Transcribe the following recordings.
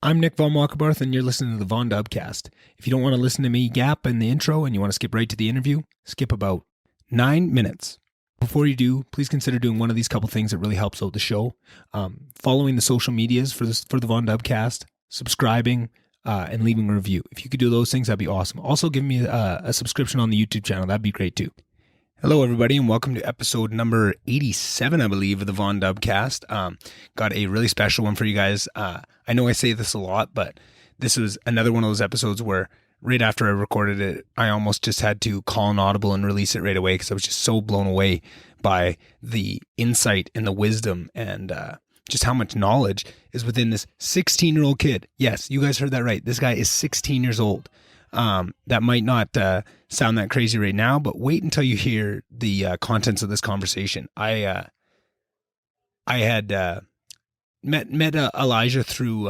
I'm Nick von Wackerbarth, and you're listening to the VonDubCast. If you don't want to listen to me gap in the intro and you want to skip right to the interview, skip about 9 minutes. Before you do, please consider doing one of these couple things that really helps out the show. Following the social medias for the VonDubCast, subscribing, and leaving a review. If you could do those things, that'd be awesome. Also, give me a subscription on the YouTube channel. That'd be great too. Hello, everybody, and welcome to episode number 87, I believe, of the VonDubCast. Got a really special one for you guys. I know I say this a lot, but this was another one of those episodes where right after I recorded it, I almost just had to call an audible and release it right away because I was just so blown away by the insight and the wisdom and just how much knowledge is within this 16-year-old kid. Yes, you guys heard that right. This guy is 16 years old. That might not sound that crazy right now, but wait until you hear the contents of this conversation. I had met Elijah through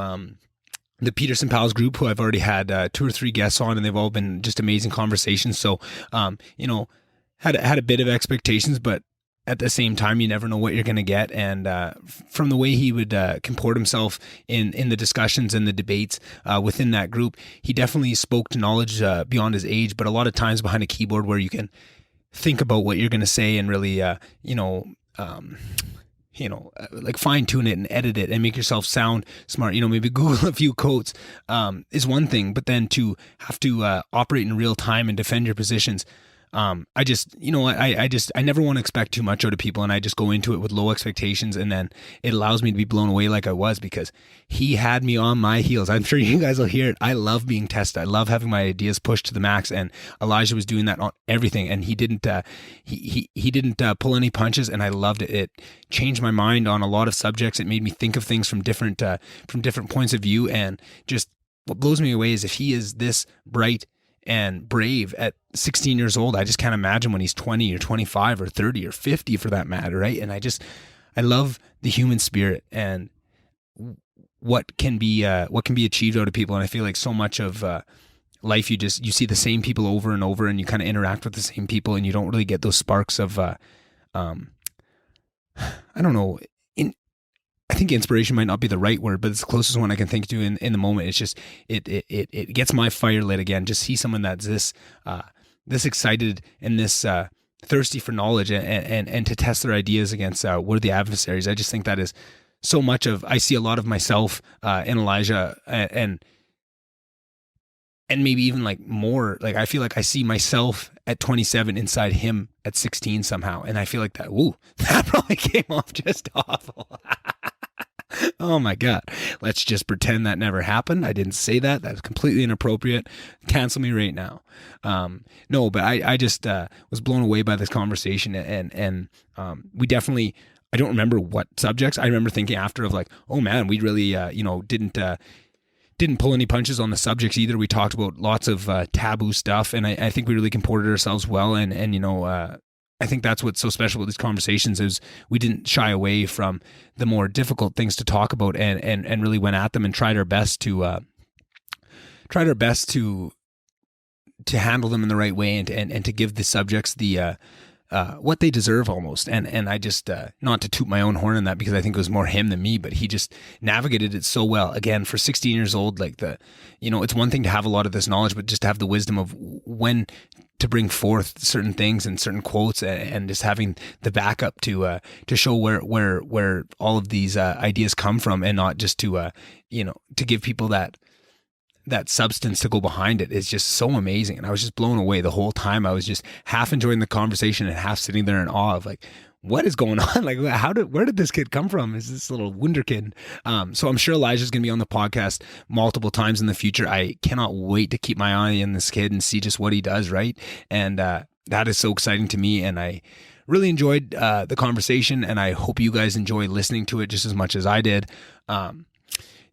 the Peterson Pals group, who I've already had 2 or 3 guests on, and they've all been just amazing conversations. So, had a bit of expectations, but at the same time, you never know what you're going to get. And from the way he would comport himself in the discussions and the debates within that group, he definitely spoke to knowledge beyond his age, but a lot of times behind a keyboard where you can think about what you're going to say and really, like fine tune it and edit it and make yourself sound smart. Maybe Google a few quotes is one thing, but then to have to operate in real time and defend your positions. I never want to expect too much out of people, and I just go into it with low expectations, and then it allows me to be blown away like I was, because he had me on my heels. I'm sure you guys will hear it. I love being tested. I love having my ideas pushed to the max, and Elijah was doing that on everything, and he didn't pull any punches, and I loved it. It changed my mind on a lot of subjects. It made me think of things from different points of view, and just what blows me away is if he is this bright and brave at 16 years old, I just can't imagine when he's 20 or 25 or 30 or 50 for that matter, right? And I love the human spirit and what can be achieved out of people. And I feel like so much of life, you see the same people over and over, and you kind of interact with the same people, and you don't really get those sparks of I don't know. I think inspiration might not be the right word, but it's the closest one I can think to in the moment. It's just, it gets my fire lit again. Just see someone that's this excited and this thirsty for knowledge and to test their ideas against worthy adversaries. I just think that is so much of, I see a lot of myself in Elijah and maybe even like more, like I feel like I see myself at 27 inside him at 16 somehow. And I feel like that probably came off just awful. Oh my God. Let's just pretend that never happened. I didn't say that. That's completely inappropriate. Cancel me right now. No, but I just was blown away by this conversation, and we definitely, I don't remember what subjects. I remember thinking after of like, oh man, we really, didn't pull any punches on the subjects either. We talked about lots of taboo stuff, and I think we really comported ourselves well, and I think that's what's so special with these conversations is we didn't shy away from the more difficult things to talk about and really went at them and tried our best to handle them in the right way and to give the subjects the what they deserve almost. And I just, not to toot my own horn on that, because I think it was more him than me, but he just navigated it so well. Again, for 16 years old, like it's one thing to have a lot of this knowledge, but just to have the wisdom of when to bring forth certain things and certain quotes, and just having the backup to show where all of these ideas come from, and not just to give people that substance to go behind it is just so amazing. And I was just blown away the whole time. I was just half enjoying the conversation and half sitting there in awe of like, what is going on? Like, where did this kid come from? Is this little wunderkind? So I'm sure Elijah's going to be on the podcast multiple times in the future. I cannot wait to keep my eye on this kid and see just what he does, right? And that is so exciting to me. And I really enjoyed the conversation, and I hope you guys enjoy listening to it just as much as I did.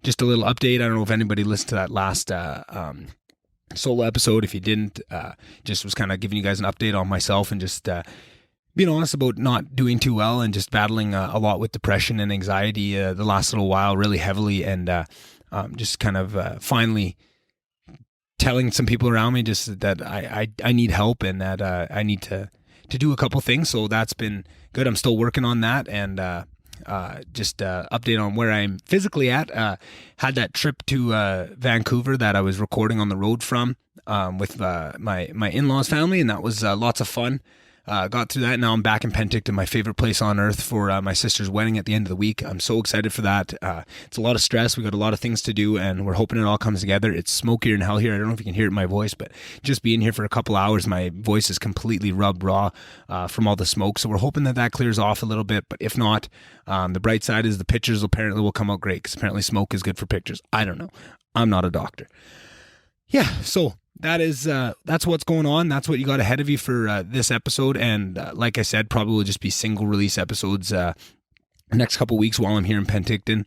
Just a little update. I don't know if anybody listened to that last solo episode. If you didn't, just was kind of giving you guys an update on myself and just being honest about not doing too well and just battling a lot with depression and anxiety the last little while, really heavily, and just kind of finally telling some people around me just that I need help, and that I need to do a couple things. So that's been good. I'm still working on that, and just update on where I'm physically at. Had that trip to Vancouver that I was recording on the road from with my in-laws family, and that was lots of fun. Got through that. Now I'm back in Penticton, my favorite place on earth, for my sister's wedding at the end of the week. I'm so excited for that. It's a lot of stress. We got a lot of things to do, and we're hoping it all comes together. It's smokier than hell here. I don't know if you can hear it in my voice, but just being here for a couple hours, my voice is completely rubbed raw from all the smoke. So we're hoping that clears off a little bit. But if not, the bright side is the pictures apparently will come out great, because apparently smoke is good for pictures. I don't know. I'm not a doctor. Yeah, so that's what's going on. That's what you got ahead of you for this episode. And like I said, probably will just be single release episodes next couple weeks while I'm here in Penticton.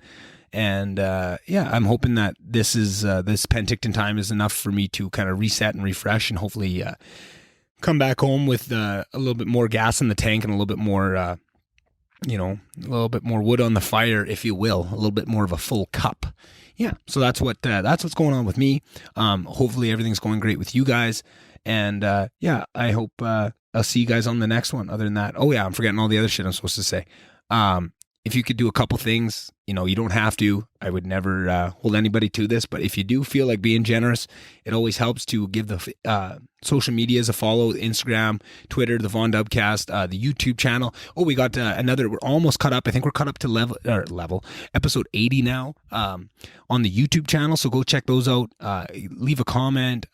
And I'm hoping that this Penticton time is enough for me to kind of reset and refresh, and hopefully come back home with a little bit more gas in the tank and a little bit more, a little bit more wood on the fire, if you will, a little bit more of a full cup. Yeah, so that's what's going on with me. Hopefully everything's going great with you guys, and I hope I'll see you guys on the next one. Other than that, I'm forgetting all the other shit I'm supposed to say. If you could do a couple things, you don't have to. I would never hold anybody to this, but if you do feel like being generous, it always helps to give the social medias a follow: Instagram, Twitter, the VonDubCast, the YouTube channel. We got we're almost caught up. I think we're caught up to level episode 80 now on the YouTube channel. So go check those out. Leave a comment.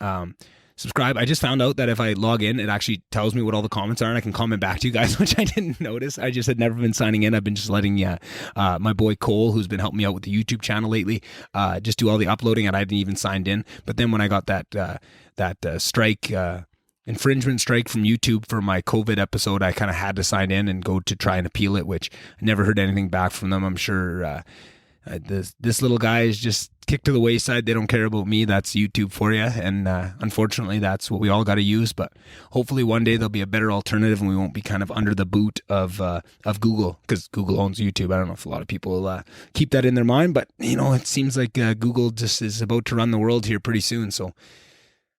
Subscribe. I just found out that if I log in, it actually tells me what all the comments are, and I can comment back to you guys, which I didn't notice. I just had never been signing in. I've been just letting my boy Cole, who's been helping me out with the YouTube channel lately, just do all the uploading, and I hadn't even signed in. But then when I got that strike, infringement strike from YouTube for my COVID episode, I kind of had to sign in and go to try and appeal it, which I never heard anything back from them. I'm sure this little guy is just kicked to the wayside. They don't care about me. That's YouTube for you. And unfortunately, that's what we all got to use. But hopefully one day there'll be a better alternative, and we won't be kind of under the boot of Google, because Google owns YouTube. I don't know if a lot of people keep that in their mind, but it seems like Google just is about to run the world here pretty soon. So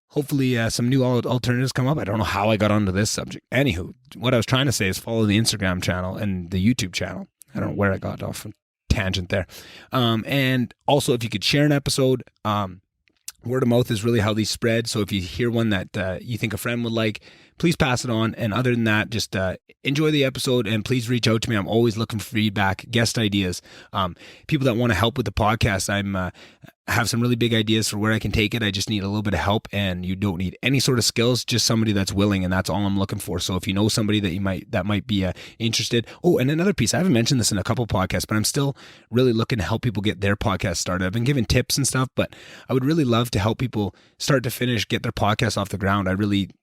hopefully some new alternatives come up. I don't know how I got onto this subject. Anywho, what I was trying to say is follow the Instagram channel and the YouTube channel. I don't know where I got off tangent there. And also, if you could share an episode, word of mouth is really how these spread. So if you hear one that you think a friend would like, please pass it on. And other than that, just enjoy the episode, and please reach out to me. I'm always looking for feedback, guest ideas, people that want to help with the podcast. I have some really big ideas for where I can take it. I just need a little bit of help, and you don't need any sort of skills, just somebody that's willing, and that's all I'm looking for. So if you know somebody that might be interested. And another piece, I haven't mentioned this in a couple podcasts, but I'm still really looking to help people get their podcast started. I've been giving tips and stuff, but I would really love to help people start to finish, get their podcast off the ground.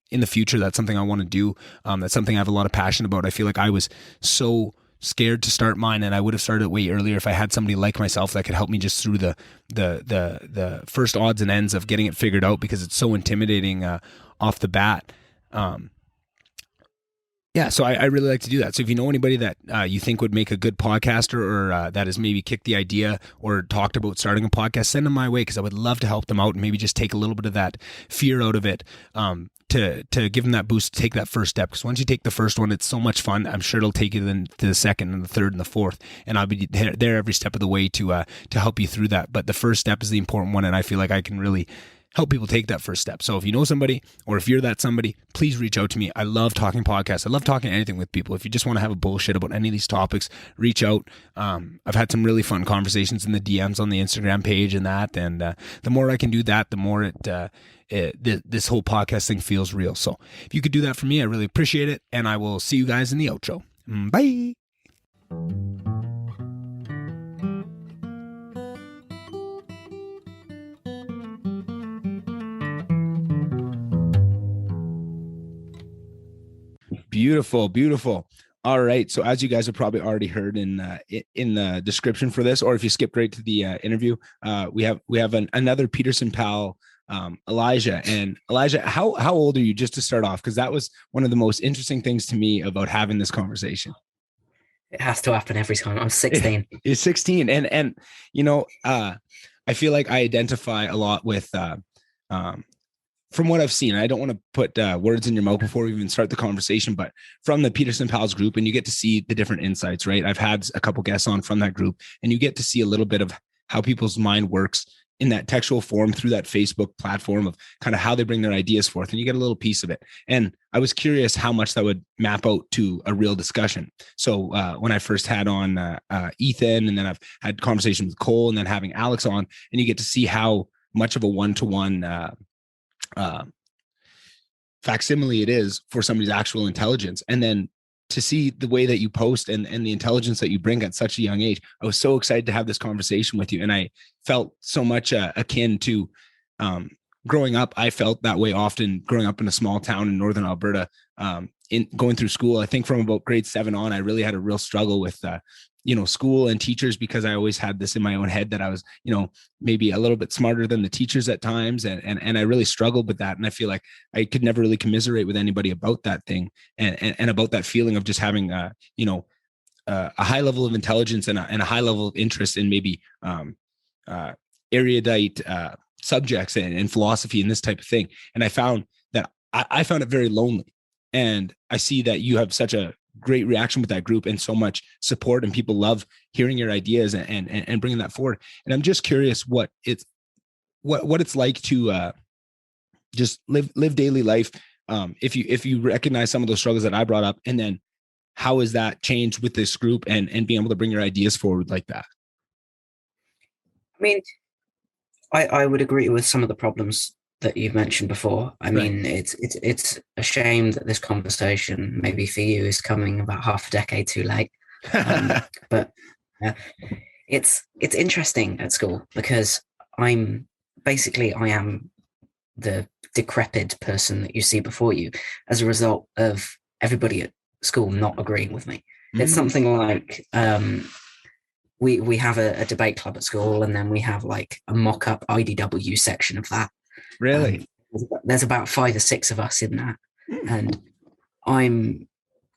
In the future, that's something I want to do. That's something I have a lot of passion about. I feel like I was so scared to start mine, and I would have started it way earlier if I had somebody like myself that could help me just through the first odds and ends of getting it figured out, because it's so intimidating off the bat. So I really like to do that. So if you know anybody that you think would make a good podcaster, or that has maybe kicked the idea or talked about starting a podcast, send them my way, because I would love to help them out and maybe just take a little bit of that fear out of it, to give them that boost, to take that first step. Because once you take the first one, it's so much fun. I'm sure it'll take you then to the second and the third and the fourth, and I'll be there every step of the way to help you through that. But the first step is the important one, and I feel like I can really help people take that first step. So if you know somebody, or if you're that somebody, please reach out to me. I love talking podcasts. I love talking anything with people. If you just want to have a bullshit about any of these topics, reach out. I've had some really fun conversations in the DMs on the Instagram page and that. And the more I can do that, the more this whole podcast thing feels real. So if you could do that for me, I really appreciate it. And I will see you guys in the outro. Bye. Beautiful, beautiful. All right. So as you guys have probably already heard in the description for this, or if you skipped right to the interview, we have another Peterson pal, Elijah. And Elijah, how old are you, just to start off? Because that was one of the most interesting things to me about having this conversation. It has to happen every time. I'm 16. You're 16. And I feel like I identify a lot with from what I've seen, I don't want to put words in your mouth before we even start the conversation, but from the Peterson Pals group, and you get to see the different insights, right? I've had a couple guests on from that group, and you get to see a little bit of how people's mind works in that textual form through that Facebook platform of kind of how they bring their ideas forth, and you get a little piece of it. And I was curious how much that would map out to a real discussion. So when I first had on Ethan, and then I've had conversations with Cole, and then having Alex on, and you get to see how much of a one-to-one facsimile it is for somebody's actual intelligence. And then to see the way that you post and the intelligence that you bring at such a young age, I was so excited to have this conversation with you. And I felt so much akin to growing up. I felt that way often growing up in a small town in Northern Alberta, in going through school. I think from about grade 7 on, I really had a real struggle with school and teachers, because I always had this in my own head that I was, maybe a little bit smarter than the teachers at times. And I really struggled with that. And I feel like I could never really commiserate with anybody about that thing and about that feeling of just having, a high level of intelligence and a high level of interest in maybe erudite subjects and philosophy and this type of thing. And I found that I found it very lonely. And I see that you have such a great reaction with that group and so much support, and people love hearing your ideas and bringing that forward. And I'm just curious what it's like to just live daily life. If you recognize some of those struggles that I brought up, and then how has that changed with this group and being able to bring your ideas forward like that? I mean, I would agree with some of the problems that you've mentioned before. I mean, it's a shame that this conversation, maybe for you, is coming about half a decade too late. But it's interesting at school, because I am the decrepit person that you see before you as a result of everybody at school not agreeing with me. It's something like we have a debate club at school, and then we have like a mock-up IDW section of that. Really? There's about 5 or 6 of us in that, and I'm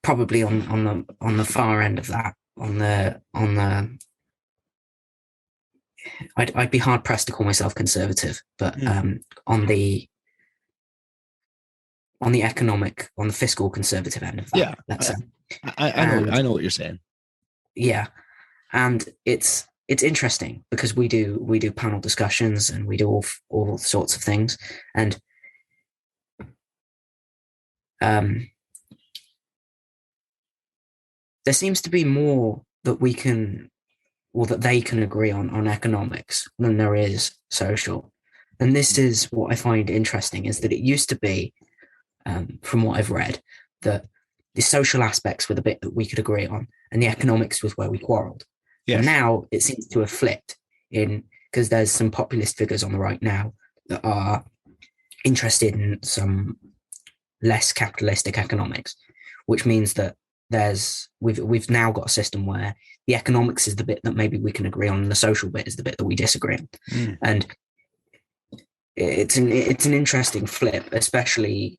probably on the far end of that. I'd be hard pressed to call myself conservative, but on the fiscal conservative end of that. Yeah, let's say. I know what you're saying. Yeah, and it's interesting because we do panel discussions, and we do all sorts of things, and there seems to be more that we can, or that they can agree on economics than there is social. And this is what I find interesting, is that it used to be, from what I've read, that the social aspects were the bit that we could agree on, and the economics was where we quarreled. Yes. And now it seems to have flipped, because there's some populist figures on the right now that are interested in some less capitalistic economics, which means that we've now got a system where the economics is the bit that maybe we can agree on, and the social bit is the bit that we disagree on. And it's an interesting flip, especially,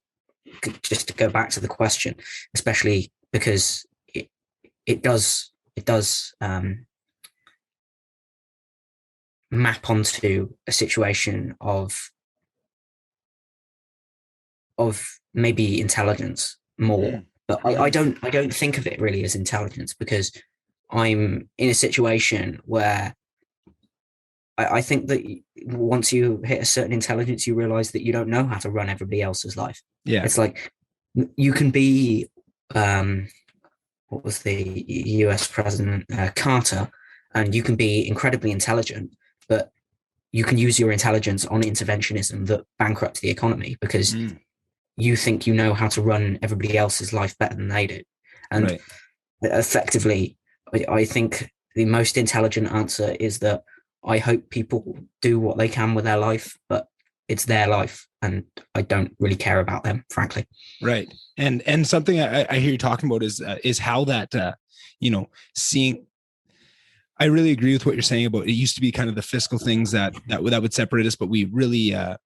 just to go back to the question, especially because it does map onto a situation of maybe intelligence more. But I don't think of it really as intelligence, because I'm in a situation where I think that once you hit a certain intelligence, you realize that you don't know how to run everybody else's life. Yeah, it's like you can be what was the US president, Carter, and you can be incredibly intelligent, but you can use your intelligence on interventionism that bankrupts the economy, because you think you know how to run everybody else's life better than they do. And effectively, I think the most intelligent answer is that I hope people do what they can with their life, but it's their life, and I don't really care about them, frankly. Right. And something I hear you talking about is how that, seeing, I really agree with what you're saying about, it used to be kind of the fiscal things that would separate us, but we really, at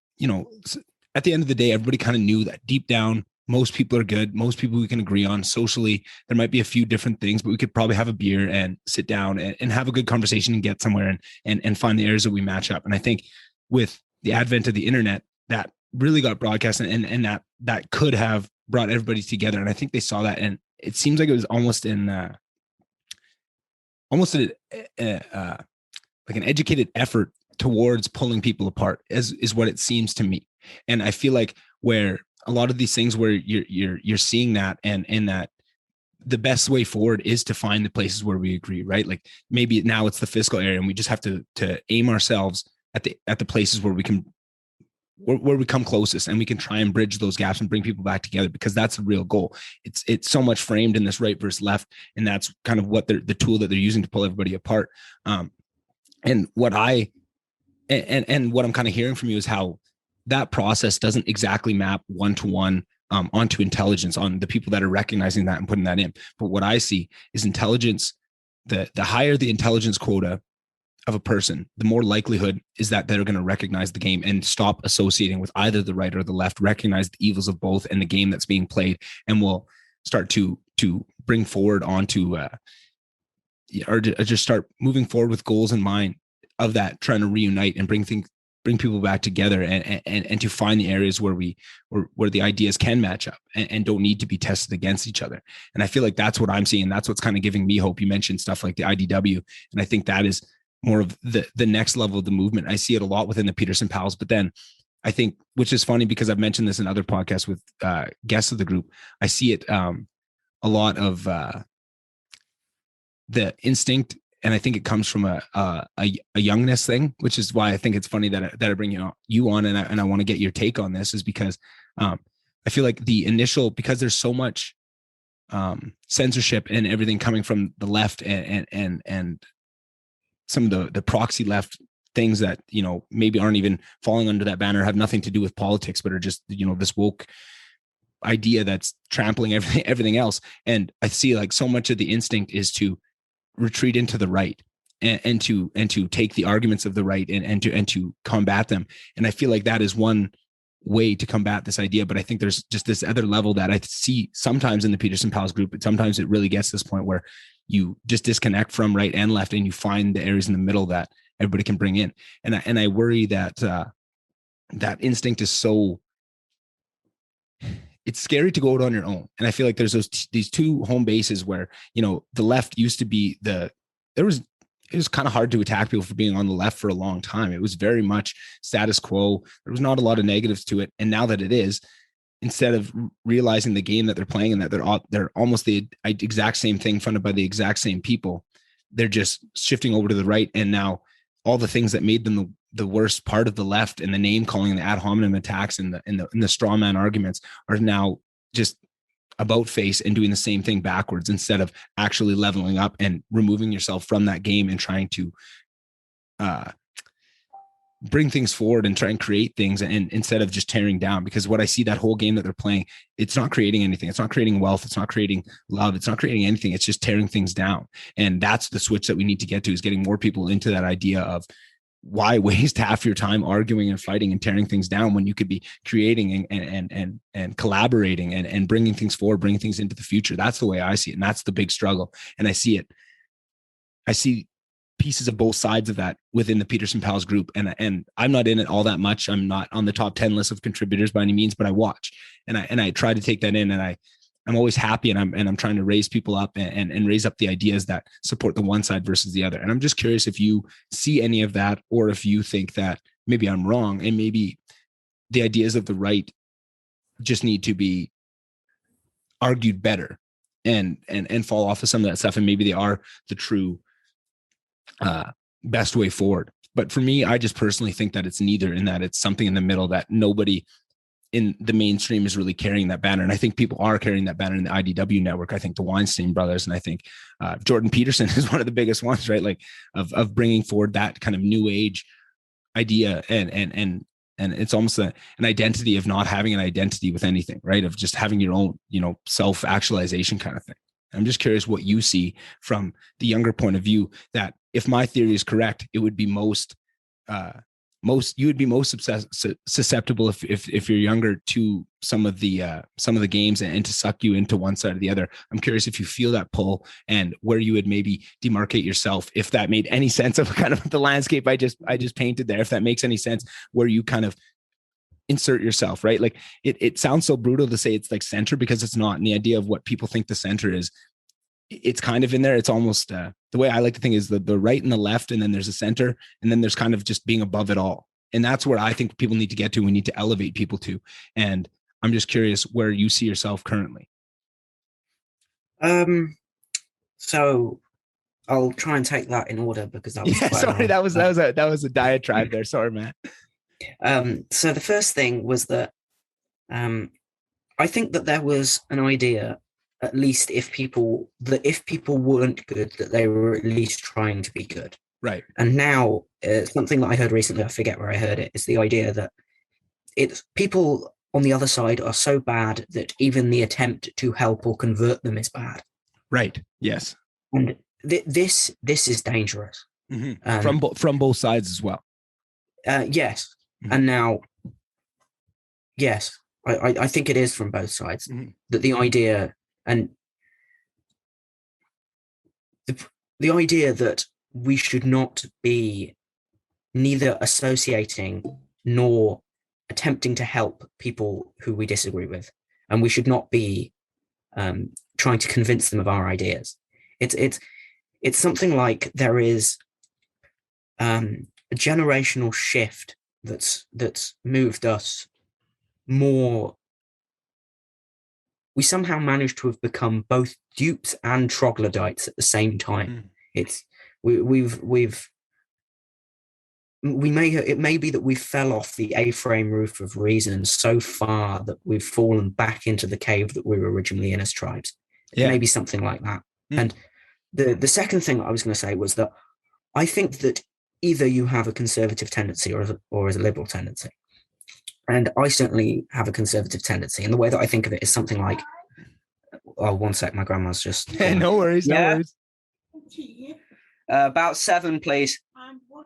the end of the day, everybody kind of knew that deep down, most people are good. Most people we can agree on. Socially, there might be a few different things, but we could probably have a beer and sit down and have a good conversation and get somewhere and find the areas that we match up. And I think with the advent of the internet, that really got broadcast, and that could have brought everybody together. And I think they saw that, and it seems like it was almost like an educated effort towards pulling people apart, is what it seems to me. And I feel like where a lot of these things where you're seeing that, and that the best way forward is to find the places where we agree, right? Like maybe now it's the fiscal area, and we just have to aim ourselves at the places where we can, where we come closest, and we can try and bridge those gaps and bring people back together, because that's the real goal. It's so much framed in this right versus left, and that's kind of what the tool that they're using to pull everybody apart. And what I'm kind of hearing from you is how that process doesn't exactly map one-to-one onto intelligence, on the people that are recognizing that and putting that in. But what I see is intelligence, the higher the intelligence quota of a person, the more likelihood is that they're going to recognize the game and stop associating with either the right or the left, recognize the evils of both and the game that's being played, and will start to bring forward onto or just start moving forward with goals in mind of that, trying to reunite and bring people back together, and to find the areas where the ideas can match up and don't need to be tested against each other. And I feel like that's what I'm seeing. That's what's kind of giving me hope. You mentioned stuff like the IDW, and I think that is more of the next level of the movement. I see it a lot within the Peterson Pals, but then I think, which is funny because I've mentioned this in other podcasts with guests of the group, I see it a lot of the instinct, and I think it comes from a youngness thing, which is why I think it's funny that I bring you on, and I want to get your take on this, is because I feel like the initial, because there's so much censorship and everything coming from the left, and some of the proxy left things that, maybe aren't even falling under that banner, have nothing to do with politics, but are just, this woke idea that's trampling everything else. And I see like so much of the instinct is to retreat into the right, and to take the arguments of the right and to combat them. And I feel like that is one way to combat this idea. But I think there's just this other level that I see sometimes in the Peterson Pals group, but sometimes it really gets to this point where you just disconnect from right and left, and you find the areas in the middle that everybody can bring in. And I worry that that instinct is so, it's scary to go out on your own. And I feel like there's these two home bases where, the left used to be it was kind of hard to attack people for being on the left for a long time. It was very much status quo. There was not a lot of negatives to it. And now that it is, instead of realizing the game that they're playing, and that they're almost the exact same thing funded by the exact same people, they're just shifting over to the right. And now all the things that made them the worst part of the left, and the name calling, and the ad hominem attacks, and the straw man arguments, are now just about face and doing the same thing backwards, instead of actually leveling up and removing yourself from that game and trying to bring things forward and try and create things, and instead of just tearing down. Because what I see, that whole game that they're playing, it's not creating anything. It's not creating wealth. It's not creating love. It's not creating anything. It's just tearing things down. And that's the switch that we need to get to, is getting more people into that idea of, why waste half your time arguing and fighting and tearing things down when you could be creating and collaborating and bringing things forward, bringing things into the future. That's the way I see it. And that's the big struggle. And I see pieces of both sides of that within the Peterson Pals group. And I'm not in it all that much. I'm not on the top 10 list of contributors by any means, but I watch, and I try to take that in, and I'm always happy, and I'm trying to raise people up and raise up the ideas that support the one side versus the other. And I'm just curious if you see any of that, or if you think that maybe I'm wrong, and maybe the ideas of the right just need to be argued better and fall off of some of that stuff. And maybe they are the true best way forward. But for me, I just personally think that it's neither, in that it's something in the middle that nobody in the mainstream is really carrying that banner. And I think people are carrying that banner in the IDW network. I think the Weinstein brothers, and I think Jordan Peterson is one of the biggest ones, right? Like of bringing forward that kind of new age idea. And it's almost an identity of not having an identity with anything, right? Of just having your own, self-actualization kind of thing. I'm just curious what you see from the younger point of view, that if my theory is correct, it would be you would be most susceptible if you're younger to some of the games, and to suck you into one side or the other. I'm curious if you feel that pull, and where you would maybe demarcate yourself, if that made any sense of kind of the landscape I just painted there, if that makes any sense, where you kind of insert yourself, right? Like it sounds so brutal to say it's like center, because it's not. And the idea of what people think the center is, it's kind of in there. It's almost the way I like to think is the right and the left, and then there's a center, and then there's kind of just being above it all. And that's where I think people need to get to. We need to elevate people to. And I'm just curious where you see yourself currently. So I'll try and take that in order, because that was sorry, that was a diatribe there. Sorry, man. So the first thing was that I think that there was an idea, at least if people weren't good, that they were at least trying to be good. Right. And now something that I heard recently, I forget where I heard it, is the idea that it's people on the other side are so bad that even the attempt to help or convert them is bad. Right. Yes. And this is dangerous. Mm-hmm. From both sides as well. Yes. Mm-hmm. And now, yes, I think it is from both sides. Mm-hmm. That the idea and the idea that we should not be neither associating nor attempting to help people who we disagree with, and we should not be trying to convince them of our ideas. It's something like there is a generational shift that's moved us more. We somehow managed to have become both dupes and troglodytes at the same time. It may be that we fell off the A-frame roof of reason so far that we've fallen back into the cave that we were originally in as tribes. Yeah. Maybe something like that. And the second thing I was going to say was that I think that either you have a conservative tendency or a liberal tendency. And I certainly have a conservative tendency. And the way that I think of it is something like, oh, one sec, my grandma's just... No worries, no worries. About 7, please.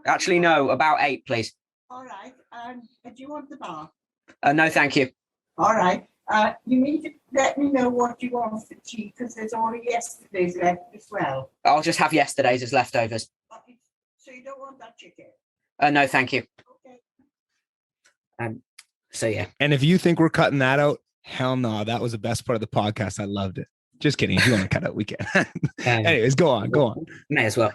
Actually, no, about 8, please. All right. Do you want the bar? No, thank you. All right. You need to let me know what you want for tea, because there's only yesterday's left as well. I'll just have yesterday's as leftovers. So you don't want that chicken? No, thank you. Okay. So, yeah. And if you think we're cutting that out, hell no, that was the best part of the podcast. I loved it. Just kidding. If you want to cut it, we can. Anyways, go on. May as well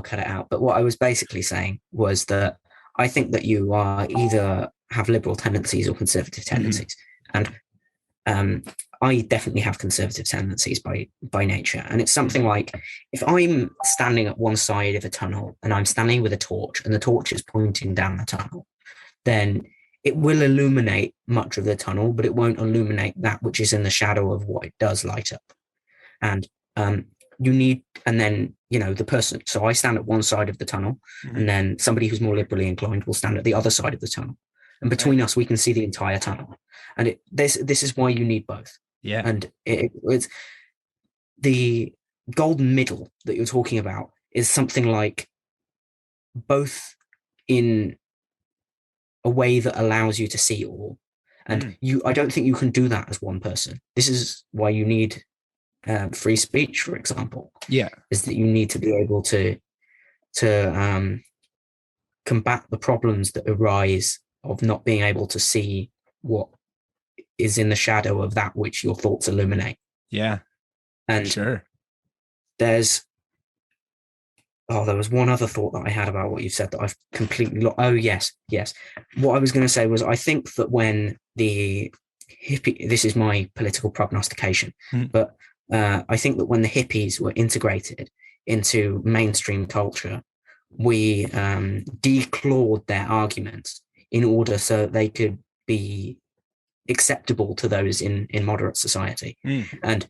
cut it out. But what I was basically saying was that I think that you are either have liberal tendencies or conservative tendencies. Mm-hmm. And I definitely have conservative tendencies by nature. And it's something like, if I'm standing at one side of a tunnel and I'm standing with a torch and the torch is pointing down the tunnel, then it will illuminate much of the tunnel, but it won't illuminate that which is in the shadow of what it does light up. And the person, so I stand at one side of the tunnel, mm-hmm. and then somebody who's more liberally inclined will stand at the other side of the tunnel. And between us, we can see the entire tunnel. And this is why you need both. Yeah. And it's the golden middle that you're talking about is something like both in a way that allows you to see all. And I don't think you can do that as one person. This is why you need free speech, for example. Yeah. Is that you need to be able to combat the problems that arise of not being able to see what is in the shadow of that which your thoughts illuminate. Yeah. And sure. There was one other thought that I had about what you said that I've completely lost. Oh, yes. What I was going to say was, I think that when the hippie, this is my political prognostication, but I think that when the hippies were integrated into mainstream culture, we declawed their arguments in order so that they could be acceptable to those in moderate society. And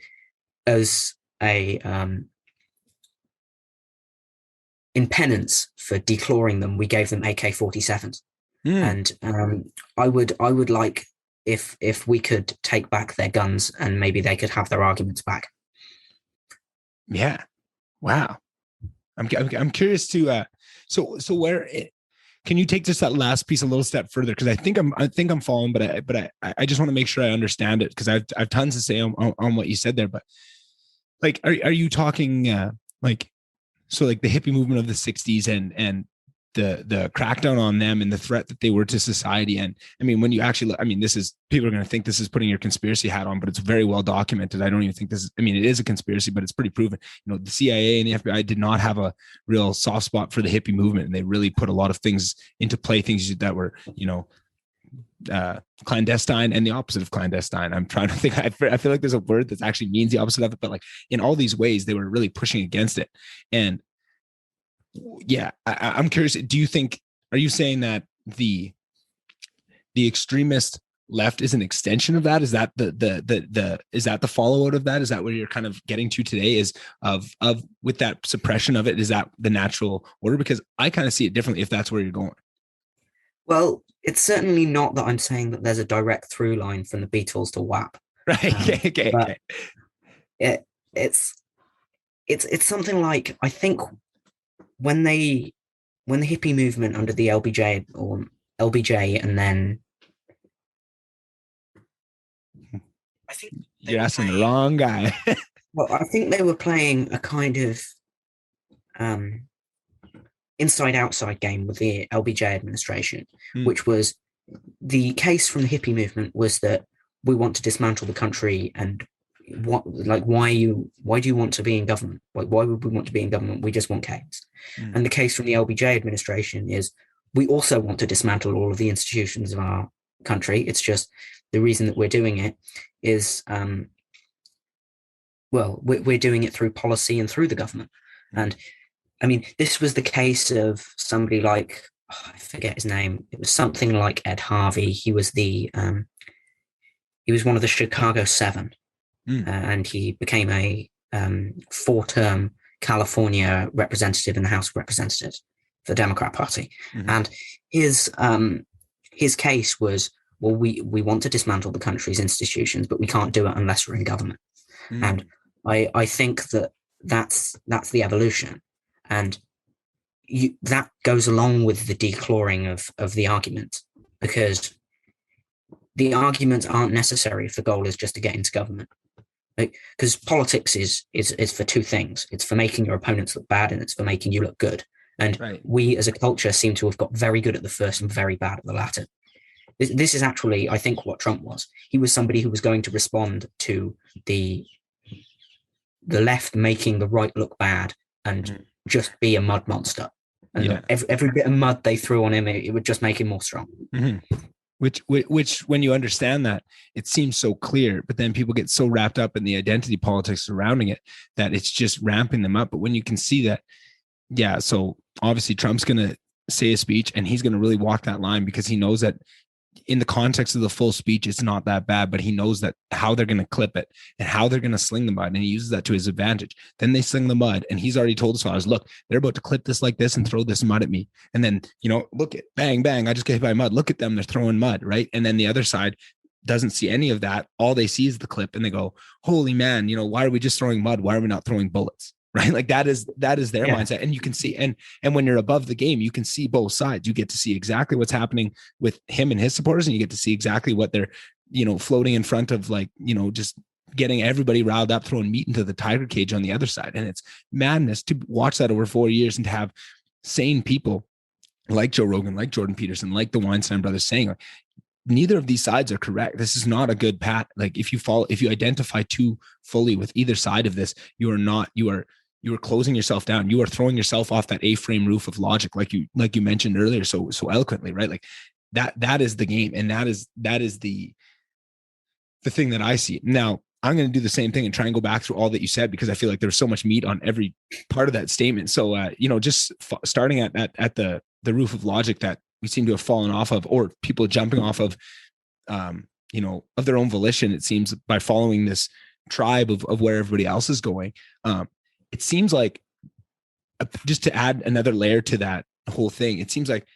as a in penance for declawing them, we gave them AK-47s. And I would like if we could take back their guns and maybe they could have their arguments back. Yeah. Wow. I'm curious to so where can you take just that last piece a little step further? Because I think I'm following, but I just want to make sure I understand it, because I've tons to say on what you said there. But like, are you talking like the hippie movement of the 60s and the crackdown on them and the threat that they were to society. And I mean, when you actually look, I mean, people are going to think this is putting your conspiracy hat on, but it's very well documented. I don't even think it is a conspiracy, but it's pretty proven. The CIA and the FBI did not have a real soft spot for the hippie movement, and they really put a lot of things into play, things that were, clandestine and the opposite of clandestine. I'm trying to think. I feel like there's a word that actually means the opposite of it, but like in all these ways, they were really pushing against it. And yeah, I'm curious. Are you saying that the extremist left is an extension of that? Is that is that the fallout of that? Is that what you're kind of getting to today? Is of with that suppression of it? Is that the natural order? Because I kind of see it differently if that's where you're going. Well, it's certainly not that I'm saying that there's a direct through line from the Beatles to WAP. Right. Okay. It's something like, I think when the hippie movement under the LBJ, and then I think you're asking the wrong guy. Well, I think they were playing a kind of inside-outside game with the LBJ administration, which was the case from the hippie movement was that we want to dismantle the country, and why do you want to be in government? Like, why would we want to be in government? We just want chaos. And the case from the LBJ administration is we also want to dismantle all of the institutions of our country. It's just the reason that we're doing it is, we're doing it through policy and through the government. And I mean, this was the case of somebody like, I forget his name. It was something like Ed Harvey. He was one of the Chicago Seven. And he became a 4-term California representative in the House of Representatives for the Democrat Party. And his case was, well, we want to dismantle the country's institutions, but we can't do it unless we're in government. And I think that's the evolution. And that goes along with the declawing of the argument, because the arguments aren't necessary if the goal is just to get into government. Because politics is for two things. It's for making your opponents look bad, and it's for making you look good. And we as a culture seem to have got very good at the first and very bad at the latter. This is actually, I think, what Trump was. He was somebody who was going to respond to the left making the right look bad and just be a mud monster. And every bit of mud they threw on him, it would just make him more strong. Which, when you understand that, it seems so clear, but then people get so wrapped up in the identity politics surrounding it that it's just ramping them up. But when you can see that, so obviously Trump's going to say a speech and he's going to really walk that line, because he knows that in the context of the full speech, it's not that bad, but he knows that how they're going to clip it and how they're going to sling the mud. And he uses that to his advantage. Then they sling the mud, and he's already told us, look, they're about to clip this like this and throw this mud at me. And then, look at bang, bang. I just get hit by mud. Look at them. They're throwing mud. Right. And then the other side doesn't see any of that. All they see is the clip, and they go, holy man, why are we just throwing mud? Why are we not throwing bullets? Right. Like that is their mindset. And you can see, and when you're above the game, you can see both sides. You get to see exactly what's happening with him and his supporters, and you get to see exactly what they're, floating in front of, like, just getting everybody riled up, throwing meat into the tiger cage on the other side. And it's madness to watch that over 4 years and to have sane people like Joe Rogan, like Jordan Peterson, like the Weinstein brothers saying, like, neither of these sides are correct. This is not a good path. Like, if you identify too fully with either side of this, you are closing yourself down. You are throwing yourself off that A-frame roof of logic, like you mentioned earlier so eloquently, right? Like that is the game, and that is the thing that I see. Now, I'm going to do the same thing and try and go back through all that you said, because I feel like there's so much meat on every part of that statement. So, just starting at the roof of logic that we seem to have fallen off of, or people jumping off of, of their own volition, it seems, by following this tribe of where everybody else is going. It seems like, just to add another layer to that whole thing, it seems like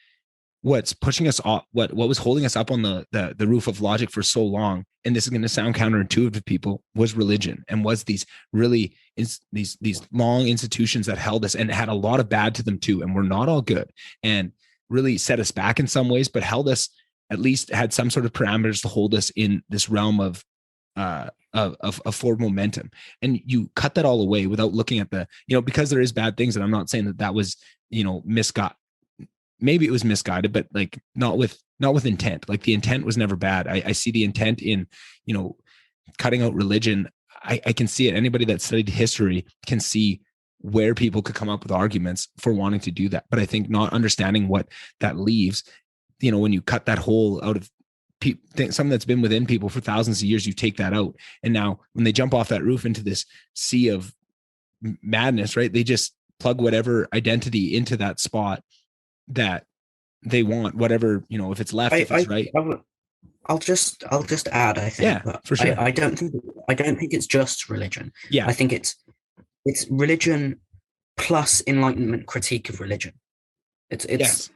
what's pushing us off, what was holding us up on the roof of logic for so long, and this is going to sound counterintuitive to people, was religion, and was these really these long institutions that held us, and had a lot of bad to them too, and were not all good, and really set us back in some ways, but held us, at least had some sort of parameters to hold us in this realm of forward momentum. And you cut that all away without looking at the, because there is bad things, and I'm not saying that was, misgot, maybe it was misguided, but like not with intent. Like the intent was never bad. I see the intent in, cutting out religion. I can see it. Anybody that studied history can see where people could come up with arguments for wanting to do that. But I think not understanding what that leaves, when you cut that hole out of something that's been within people for thousands of years, you take that out. And now when they jump off that roof into this sea of madness, right? They just plug whatever identity into that spot that they want, whatever, if it's left, if it's right. I'll just add, I think, for sure. I don't think it's just religion. Yeah. I think it's religion plus Enlightenment critique of religion. It's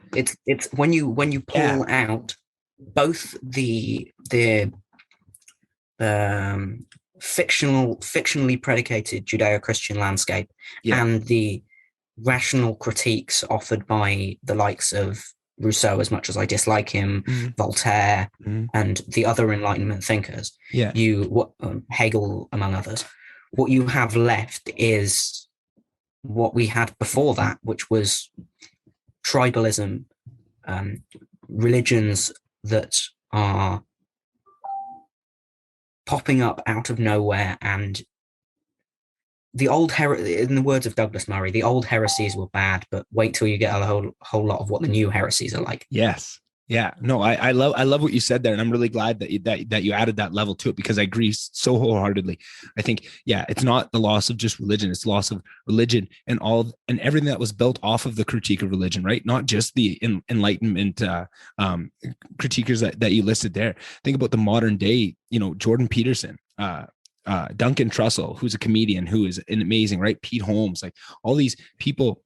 when you pull out both the fictionally predicated Judeo-Christian landscape and the rational critiques offered by the likes of Rousseau, as much as I dislike him, Voltaire, and the other Enlightenment thinkers, Hegel, among others, what you have left is what we had before that, which was tribalism, religions that are popping up out of nowhere, and the old in the words of Douglas Murray, the old heresies were bad, but wait till you get a whole lot of what the new heresies are like. Yes. Yeah. No, I love what you said there. And I'm really glad that you added that level to it, because I agree so wholeheartedly. I think, it's not the loss of just religion. It's the loss of religion and everything that was built off of the critique of religion, right? Not just the Enlightenment critiquers that you listed there. Think about the modern day, Jordan Peterson, Duncan Trussell, who's a comedian, who is an amazing, right? Pete Holmes, like all these people,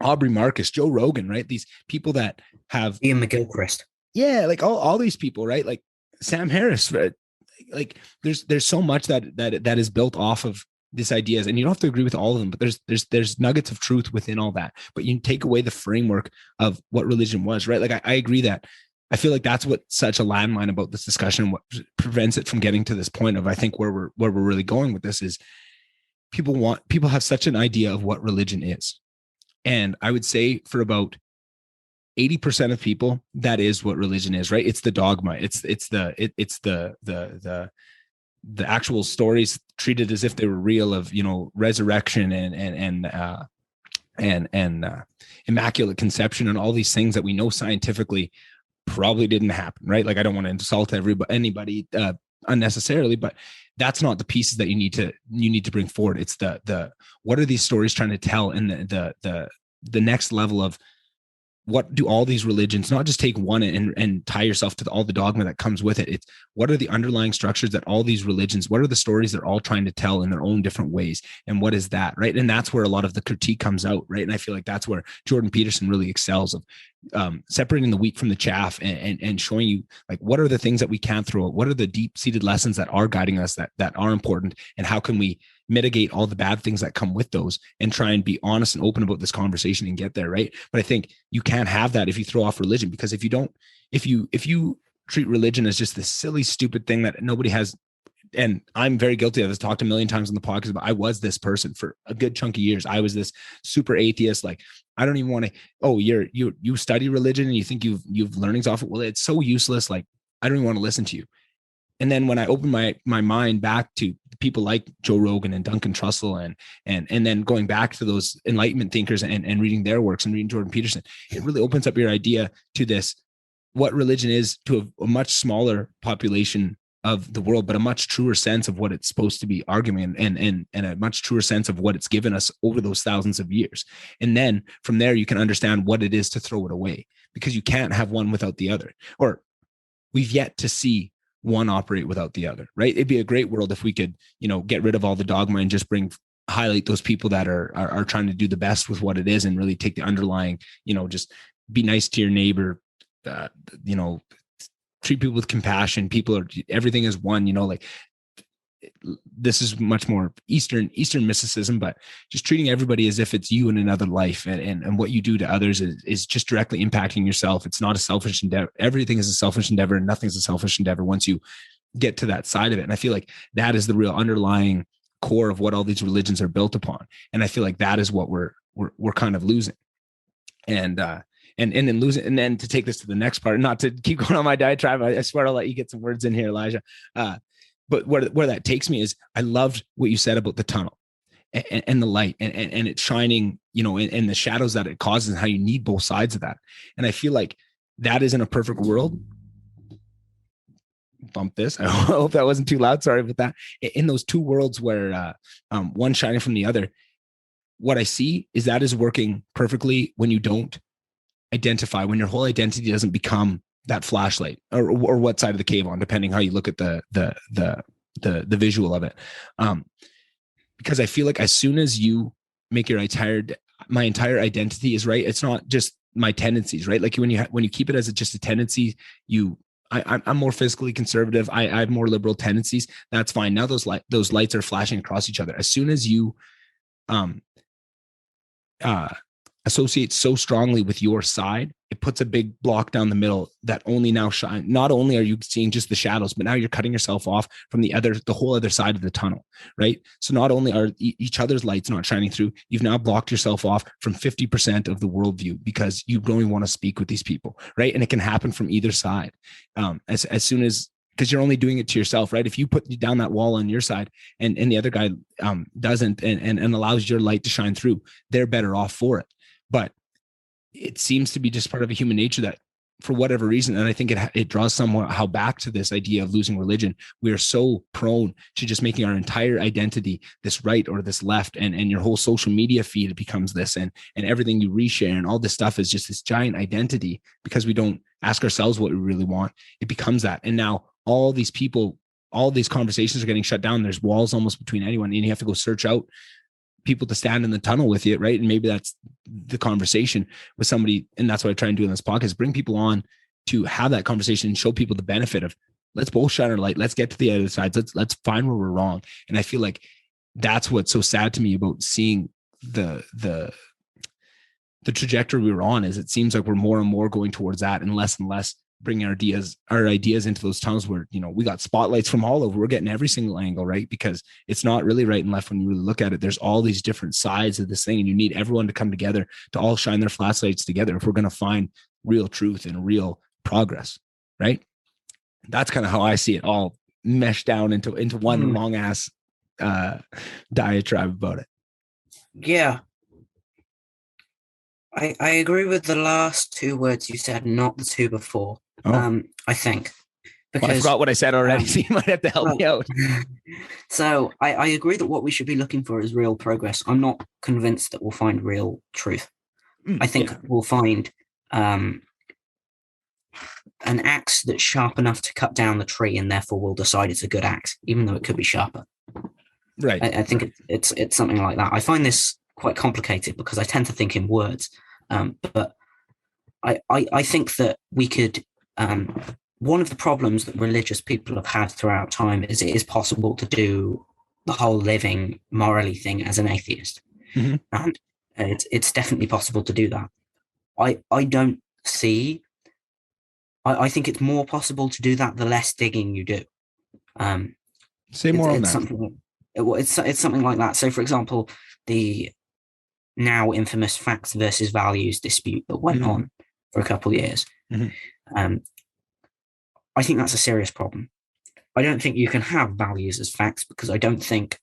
Aubrey Marcus, Joe Rogan, right? These people that have Ian McGilchrist. Yeah. Like all these people, right? Like Sam Harris, right? Like there's so much that is built off of these ideas, and you don't have to agree with all of them, but there's nuggets of truth within all that. But you take away the framework of what religion was, right? Like I agree that I feel like that's what such a landmine about this discussion, and what prevents it from getting to this point of, I think, where we're really going with this is people have such an idea of what religion is. And I would say for about 80% of people, that is what religion is, right? It's the dogma. It's the actual stories treated as if they were real, of, resurrection and immaculate conception and all these things that we know scientifically probably didn't happen, right? Like I don't want to insult anybody unnecessarily, but that's not the pieces that you need to bring forward. It's the what are these stories trying to tell, and the next level of what do all these religions, not just take one and tie yourself to all the dogma that comes with it. It's what are the underlying structures that all these religions, what are the stories they're all trying to tell in their own different ways? And what is that, right? And that's where a lot of the critique comes out, right? And I feel like that's where Jordan Peterson really excels, of separating the wheat from the chaff and showing you, like, what are the things that we can't throw out? What are the deep-seated lessons that are guiding us that are important? And how can we mitigate all the bad things that come with those, and try and be honest and open about this conversation and get there, right? But I think you can't have that if you throw off religion, because if you treat religion as just this silly, stupid thing that nobody has, and I'm very guilty of this, talked a million times on the podcast, but I was this person for a good chunk of years. I was this super atheist. Like, I don't even want to, you study religion and you think you've learnings off it. Well, it's so useless. Like, I don't even want to listen to you. And then when I opened my mind back to people like Joe Rogan and Duncan Trussell and then going back to those Enlightenment thinkers and reading their works and reading Jordan Peterson, it really opens up your idea to this, what religion is to a much smaller population of the world, but a much truer sense of what it's supposed to be arguing and a much truer sense of what it's given us over those thousands of years. And then from there, you can understand what it is to throw it away, because you can't have one without the other, or we've yet to see one operate without the other, right? It'd be a great world if we could, get rid of all the dogma and just highlight those people that are trying to do the best with what it is, and really take the underlying, just be nice to your neighbor, treat people with compassion. Everything is one, like this is much more Eastern mysticism, but just treating everybody as if it's you in another life, and what you do to others is just directly impacting yourself. It's not a selfish endeavor. Everything is a selfish endeavor, and nothing's a selfish endeavor once you get to that side of it. And I feel like that is the real underlying core of what all these religions are built upon. And I feel like that is what we're kind of losing. And and then losing, and then to take this to the next part, not to keep going on my diatribe. I swear I'll let you get some words in here, Elijah. But where that takes me is, I loved what you said about the tunnel and the light and it's shining, and the shadows that it causes, and how you need both sides of that. And I feel like that is in a perfect world. Bump this. I hope that wasn't too loud. Sorry about that. In those two worlds where one shining from the other, what I see is that is working perfectly when you don't identify, when your whole identity doesn't become that flashlight or what side of the cave on, depending how you look at the visual of it. Because I feel like as soon as you make my entire identity is right, it's not just my tendencies, right? Like when you keep it as just a tendency, I'm more fiscally conservative. I have more liberal tendencies. That's fine. Now those lights are flashing across each other. As soon as you associate so strongly with your side, it puts a big block down the middle that only now shine. Not only are you seeing just the shadows, but now you're cutting yourself off from the whole other side of the tunnel, right? So not only are each other's lights not shining through, you've now blocked yourself off from 50% of the worldview because you don't even want to speak with these people, right? And it can happen from either side. As soon as, because you're only doing it to yourself, right? If you put down that wall on your side and the other guy doesn't and allows your light to shine through, they're better off for it. But it seems to be just part of a human nature that, for whatever reason, and I think it draws somehow back to this idea of losing religion, we are so prone to just making our entire identity this right or this left, and your whole social media feed becomes this, and everything you reshare and all this stuff is just this giant identity, because we don't ask ourselves what we really want. It becomes that. And now all these people, all these conversations are getting shut down. There's walls almost between anyone, and you have to go search out people to stand in the tunnel with you, right? And maybe that's the conversation with somebody, and that's what I try and do in this podcast, bring people on to have that conversation and show people the benefit of, let's both shine our light, let's get to the other side, let's find where we're wrong. And I feel like that's what's so sad to me about seeing the trajectory we were on, is it seems like we're more and more going towards that, and less bringing our ideas into those tunnels where, we got spotlights from all over. We're getting every single angle, right? Because it's not really right and left when you really look at it. There's all these different sides of this thing, and you need everyone to come together to all shine their flashlights together if we're going to find real truth and real progress, right? That's kind of how I see it all meshed down into one long ass diatribe about it. Yeah. I agree with the last two words you said, not the two before. I think. Because, I forgot what I said already, so you might have to help me out. So I agree that what we should be looking for is real progress. I'm not convinced that we'll find real truth. I think we'll find an axe that's sharp enough to cut down the tree, and therefore we'll decide it's a good axe, even though it could be sharper. Right. I think it's something like that. I find this quite complicated because I tend to think in words. But I think that we could, one of the problems that religious people have had throughout time is it is possible to do the whole living morally thing as an atheist. Mm-hmm. And it's definitely possible to do that. I don't see, I think it's more possible to do that the less digging you do. Say more on that. It's something like that. So, for example, the now infamous facts versus values dispute that went on for a couple of years. Mm-hmm. I think that's a serious problem. I don't think you can have values as facts, because I think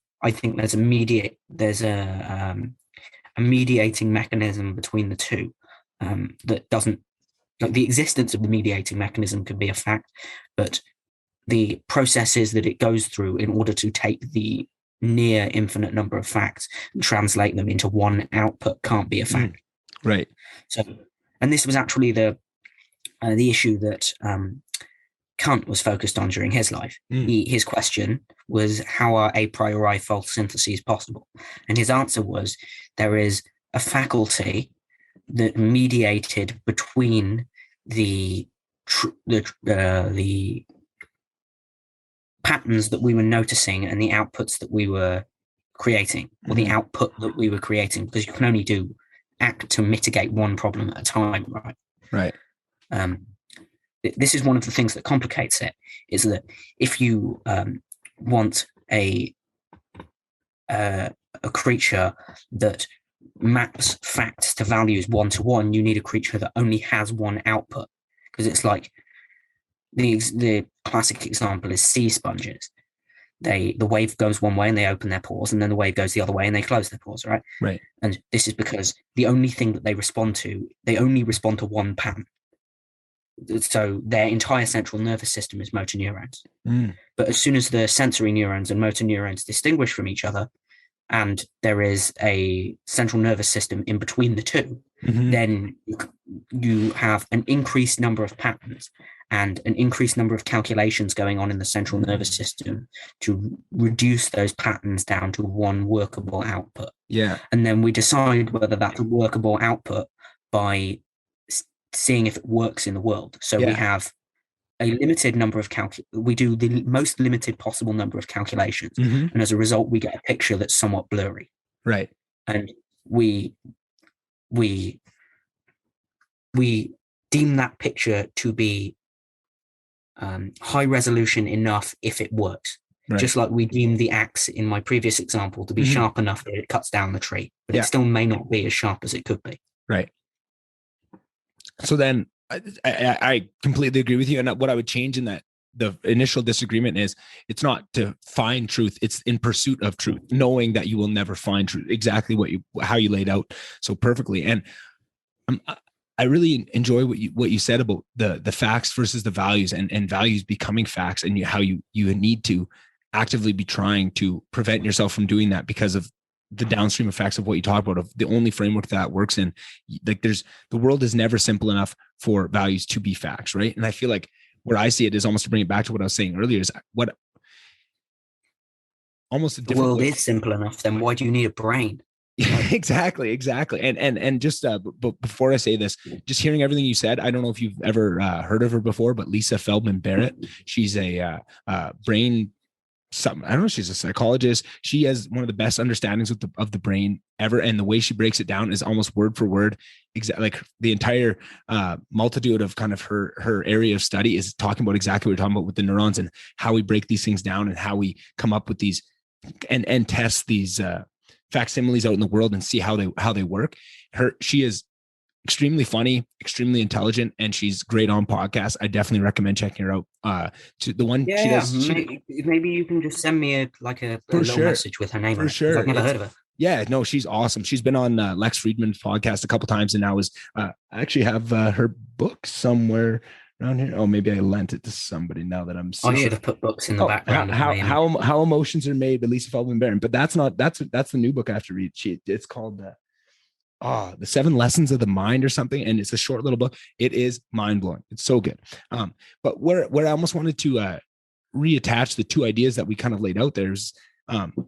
there's a mediating mechanism between the two that doesn't, like, the existence of the mediating mechanism could be a fact, but the processes that it goes through in order to take the near infinite number of facts and translate them into one output can't be a fact. Right. So, and this was actually the issue that Kant was focused on during his life. His question was, how are a priori false syntheses possible? And his answer was, there is a faculty that mediated between the patterns that we were noticing and the outputs that we were creating, or the output that we were creating, because you can only act to mitigate one problem at a time, right? Right. This is one of the things that complicates it, is that if you want a creature that maps facts to values one to one, you need a creature that only has one output, because it's like the classic example is sea sponges. The wave goes one way and they open their pores, and then the wave goes the other way and they close their pores, right? Right. And this is because the only thing that they only respond to one pattern. So their entire central nervous system is motor neurons. But as soon as the sensory neurons and motor neurons distinguish from each other, and there is a central nervous system in between the two, then you have an increased number of patterns and an increased number of calculations going on in the central nervous system to reduce those patterns down to one workable output. Yeah. And then we decide whether that's a workable output by seeing if it works in the world. So we have a limited number of we do the most limited possible number of calculations. And as a result, we get a picture that's somewhat blurry. Right. And we deem that picture to be high resolution enough if it works. Right. Just like we deem the axe in my previous example to be sharp enough that it cuts down the tree, but it still may not be as sharp as it could be. Right. So then I completely agree with you. And what I would change in that, the initial disagreement is, it's not to find truth, it's in pursuit of truth, knowing that you will never find truth. Exactly how you laid out so perfectly. And I really enjoy what you said about the facts versus the values, and values becoming facts, and how you need to actively be trying to prevent yourself from doing that because of the downstream effects of what you talk about, of the only framework that works in. Like, the world is never simple enough for values to be facts, right? And I feel like where I see it is, almost to bring it back to what I was saying earlier, is what almost a different world is simple enough. Then why do you need a brain? Exactly. And just but before I say this, just hearing everything you said, I don't know if you've ever heard of her before, but Lisa Feldman Barrett. She's a brain. I don't know. She's a psychologist. She has one of the best understandings of the brain ever, and the way she breaks it down is almost word for word. Like the entire multitude of kind of her area of study is talking about exactly what we're talking about with the neurons, and how we break these things down, and how we come up with these and test these facsimiles out in the world and see how they work. She is extremely funny, extremely intelligent, and she's great on podcasts. I definitely recommend checking her out. To the one she does. Maybe you can just send me a little message with her name. For sure. I've never heard of her. Yeah, no, she's awesome. She's been on Lex Friedman's podcast a couple times, and I actually have her book somewhere around here. Oh, maybe I lent it to somebody now that I'm seeing. I should have put books in the background. How Emotions Are Made by Lisa Feldman Barrett. But that's the new book I have to read. It's called The 7 Lessons of the Mind or something, and it's a short little book. It is mind-blowing. It's so good. But where I almost wanted to reattach the two ideas that we kind of laid out there is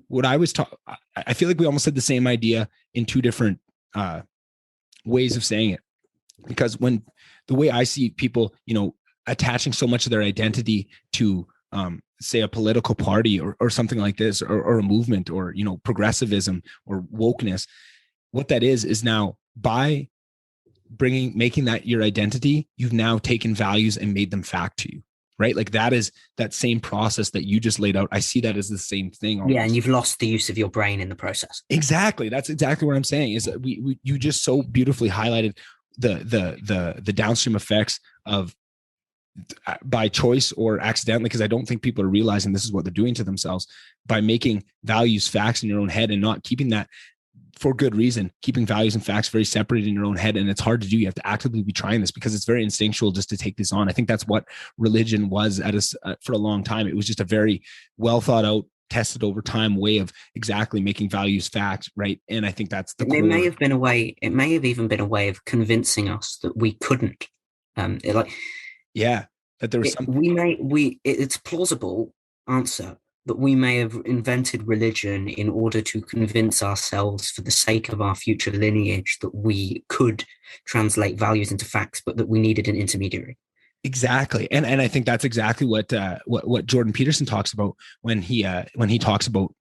what I was talking. I feel like we almost said the same idea in two different ways of saying it, because when the way I see people, attaching so much of their identity to say a political party or something like this, or a movement, or progressivism or wokeness, what that is now, by making that your identity, you've now taken values and made them fact to you, right? Like, that is that same process that you just laid out. I see that as the same thing. Almost. Yeah, and you've lost the use of your brain in the process. Exactly. That's exactly what I'm saying. Is that you just so beautifully highlighted the downstream effects of, by choice or accidentally, because I don't think people are realizing this is what they're doing to themselves by making values facts in your own head and not keeping that, for good reason, keeping values and facts very separate in your own head. And it's hard to do. You have to actively be trying this, because it's very instinctual just to take this on. I think that's what religion was for a long time. It was just a very well thought out, tested over time way of exactly making values facts, right? And I think that's the core. It may have even been a way of convincing us that we couldn't. That there was something. It's plausible answer that we may have invented religion in order to convince ourselves, for the sake of our future lineage, that we could translate values into facts, but that we needed an intermediary. Exactly. And I think that's exactly what Jordan Peterson talks about when he talks about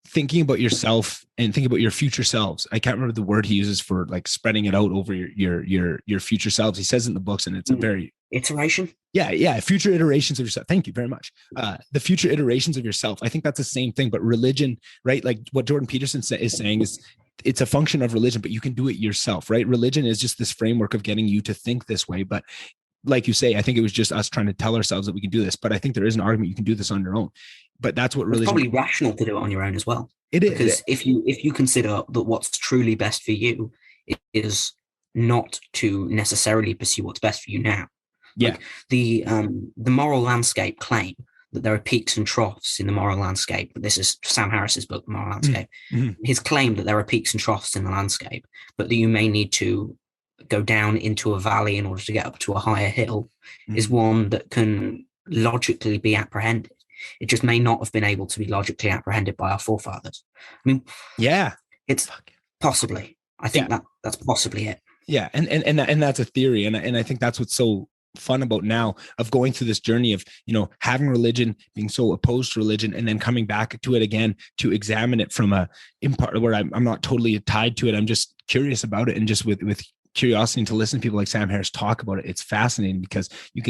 thinking about yourself and thinking about your future selves. I can't remember the word he uses for like spreading it out over your future selves. He says it in the books, and it's a very iteration. Yeah. Future iterations of yourself. Thank you very much. The future iterations of yourself. I think that's the same thing, but religion, right? Like what Jordan Peterson is saying is it's a function of religion, but you can do it yourself, right? Religion is just this framework of getting you to think this way. But like you say, I think it was just us trying to tell ourselves that we can do this. But I think there is an argument you can do this on your own. But that's what religion. It's probably rational to do it on your own as well. It is. Because if you consider that what's truly best for you is not to necessarily pursue what's best for you now. Yeah. Like the moral landscape claim that there are peaks and troughs in the moral landscape. This is Sam Harris's book, The Moral Landscape. Mm-hmm. His claim that there are peaks and troughs in the landscape, but that you may need to go down into a valley in order to get up to a higher hill is one that can logically be apprehended. It just may not have been able to be logically apprehended by our forefathers. I mean, yeah, it's possibly. I think that's possibly it. Yeah, and that's a theory, and I think that's what's so fun about now of going through this journey of, you know, having religion, being so opposed to religion, and then coming back to it again to examine it from a in part where I'm not totally tied to it. I'm just curious about it, and just with curiosity to listen to people like Sam Harris talk about it. It's fascinating because you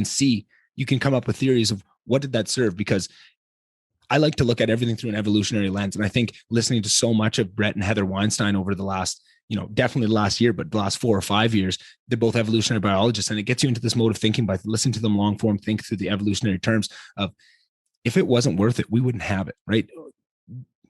can come up with theories of what did that serve, because I like to look at everything through an evolutionary lens. And I think listening to so much of Brett and Heather Weinstein over the last, you know, definitely the last year, but the last 4 or 5 years, they're both evolutionary biologists. And it gets you into this mode of thinking by listening to them long form, think through the evolutionary terms of, if it wasn't worth it, we wouldn't have it, right?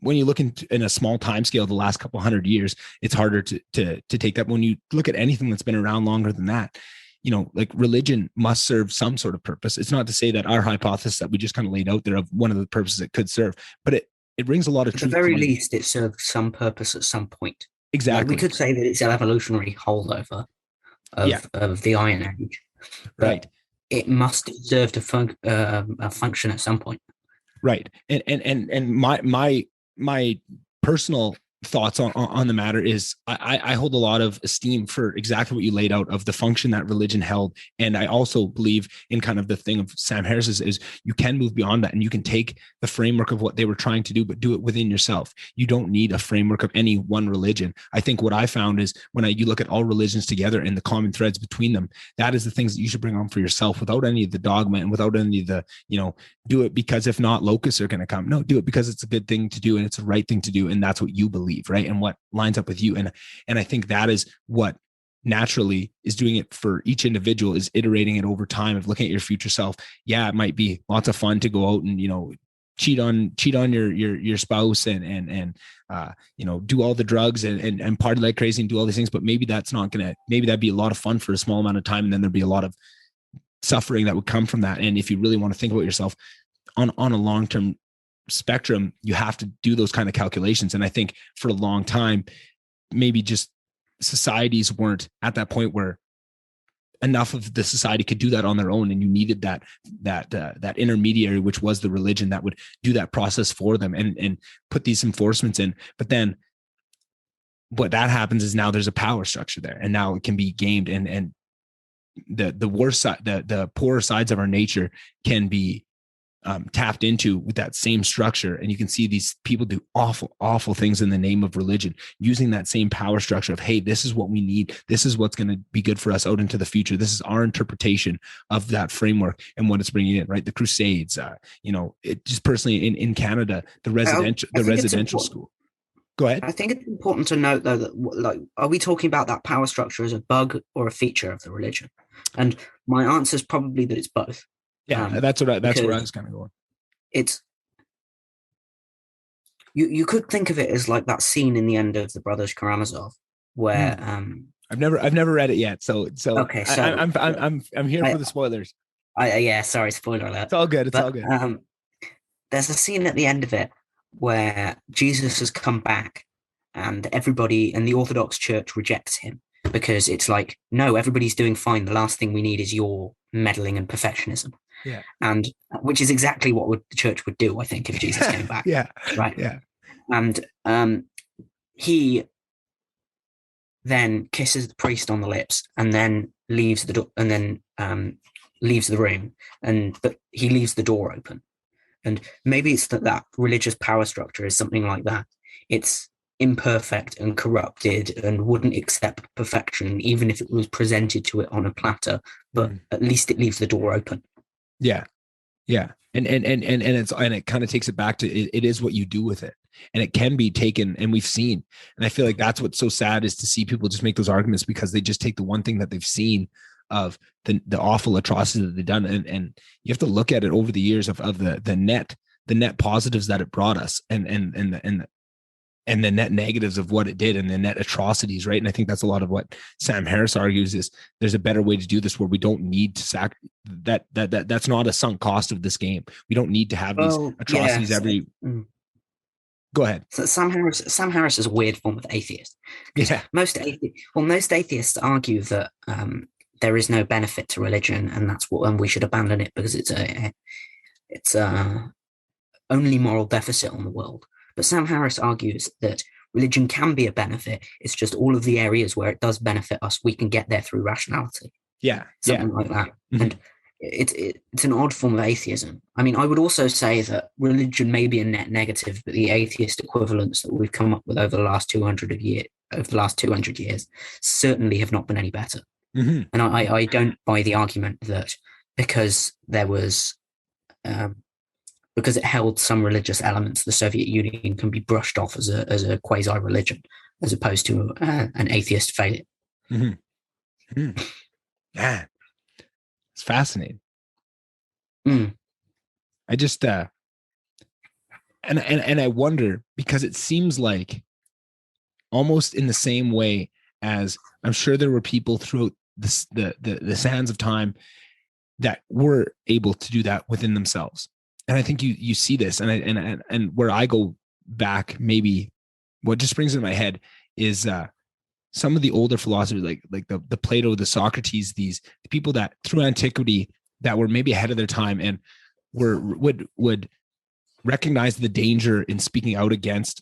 When you look in a small time scale, the last couple 100 years, it's harder to take that. When you look at anything that's been around longer than that, you know, like religion must serve some sort of purpose. It's not to say that our hypothesis that we just kind of laid out there of one of the purposes it could serve, but it brings a lot of truth. At the very least, it served some purpose at some point. Exactly. Like we could say that it's an evolutionary holdover of the Iron Age, but right. It must have served a function at some point. Right. And my personal thoughts on the matter is I hold a lot of esteem for exactly what you laid out of the function that religion held. And I also believe in kind of the thing of Sam Harris's is you can move beyond that, and you can take the framework of what they were trying to do, but do it within yourself. You don't need a framework of any one religion. I think what I found is when you look at all religions together and the common threads between them, that is the things that you should bring on for yourself without any of the dogma and without any of the, you know, do it because if not, locusts are going to come. No, do it because it's a good thing to do and it's the right thing to do. And that's what you believe. Right. And what lines up with you. And I think that is what naturally is doing it for each individual, is iterating it over time of looking at your future self. Yeah. It might be lots of fun to go out and, you know, cheat on your spouse and you know, do all the drugs and party like crazy and do all these things. But maybe that's not going to, maybe that'd be a lot of fun for a small amount of time. And then there'd be a lot of suffering that would come from that. And if you really want to think about yourself on a long-term spectrum, you have to do those kind of calculations. And I think for a long time, maybe just societies weren't at that point where enough of the society could do that on their own, and you needed that intermediary, which was the religion, that would do that process for them and put these enforcements in. But then what that happens is now there's a power structure there, and now it can be gamed, and the worst side, the poorer sides of our nature can be tapped into with that same structure. And you can see these people do awful things in the name of religion, using that same power structure of, hey, this is what we need. This is what's going to be good for us out into the future. This is our interpretation of that framework and what it's bringing in, right? The Crusades, you know, it just personally in Canada, the residential school. Go ahead. I think it's important to note though, that like, are we talking about that power structure as a bug or a feature of the religion? And my answer is probably that it's both. Yeah, that's where I was kind of going. It's you could think of it as like that scene in the end of The Brothers Karamazov, where I've never read it yet, so okay, so I'm here for the spoilers. Sorry, spoiler alert. It's all good. All good. There's a scene at the end of it where Jesus has come back, and everybody in the Orthodox Church rejects him because it's like, no, everybody's doing fine. The last thing we need is your meddling and perfectionism. Yeah. And which is exactly what the church would do, I think, if Jesus came back. Yeah. Right. Yeah. And he then kisses the priest on the lips and then leaves the door and then leaves the room, but he leaves the door open. And maybe it's that religious power structure is something like that. It's imperfect and corrupted and wouldn't accept perfection, even if it was presented to it on a platter, but at least it leaves the door open. Yeah. Yeah. And it kind of takes it back to it is what you do with it, and it can be taken, and we've seen, and I feel like that's what's so sad is to see people just make those arguments because they just take the one thing that they've seen of the awful atrocities that they've done, and you have to look at it over the years of the net positives that it brought us, and the net negatives of what it did, and the net atrocities, right? And I think that's a lot of what Sam Harris argues is there's a better way to do this where we don't need to that's not a sunk cost of this game. We don't need to have these atrocities every. Go ahead. So Sam Harris is a weird form of atheist. Yeah. Most atheists argue that there is no benefit to religion, and we should abandon it because it's only moral deficit on the world. But Sam Harris argues that religion can be a benefit. It's just all of the areas where it does benefit us, we can get there through rationality. Yeah. Something like that. Mm-hmm. And it's an odd form of atheism. I mean, I would also say that religion may be a net negative, but the atheist equivalents that we've come up with over the last 200 years certainly have not been any better. Mm-hmm. And I don't buy the argument that because there was because it held some religious elements, the Soviet Union can be brushed off as a quasi-religion, as opposed to an atheist failure. Mm-hmm. Mm-hmm. Yeah, it's fascinating. I just and I wonder, because it seems like almost in the same way as I'm sure there were people throughout the sands of time that were able to do that within themselves. And I think you see this, and where I go back, maybe what just springs into my head is some of the older philosophers, like the Plato, the Socrates, the people that through antiquity that were maybe ahead of their time and would recognize the danger in speaking out against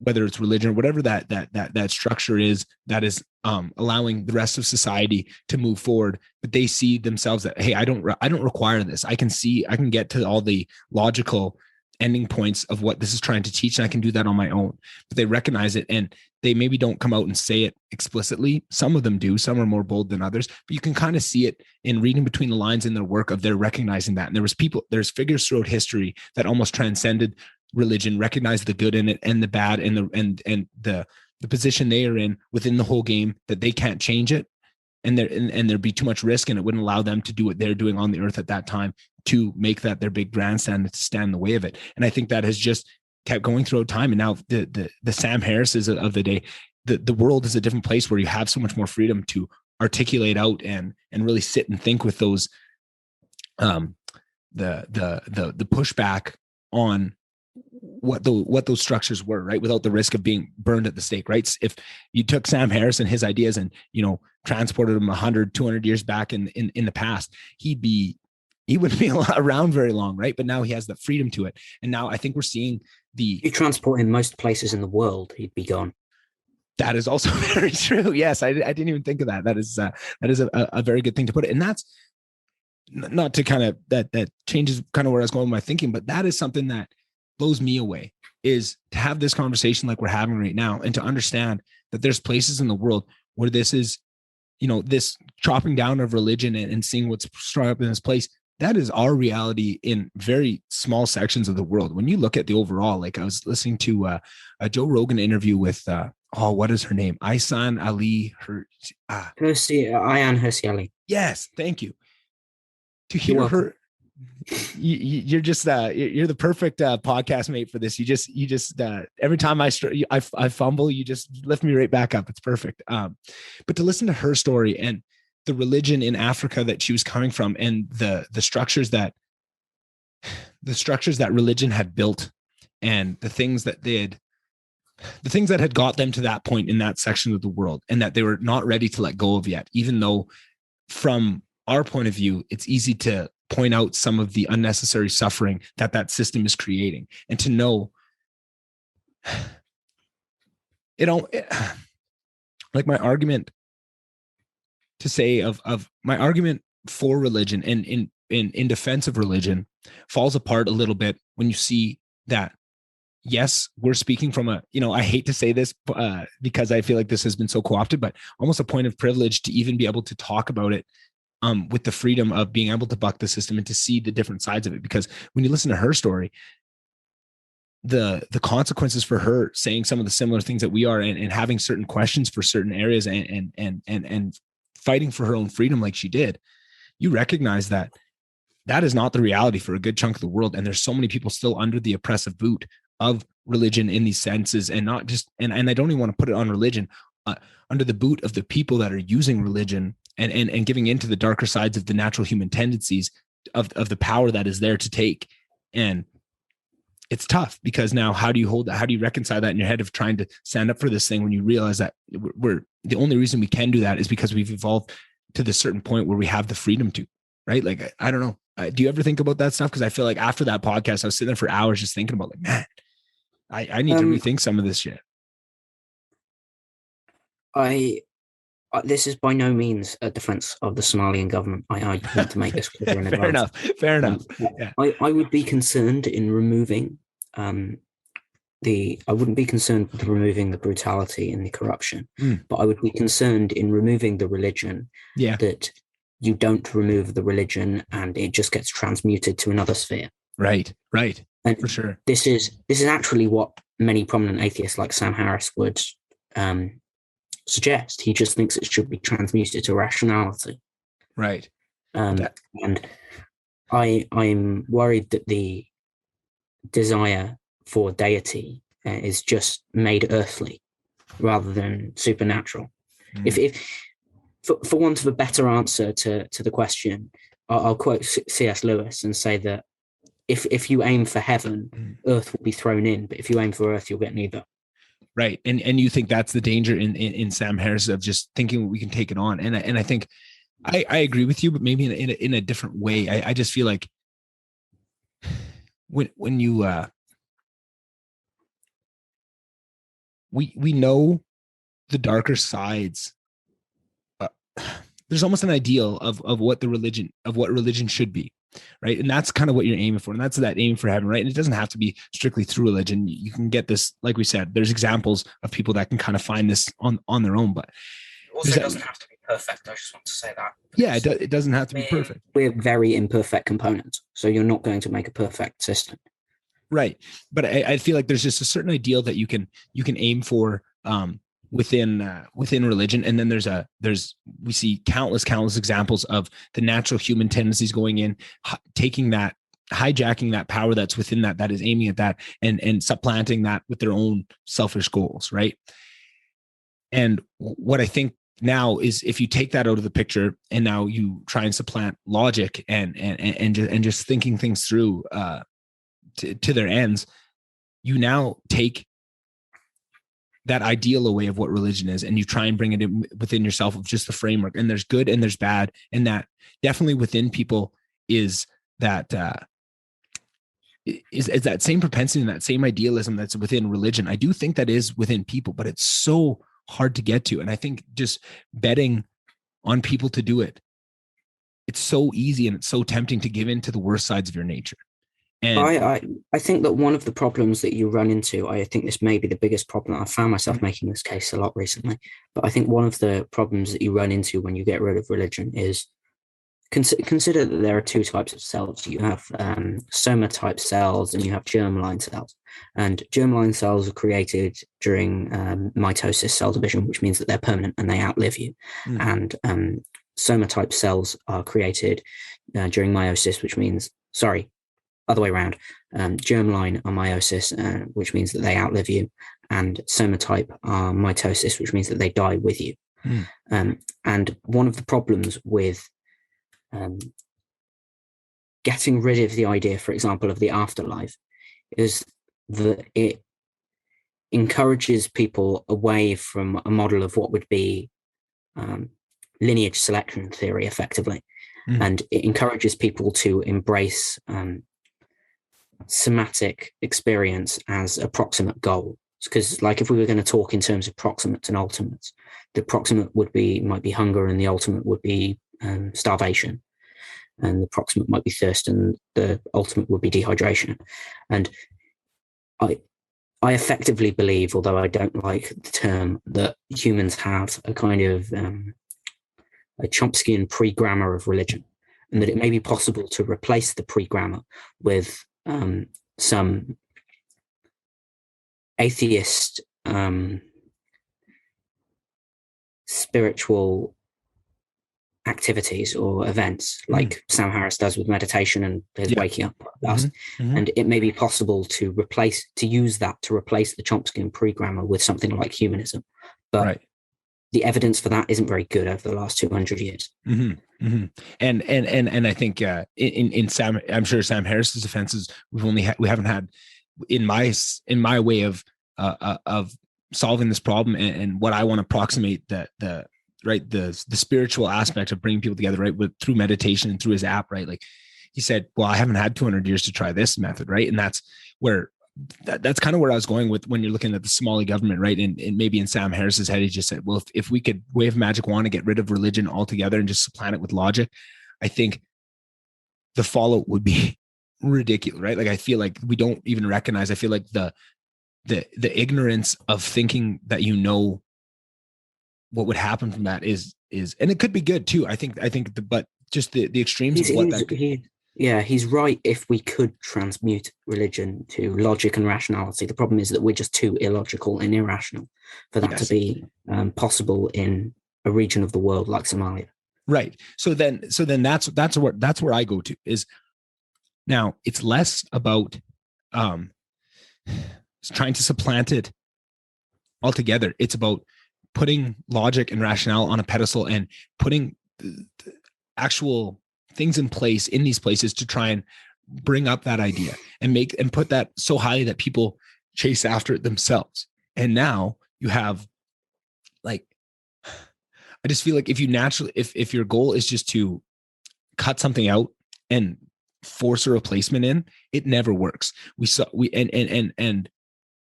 whether it's religion or whatever that structure is that is allowing the rest of society to move forward, but they see themselves that, hey, I don't require this. I can get to all the logical ending points of what this is trying to teach, and I can do that on my own. But they recognize it, and they maybe don't come out and say it explicitly. Some of them do. Some are more bold than others, but you can kind of see it in reading between the lines in their work of their recognizing that. And there's figures throughout history that almost transcended religion, recognized the good in it and the bad, and the position they are in within the whole game, that they can't change it, and there'd be too much risk, and it wouldn't allow them to do what they're doing on the earth at that time, to make that their big grandstand, to stand in the way of it. And I think that has just kept going throughout time. And now the Sam Harrises of the day, the world is a different place where you have so much more freedom to articulate out and really sit and think with those the pushback on what those structures were, right, without the risk of being burned at the stake, right? If you took Sam Harris and his ideas and transported them 100, 200 years back in the past, he wouldn't be around very long, right? But now he has the freedom to it, and now I think we're seeing you transport in most places in the world, he'd be gone. That is also very true. Yes, I didn't even think of that. That is a very good thing to put it, and that's not to kind of that changes kind of where I was going with my thinking, but that is something that blows me away, is to have this conversation like we're having right now, and to understand that there's places in the world where this is, this chopping down of religion and seeing what's strung up in this place. That is our reality in very small sections of the world. When you look at the overall, like I was listening to a Joe Rogan interview with, what is her name? Ayaan Hirsi Ali. Yes. Thank you. To hear her, you're just you're the perfect podcast mate for this. You just every time I fumble, you just lift me right back up. It's perfect. But to listen to her story and the religion in Africa that she was coming from, and the structures that religion had built, and the things that had got them to that point in that section of the world, and that they were not ready to let go of yet, even though from our point of view, it's easy to point out some of the unnecessary suffering that system is creating, and to know like my argument to say of my argument for religion and in defense of religion falls apart a little bit when you see that, yes, we're speaking from I hate to say this because I feel like this has been so co-opted, but almost a point of privilege to even be able to talk about it with the freedom of being able to buck the system and to see the different sides of it. Because when you listen to her story, the consequences for her saying some of the similar things that we are, and having certain questions for certain areas, and fighting for her own freedom like she did, you recognize that is not the reality for a good chunk of the world. And there's so many people still under the oppressive boot of religion in these senses, and not just, and I don't even want to put it on religion, under the boot of the people that are using religion and giving into the darker sides of the natural human tendencies of the power that is there to take. And it's tough, because now how do you hold that? How do you reconcile that in your head of trying to stand up for this thing when you realize that we're the only reason we can do that is because we've evolved to this certain point where we have the freedom to, right? Like, I don't know. Do you ever think about that stuff? Because I feel like after that podcast, I was sitting there for hours just thinking about, like, man, I need to rethink some of this shit. This is by no means a defense of the Somalian government. I want to make this clear in advance. Fair enough. Yeah. I would be concerned in removing I wouldn't be concerned with removing the brutality and the corruption, but I would be concerned in removing the religion. Yeah. That you don't remove the religion and it just gets transmuted to another sphere. Right. And for sure. This is actually what many prominent atheists like Sam Harris would suggest. He just thinks it should be transmuted to rationality. Right. And I'm worried that the desire for deity is just made earthly rather than supernatural. If for want of a better answer to the question, I'll quote C.S. Lewis and say that if you aim for heaven, earth will be thrown in, but if you aim for earth, you'll get neither. Right. And you think that's the danger in Sam Harris of just thinking we can take it on. And I think I agree with you, but maybe in a different way. I just feel like when you we know the darker sides. There's almost an ideal of what religion should be, right? And that's kind of what you're aiming for, and that's that aim for heaven, right? And it doesn't have to be strictly through religion. You can get this, like we said, there's examples of people that can kind of find this on their own, but also it doesn't have to be perfect. I just want to say that. Yeah, it doesn't have to be perfect. We're very imperfect components, so you're not going to make a perfect system. Right. But I feel like there's just a certain ideal that you can aim for within religion. And then we see countless examples of the natural human tendencies going in, taking that, hijacking that power that's within that is aiming at that, and supplanting that with their own selfish goals. Right. And what I think now is, if you take that out of the picture and now you try and supplant logic and just thinking things through to their ends, you now take that ideal away of what religion is, and you try and bring it in within yourself of just the framework. And there's good and there's bad, and that definitely within people is that is that same propensity and that same idealism that's within religion. I do think that is within people, but it's so hard to get to. And I think just betting on people to do it, it's so easy and it's so tempting to give in to the worst sides of your nature. And I think that one of the problems that you run into, I think this may be the biggest problem. I found myself making this case a lot recently, but I think one of the problems that you run into when you get rid of religion is consider that there are two types of cells. You have soma type cells and you have germline cells. And germline cells are created during mitosis, cell division, which means that they're permanent and they outlive you. And soma type cells are created during meiosis, which means, other way around. Germline are meiosis, which means that they outlive you, and somatype are mitosis, which means that they die with you. And one of the problems with getting rid of the idea, for example, of the afterlife, is that it encourages people away from a model of what would be lineage selection theory, effectively. And it encourages people to embrace somatic experience as a proximate goal. Because, like, if we were going to talk in terms of proximates and ultimates, the proximate might be hunger, and the ultimate would be starvation, and the proximate might be thirst, and the ultimate would be dehydration. And I effectively believe, although I don't like the term, that humans have a kind of a Chomskyan pre-grammar of religion, and that it may be possible to replace the pre-grammar with some atheist spiritual activities or events, like Sam Harris does with meditation and his Waking Up podcast. And it may be possible to use that to replace the Chomskyan pre-grammar with something like humanism. But the evidence for that isn't very good over the last 200 years. And I think in Sam, I'm sure Sam Harris's defenses, we haven't had in my way of solving this problem and what I want to approximate the spiritual aspect of bringing people together, right, through meditation and through his app, right? Like he said, well, I haven't had 200 years to try this method, right? And that's where that's kind of where I was going with when you're looking at the Somali government, right? And maybe in Sam Harris's head, he just said, well, if we could wave a magic wand and get rid of religion altogether and just supplant it with logic, I think the fallout would be ridiculous, right? Like I feel like we don't even recognize. I feel like the ignorance of thinking that what would happen from that is, and it could be good too. I think, but just the extremes of what that could. He's right. If we could transmute religion to logic and rationality, the problem is that we're just too illogical and irrational for that to be possible in a region of the world like Somalia. Right. So then that's where I go to is now it's less about trying to supplant it altogether. It's about putting logic and rationale on a pedestal and putting the actual things in place in these places to try and bring up that idea and put that so highly that people chase after it themselves. And now you have I just feel like if your goal is just to cut something out and force a replacement in, it never works. And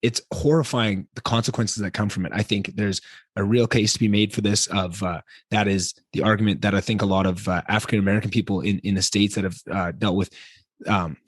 it's horrifying the consequences that come from it. I think there's a real case to be made for this that is the argument that I think a lot of African-American people in the States that have dealt with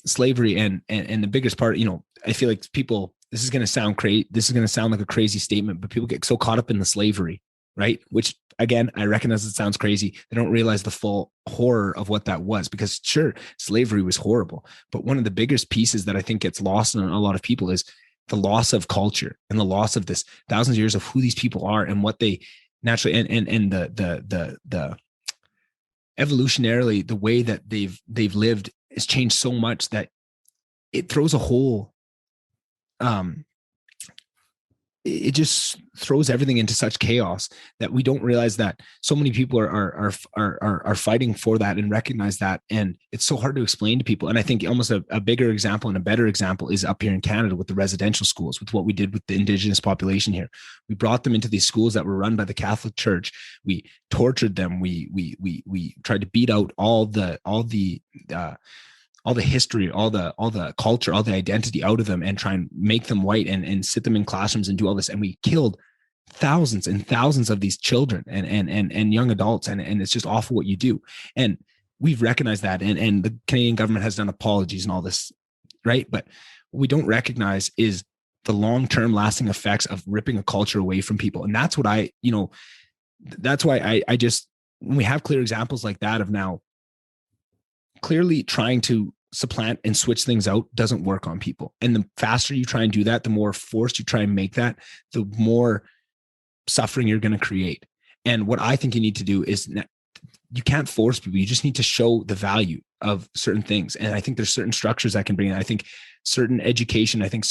slavery and the biggest part, I feel like people, this is going to sound like a crazy statement, but people get so caught up in the slavery, right? Which again, I recognize it sounds crazy. They don't realize the full horror of what that was, because sure, slavery was horrible, but one of the biggest pieces that I think gets lost on a lot of people is the loss of culture and the loss of this thousands of years of who these people are and what they naturally and the evolutionarily the way that they've lived has changed so much that it throws a whole it just throws everything into such chaos that we don't realize that so many people are fighting for that and recognize that. And it's so hard to explain to people. And I think almost a bigger example and a better example is up here in Canada with the residential schools, with what we did with the Indigenous population here. We brought them into these schools that were run by the Catholic Church. We tortured them. We tried to beat out all the history, all the culture, all the identity out of them and try and make them white and sit them in classrooms and do all this. And we killed thousands and thousands of these children and young adults. And it's just awful what you do. And we've recognized that. And the Canadian government has done apologies and all this, right? But what we don't recognize is the long-term lasting effects of ripping a culture away from people. And that's what that's why I just, when we have clear examples like that of now, clearly trying to supplant and switch things out doesn't work on people. And the faster you try and do that, the more forced you try and make that, the more suffering you're going to create. And what I think you need to do is you can't force people. You just need to show the value of certain things. And I think there's certain structures that can bring in. I think certain education, I think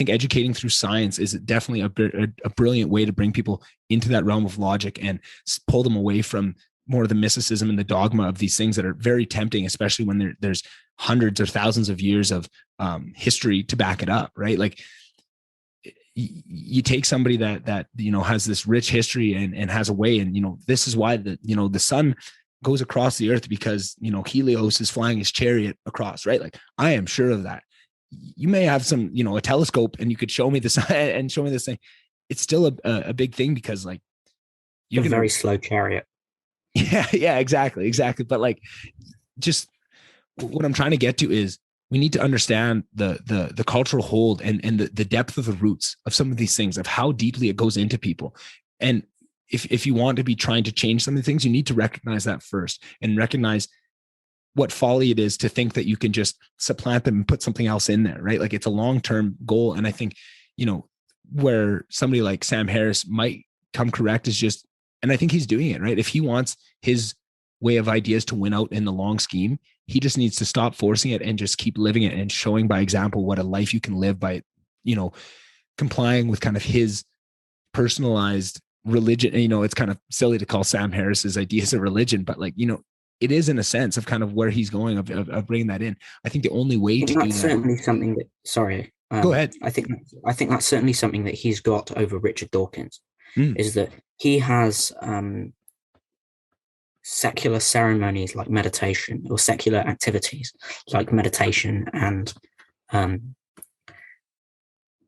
educating through science is definitely a brilliant way to bring people into that realm of logic and pull them away from more of the mysticism and the dogma of these things that are very tempting, especially when there's hundreds or thousands of years of history to back it up, right? Like you take somebody that has this rich history and has a way, and this is why the sun goes across the earth because Helios is flying his chariot across, right? Like I am sure of that. You may have some a telescope and you could show me the sun and show me this thing. It's still a big thing because like you're a very slow chariot. Yeah, exactly. But just what I'm trying to get to is we need to understand the cultural hold and the depth of the roots of some of these things, of how deeply it goes into people. And if you want to be trying to change some of the things, you need to recognize that first, and recognize what folly it is to think that you can just supplant them and put something else in there, right? Like it's a long-term goal. And I think, where somebody like Sam Harris might come correct is just, and I think he's doing it, right? If he wants his way of ideas to win out in the long scheme, he just needs to stop forcing it and just keep living it and showing by example what a life you can live by, complying with kind of his personalized religion. And, it's kind of silly to call Sam Harris's ideas a religion, but like, it is in a sense of kind of where he's going of bringing that in. I think the only way to do that. Certainly something that, sorry. Go ahead. I think that's certainly something that he's got over Richard Dawkins, is that he has secular ceremonies like meditation, or secular activities like meditation and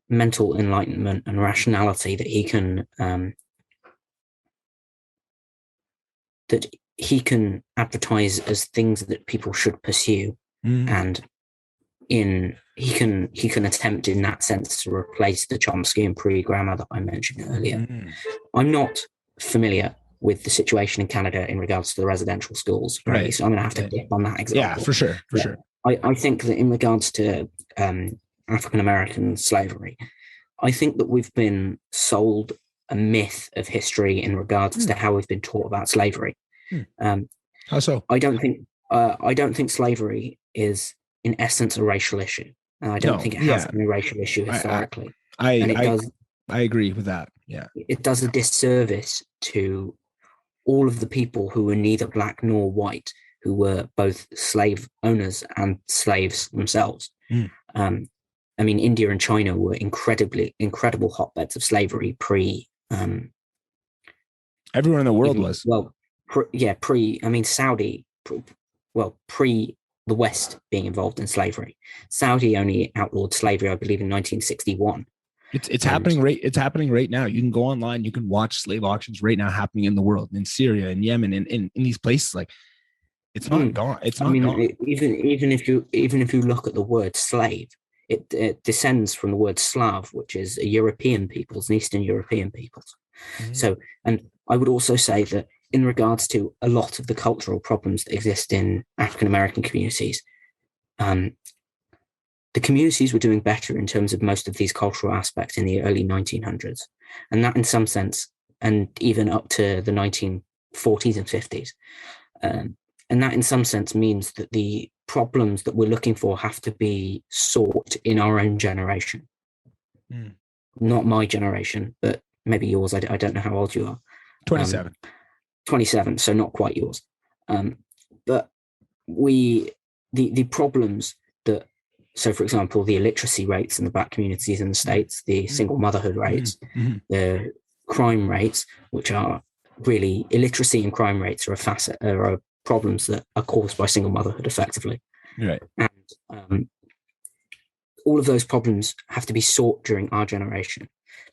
mental enlightenment and rationality that he can advertise as things that people should pursue, and he can attempt in that sense to replace the Chomsky and pre-grammar that I mentioned earlier. I'm not familiar with the situation in Canada in regards to the residential schools, right? So I'm going to have to dip on that example. Yeah, for sure. I think that in regards to African-American slavery, I think that we've been sold a myth of history in regards to how we've been taught about slavery. How so? I don't think slavery is in essence a racial issue. And I don't think it has been a racial issue historically. I agree with that. Yeah. It does a disservice to all of the people who were neither black nor white, who were both slave owners and slaves themselves. I mean, India and China were incredible hotbeds of slavery everyone in the world was. Well, Saudi, pre the West being involved in slavery. Saudi only outlawed slavery, I believe, in 1961. It's happening right. It's happening right now. You can go online. You can watch slave auctions right now happening in the world, in Syria, in Yemen, in these places. Like, it's not gone. It's not gone. Even if you look at the word slave, it descends from the word Slav, which is a European peoples, an Eastern European peoples. So, and I would also say that in regards to a lot of the cultural problems that exist in African American communities, the communities were doing better in terms of most of these cultural aspects in the early 1900s. And that in some sense, and even up to the 1940s and 50s. And that in some sense means that the problems that we're looking for have to be sought in our own generation. Not my generation, but maybe yours. I don't know how old you are. 27. 27, so not quite yours. But the problems that, so for example, the illiteracy rates in the black communities in the States, the single motherhood rates, the crime rates, which are really, illiteracy and crime rates are problems that are caused by single motherhood effectively. Right. And all of those problems have to be sought during our generation,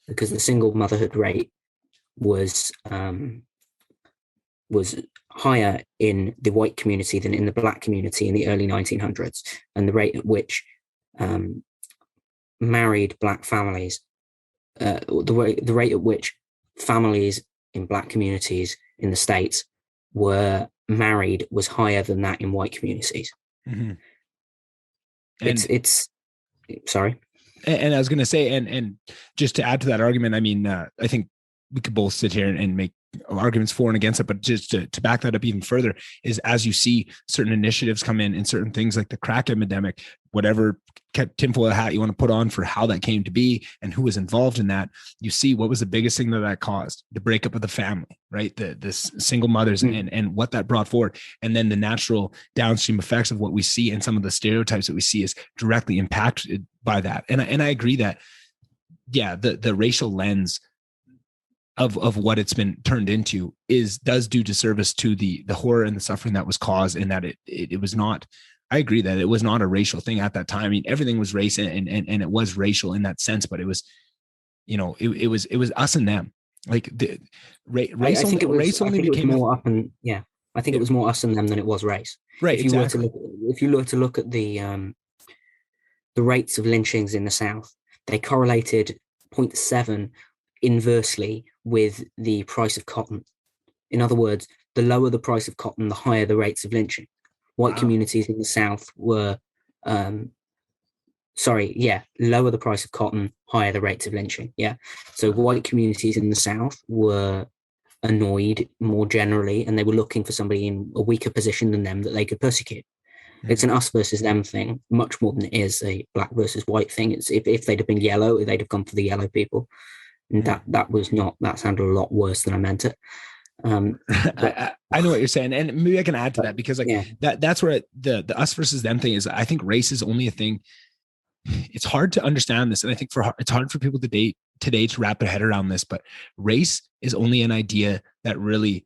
because the single motherhood rate was higher in the white community than in the black community in the early 1900s, and the rate at which married black families, the rate at which families in black communities in the States were married was higher than that in white communities. It's sorry. And I was going to say, and just to add to that argument, I mean, I think we could both sit here and make arguments for and against it, but just to back that up even further is, as you see certain initiatives come in and certain things like the crack epidemic, whatever tinfoil hat you want to put on for how that came to be and who was involved in that, you see what was the biggest thing that caused the breakup of the family, right? This single mothers and what that brought forward. And then the natural downstream effects of what we see and some of the stereotypes that we see is directly impacted by that. And I agree that, yeah, the racial lens of what it's been turned into does do disservice to the horror and the suffering that was caused, and that it was not, I agree that it was not a racial thing at that time. I mean, everything was race and it was racial in that sense, but it was, it was us and them. Like the race, I think it was more up and I think it was more us and them than it was race. Right. If you were to look at the rates of lynchings in the South, they correlated 0.7 inversely with the price of cotton. In other words, the lower the price of cotton, the higher the rates of lynching. White communities in the South were, lower the price of cotton, higher the rates of lynching. Yeah. So white communities in the South were annoyed more generally, and they were looking for somebody in a weaker position than them that they could persecute. It's an us versus them thing, much more than it is a black versus white thing. It's if they'd have been yellow, they'd have gone for the yellow people. And that sounded a lot worse than I meant it. I know what you're saying, and maybe I can add to that, because that's where the us versus them thing is. I think race is only a thing. It's hard to understand this, and I think it's hard for people today to wrap their head around this. But race is only an idea that really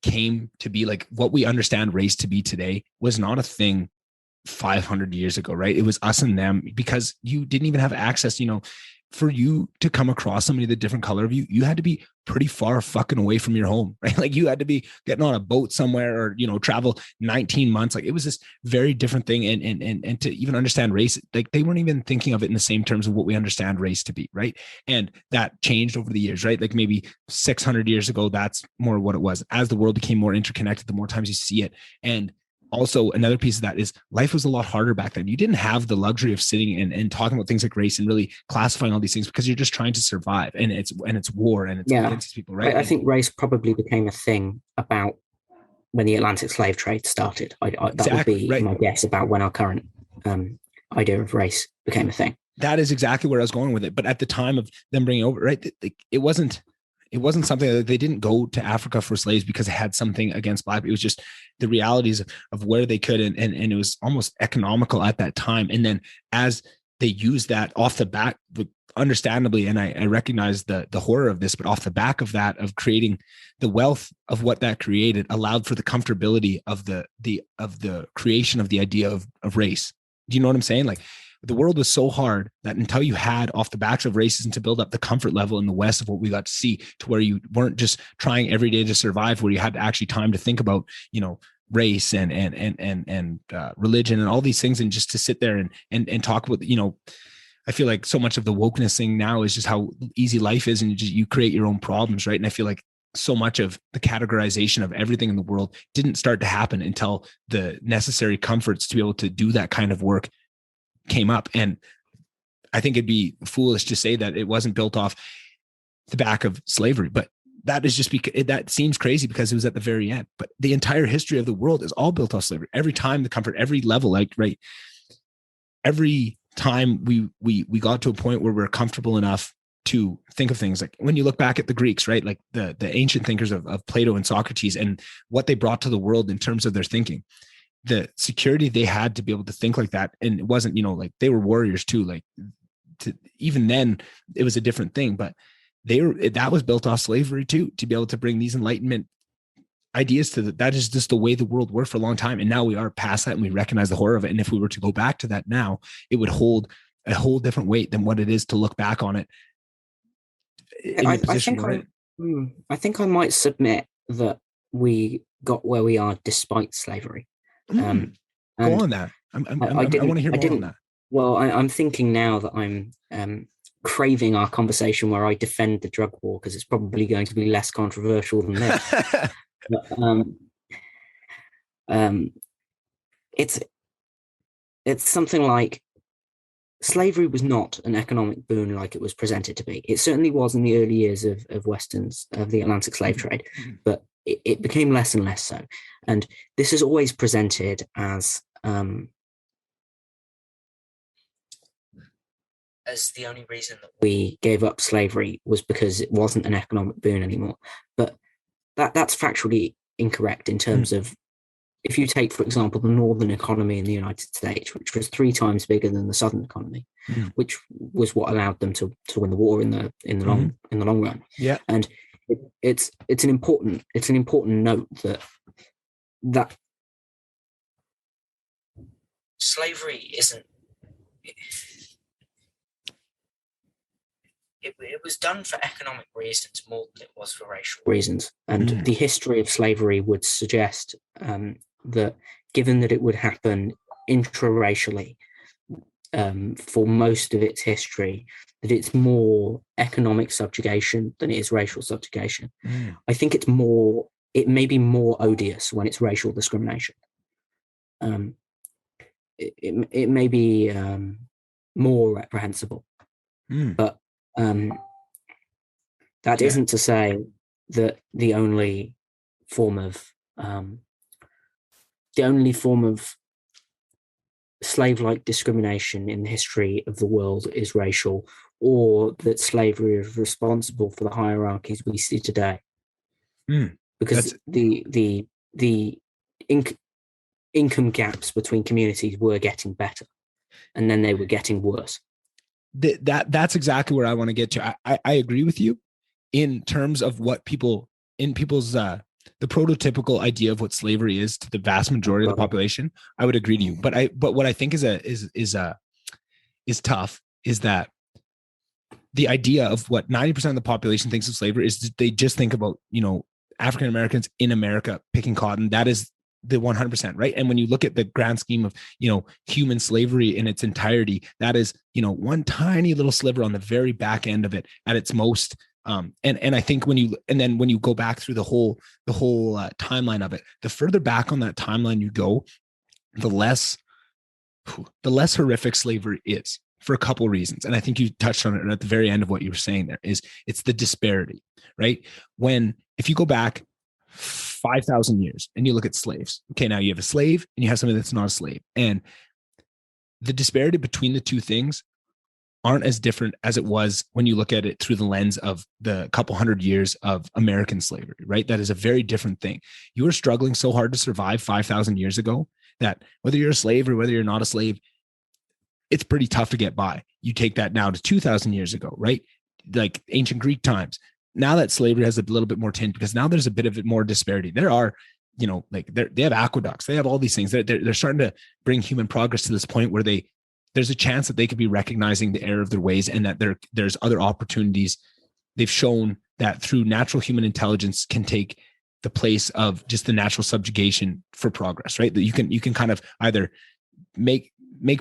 came to be, like, what we understand race to be today was not a thing 500 years ago, right? It was us and them, because you didn't even have access, for you to come across somebody the different color of you, you had to be pretty far fucking away from your home, right? Like, you had to be getting on a boat somewhere, or, travel 19 months. Like, it was this very different thing. And to even understand race, like, they weren't even thinking of it in the same terms of what we understand race to be, right? And that changed over the years, right? Like, maybe 600 years ago, that's more what it was. As the world became more interconnected, the more times you see it. And also, another piece of that is life was a lot harder back then. You didn't have the luxury of sitting and talking about things like race and really classifying all these things, because you're just trying to survive, and it's war, and it's against these people, right? I think race probably became a thing about when the Atlantic slave trade started. That would be my guess about when our current idea of race became a thing. That is exactly where I was going with it. But at the time of them bringing over, right, it wasn't something that they didn't go to Africa for slaves because it had something against black people. It was just the realities of where they could. And it was almost economical at that time. And then as they used that off the back, understandably, and I recognize the horror of this, but off the back of that, of creating the wealth of what that created, allowed for the comfortability of the creation of the idea of race. Do you know what I'm saying? Like, the world was so hard that until you had off the backs of racism to build up the comfort level in the West of what we got to see, to where you weren't just trying every day to survive, where you had actually time to think about, race and religion and all these things, and just to sit there and talk about, I feel like so much of the wokeness thing now is just how easy life is, and you create your own problems, right? And I feel like so much of the categorization of everything in the world didn't start to happen until the necessary comforts to be able to do that kind of work came up. And I think it'd be foolish to say that it wasn't built off the back of slavery, but that is just because that seems crazy because it was at the very end. But the entire history of the world is all built off slavery. Every time the comfort, every level, like, right, every time we got to a point where we're comfortable enough to think of things, like when you look back at the Greeks, right, like the ancient thinkers of Plato and Socrates, and what they brought to the world in terms of their thinking, the security they had to be able to think like that. And it wasn't, like, they were warriors too. Like, even then it was a different thing, but that was built off slavery too, to be able to bring these Enlightenment ideas to that is just the way the world worked for a long time. And now we are past that, and we recognize the horror of it. And if we were to go back to that now, it would hold a whole different weight than what it is to look back on it. I think I might submit that we got where we are despite slavery. Go on that. I want to hear more on that. Well, I'm thinking now that I'm craving our conversation where I defend the drug war, because it's probably going to be less controversial than this. But, it's something like, slavery was not an economic boon like it was presented to be. It certainly was in the early years of the Atlantic slave trade, but it became less and less so. And this is always presented as the only reason that we gave up slavery was because it wasn't an economic boon anymore. But that's factually incorrect in terms of, if you take, for example, the northern economy in the United States, which was 3 times bigger than the southern economy, which was what allowed them to win the war in the long run. Yeah, and it's an important note that slavery isn't. It was done for economic reasons more than it was for racial reasons. And the history of slavery would suggest that, given that it would happen intraracially, for most of its history, that it's more economic subjugation than it is racial subjugation. I think it may be more odious when it's racial discrimination. It may be more reprehensible, but that isn't to say that the only form of slave-like discrimination in the history of the world is racial, or that slavery is responsible for the hierarchies we see today. Because the income gaps between communities were getting better, and then they were getting worse. That's exactly where I want to get to. I agree with you in terms of what people's the prototypical idea of what slavery is to the vast majority of the population. I would agree to you, but what I think is tough is that the idea of what 90% of the population thinks of slavery is they just think about, African Americans in America picking cotton. That is the 100%, right? And when you look at the grand scheme of, human slavery in its entirety, that is, one tiny little sliver on the very back end of it at its most. And I think when you go back through the whole timeline of it, the further back on that timeline you go, the less horrific slavery is, for a couple of reasons. And I think you touched on it at the very end of what you were saying there, is it's the disparity, right? If you go back 5,000 years and you look at slaves, okay, now you have a slave and you have somebody that's not a slave. And the disparity between the two things aren't as different as it was when you look at it through the lens of the couple hundred years of American slavery, right? That is a very different thing. You were struggling so hard to survive 5,000 years ago that whether you're a slave or whether you're not a slave, it's pretty tough to get by. You take that now to 2,000 years ago, right? Like ancient Greek times. Now that slavery has a little bit more tint, because now there's a bit of more disparity. There are, they have aqueducts, they have all these things. They're starting to bring human progress to this point where there's a chance that they could be recognizing the error of their ways, and that there's other opportunities. They've shown that through natural human intelligence can take the place of just the natural subjugation for progress, right? That you can kind of either make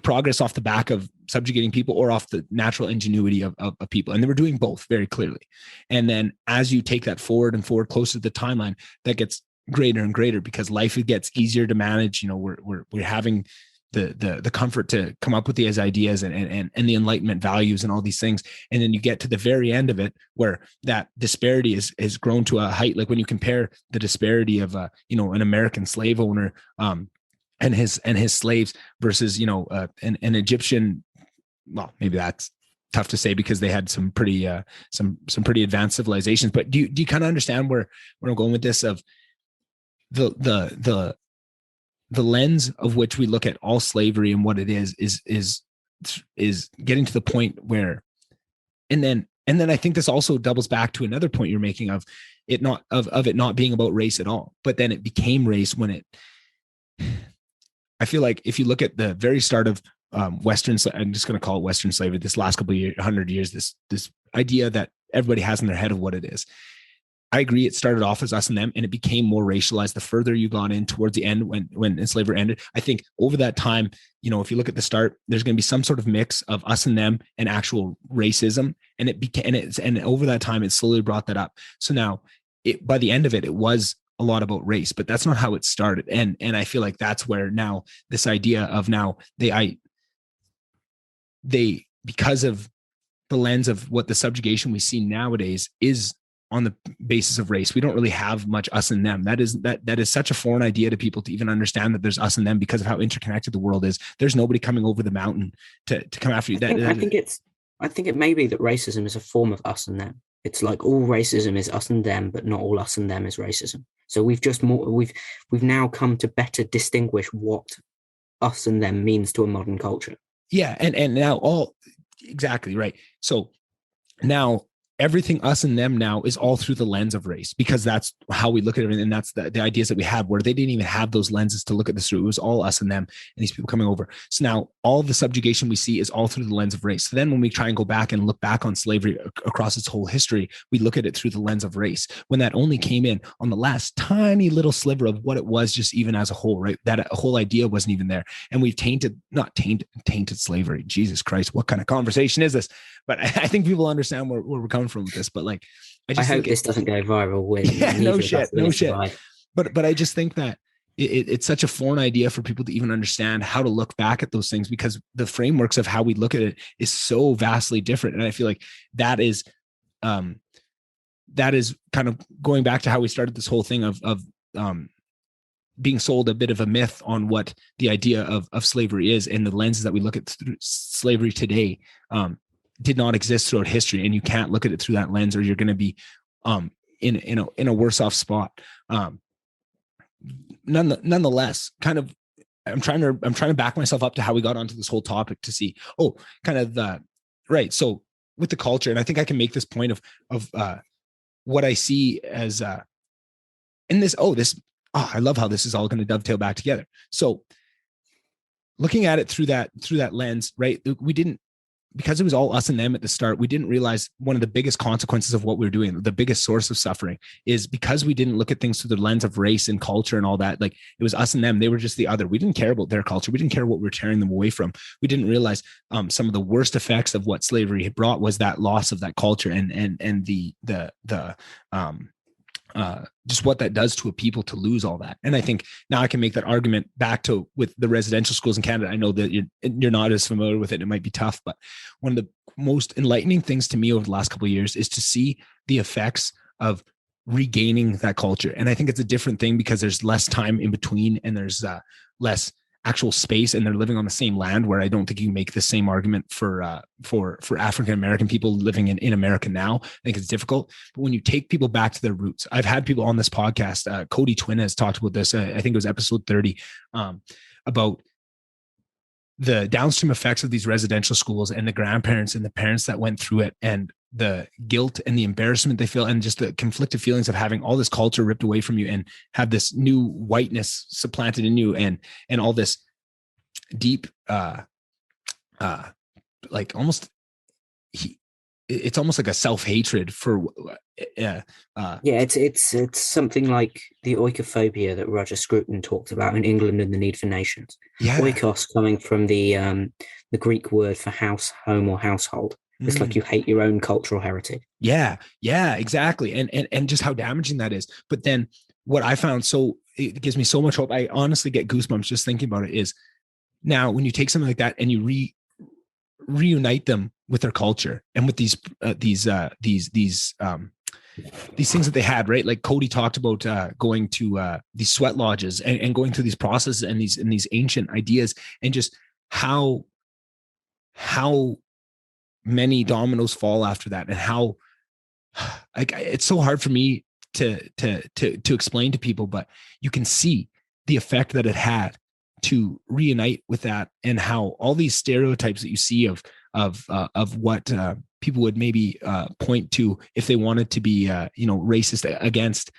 progress off the back of subjugating people or off the natural ingenuity of people. And they were doing both very clearly. And then as you take that forward and forward closer to the timeline, that gets greater and greater because life gets easier to manage. We're having the comfort to come up with these ideas and the Enlightenment values and all these things. And then you get to the very end of it where that disparity is grown to a height. Like when you compare the disparity of an American slave owner and his slaves versus an Egyptian. Well, maybe that's tough to say because they had some pretty advanced civilizations. But do you kind of understand where I'm going with this? Of the lens of which we look at all slavery and what it is getting to the point where, and then I think this also doubles back to another point you're making of it not being about race at all, but then it became race when I feel like if you look at the very start of Western, I'm just going to call it Western slavery, this last couple of 100 years, this idea that everybody has in their head of what it is. I agree. It started off as us and them, and it became more racialized the further you got in towards the end when slavery ended. I think over that time, if you look at the start, there's going to be some sort of mix of us and them and actual racism. And and over that time, it slowly brought that up. So now by the end of it, it was a lot about race, but that's not how it started. And I feel like that's where now this idea of now they because of the lens of what the subjugation we see nowadays is on the basis of race. We don't really have much us and them. That is such a foreign idea to people to even understand that there's us and them because of how interconnected the world is. There's nobody coming over the mountain to come after you. I think it may be that racism is a form of us and them. It's like all racism is us and them, but not all us and them is racism. So we've now come to better distinguish what us and them means to a modern culture. Yeah, and now exactly right. So now everything us and them now is all through the lens of race, because that's how we look at everything. And that's the ideas that we had, where they didn't even have those lenses to look at this through. It was all us and them and these people coming over. So now all the subjugation we see is all through the lens of race. So then when we try and go back and look back on slavery across its whole history, we look at it through the lens of race, when that only came in on the last tiny little sliver of what it was, just even as a whole, right? That whole idea wasn't even there. And we've tainted slavery. Jesus Christ, what kind of conversation is this? But I think people understand where we're coming from with this. But like, I hope this doesn't go viral with no shit. But I just think that it's such a foreign idea for people to even understand how to look back at those things, because the frameworks of how we look at it is so vastly different. And I feel like that is kind of going back to how we started this whole thing of being sold a bit of a myth on what the idea of slavery is, and the lenses that we look at through slavery today did not exist throughout history. And you can't look at it through that lens, or you're going to be in a worse off spot. Nonetheless, kind of, I'm trying to back myself up to how we got onto this whole topic to see, right. So with the culture, and I think I can make this point of what I see as in this. I love how this is all going to dovetail back together. So looking at it through that lens, right? Because it was all us and them at the start, we didn't realize one of the biggest consequences of what we were doing, the biggest source of suffering, is because we didn't look at things through the lens of race and culture and all that. Like, it was us and them. They were just the other. We didn't care about their culture. We didn't care what we were tearing them away from. We didn't realize some of the worst effects of what slavery had brought was that loss of that culture and just what that does to a people to lose all that. And I think now I can make that argument back to with the residential schools in Canada. I know that you're not as familiar with it. It might be tough, but one of the most enlightening things to me over the last couple of years is to see the effects of regaining that culture. And I think it's a different thing because there's less time in between, and there's less actual space, and they're living on the same land, where I don't think you make the same argument for African-American people living in America now. I think it's difficult. But when you take people back to their roots, I've had people on this podcast, Cody Twin has talked about this. I think it was episode 30, about the downstream effects of these residential schools and the grandparents and the parents that went through it, and the guilt and the embarrassment they feel, and just the conflicted feelings of having all this culture ripped away from you and have this new whiteness supplanted in you, and all this deep, like almost, it's almost like a self-hatred for, it's something like the oikophobia that Roger Scruton talked about in England and the Need for Nations. Yeah. Oikos coming from the Greek word for house, home, or household. It's like you hate your own cultural heritage. Yeah, exactly. And just how damaging that is. But then what I found, so it gives me so much hope. I honestly get goosebumps just thinking about it, is now when you take something like that and you reunite them with their culture and with these things that they had, right? Like Cody talked about going to these sweat lodges and going through these processes and these ancient ideas, and just how many dominoes fall after that, and how it's so hard for me to explain to people, but you can see the effect that it had to reunite with that, and how all these stereotypes that you see of what people would maybe point to if they wanted to be racist against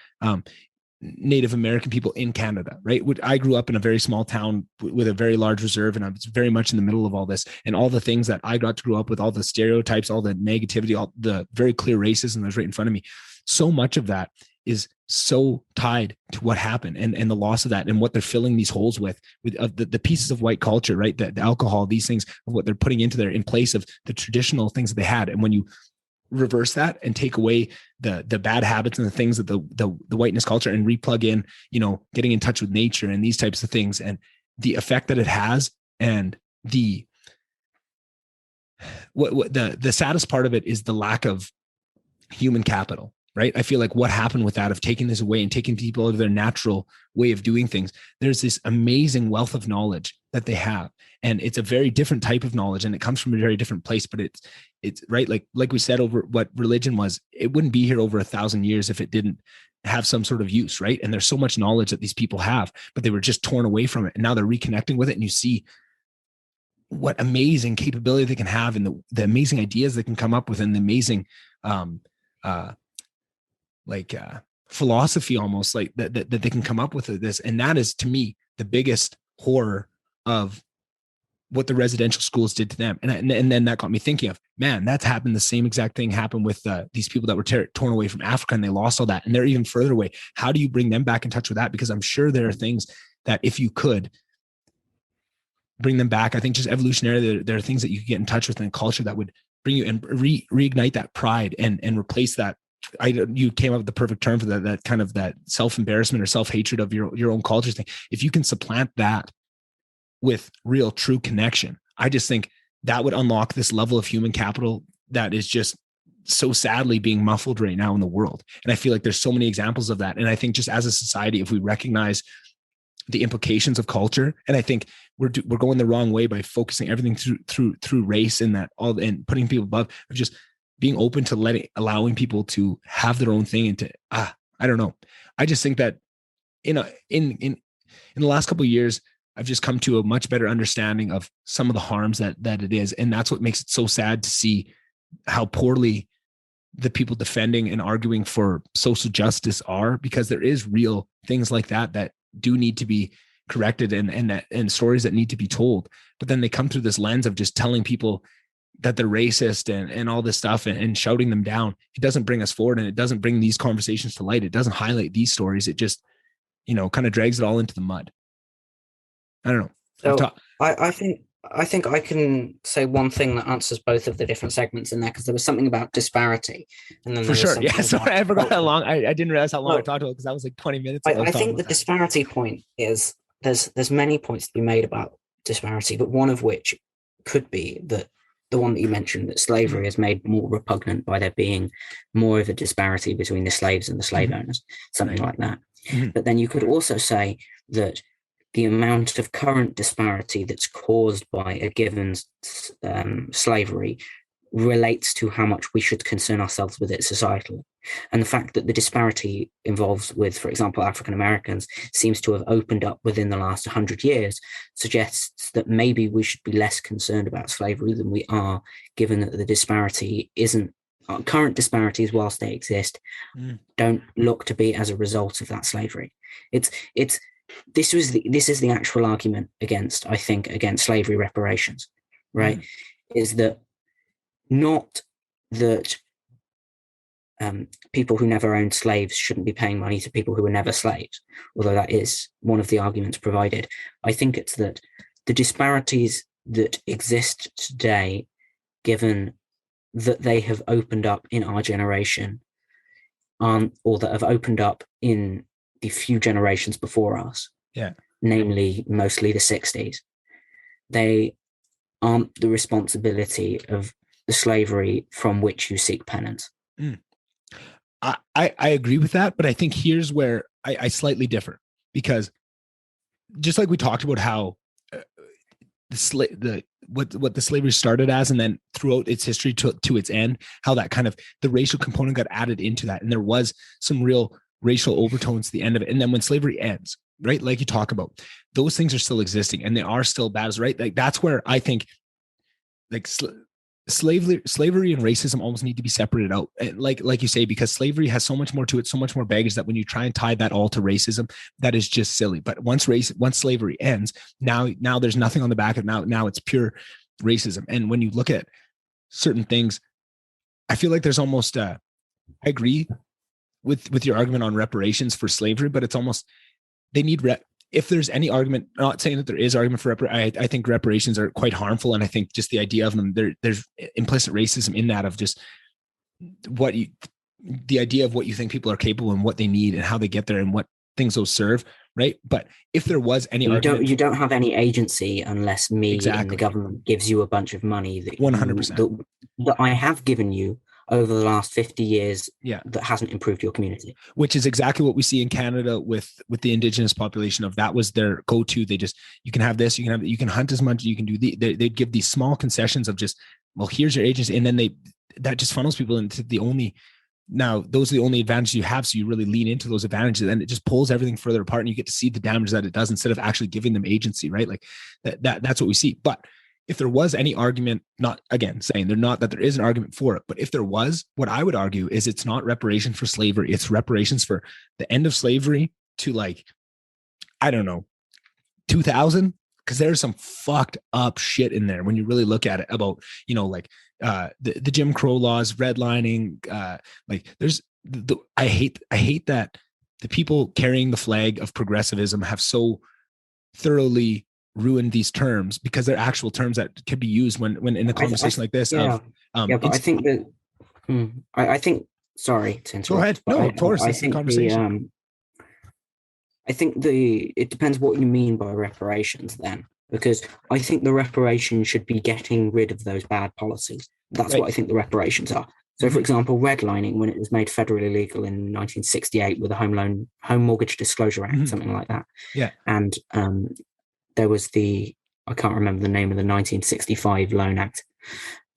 Native American people in Canada, right? I grew up in a very small town with a very large reserve, and I was very much in the middle of all this, and all the things that I got to grow up with, all the stereotypes, all the negativity, all the very clear racism that was right in front of me. So much of that is so tied to what happened and the loss of that, and what they're filling these holes with the pieces of white culture, right? The alcohol, these things, of what they're putting into there in place of the traditional things that they had. And when you reverse that and take away the bad habits and the things that the whiteness culture, and replug in, getting in touch with nature and these types of things, and the effect that it has, and the saddest part of it is the lack of human capital, right? I feel like what happened with that, of taking this away and taking people out of their natural way of doing things, there's this amazing wealth of knowledge that they have. And it's a very different type of knowledge, and it comes from a very different place, but it's right. Like we said, over what religion was, it wouldn't be here over 1,000 years if it didn't have some sort of use, right? And there's so much knowledge that these people have, but they were just torn away from it. And now they're reconnecting with it. And you see what amazing capability they can have, and the amazing ideas they can come up with, and the amazing philosophy almost like that they can come up with this. And that is, to me, the biggest horror of what the residential schools did to them. And then that got me thinking of, man, that's happened. The same exact thing happened with these people that were torn away from Africa, and they lost all that, and they're even further away. How do you bring them back in touch with that? Because I'm sure there are things that if you could bring them back, I think just evolutionarily, there are things that you could get in touch with in a culture that would bring you and reignite that pride and replace that. You came up with the perfect term for that kind of that self-embarrassment or self-hatred of your own culture thing. If you can supplant that with real, true connection, I just think that would unlock this level of human capital that is just so sadly being muffled right now in the world. And I feel like there's so many examples of that. And I think just as a society, if we recognize the implications of culture, and I think we're going the wrong way by focusing everything through race and that all, and putting people above, of just being open to allowing people to have their own thing, and to I don't know. I just think that in the last couple of years, I've just come to a much better understanding of some of the harms that it is. And that's what makes it so sad to see how poorly the people defending and arguing for social justice are, because there is real things like that do need to be corrected, and stories that need to be told. But then they come through this lens of just telling people that they're racist and all this stuff, and shouting them down. It doesn't bring us forward, and it doesn't bring these conversations to light. It doesn't highlight these stories. It just, kind of drags it all into the mud. I don't know. So I think I can say one thing that answers both of the different segments in there, because there was something about disparity, and then for sure, yeah. Sorry, I forgot how long. I didn't realize how long I talked about, because that was like 20 minutes. I think the disparity point is there's many points to be made about disparity, but one of which could be that the one that you mentioned, that slavery is made more repugnant by there being more of a disparity between the slaves and the slave owners, something like that. Mm-hmm. But then you could also say that the amount of current disparity that's caused by a given slavery relates to how much we should concern ourselves with it societally. And the fact that the disparity involves with, for example, African Americans seems to have opened up within the last 100 years suggests that maybe we should be less concerned about slavery than we are, given that the disparity isn't, current disparities, whilst they exist, don't look to be as a result of that slavery. This is the actual argument against slavery reparations, right? Is that not that people who never owned slaves shouldn't be paying money to people who were never slaves, although that is one of the arguments provided. I think it's that the disparities that exist today, given that they have opened up in our generation, or that have opened up in the few generations before us, namely mostly the 60s, they aren't the responsibility of the slavery from which you seek penance. I agree with that, but I think here's where I slightly differ, because just like we talked about how what the slavery started as, and then throughout its history to its end, how that kind of the racial component got added into that, and there was some real racial overtones at the end of it. And then when slavery ends, right, like you talk about, those things are still existing and they are still bad, right? Like that's where I think like slavery and racism almost need to be separated out, like you say, because slavery has so much more to it, so much more baggage, that when you try and tie that all to racism, that is just silly. But once slavery ends, now there's nothing on the back of now it's pure racism. And when you look at certain things, I feel like there's almost I agree with your argument on reparations for slavery, but it's almost they need if there's any argument, not saying that there is argument for I think reparations are quite harmful. And I think just the idea of them, there's implicit racism in that, of just the idea of what you think people are capable and what they need and how they get there and what things those serve. Right. But if there was any argument, you don't have any agency unless me and the government gives you a bunch of money that 100% that I have given you over the last 50 years that hasn't improved your community. Which is exactly what we see in Canada with the Indigenous population. Of that was their go-to. They just, you can have this, you can hunt as much, you can do they'd give these small concessions of just, well, here's your agency. And then that just funnels people into those are the only advantages you have. So you really lean into those advantages, and it just pulls everything further apart, and you get to see the damage that it does instead of actually giving them agency, right? Like that's what we see. But if there was any argument, not again saying they're not, that there is an argument for it, but if there was, what I would argue is it's not reparations for slavery. It's reparations for the end of slavery to, like, I don't know, 2000, because there's some fucked up shit in there when you really look at it about, like the Jim Crow laws, redlining, like there's I hate that the people carrying the flag of progressivism have so thoroughly ruined these terms, because they're actual terms that could be used when in a conversation like this. But I think that I think, sorry to interrupt. Go ahead. No, of course, it's a conversation. I think it depends what you mean by reparations then, because I think the reparations should be getting rid of those bad policies. That's right. What I think the reparations are. So, for example, redlining, when it was made federally legal in 1968 with the Home Mortgage Disclosure Act, something like that. Yeah. And there was I can't remember the name of the 1965 Loan Act.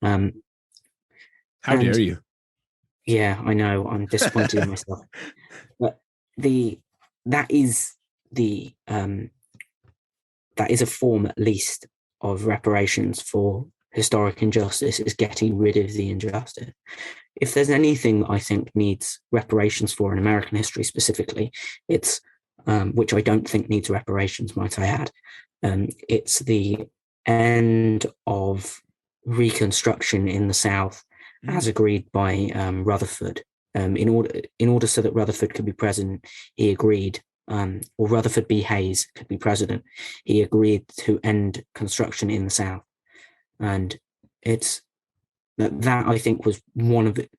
How dare you? Yeah, I know. I'm disappointed in myself. But that is a form, at least, of reparations for historic injustice, is getting rid of the injustice. If there's anything that I think needs reparations for in American history specifically, it's which I don't think needs reparations, might I add. It's the end of Reconstruction in the South, as agreed by Rutherford. In order so that Rutherford could be president, he agreed, or Rutherford B. Hayes could be president, he agreed to end construction in the South. And it's that I think was one of it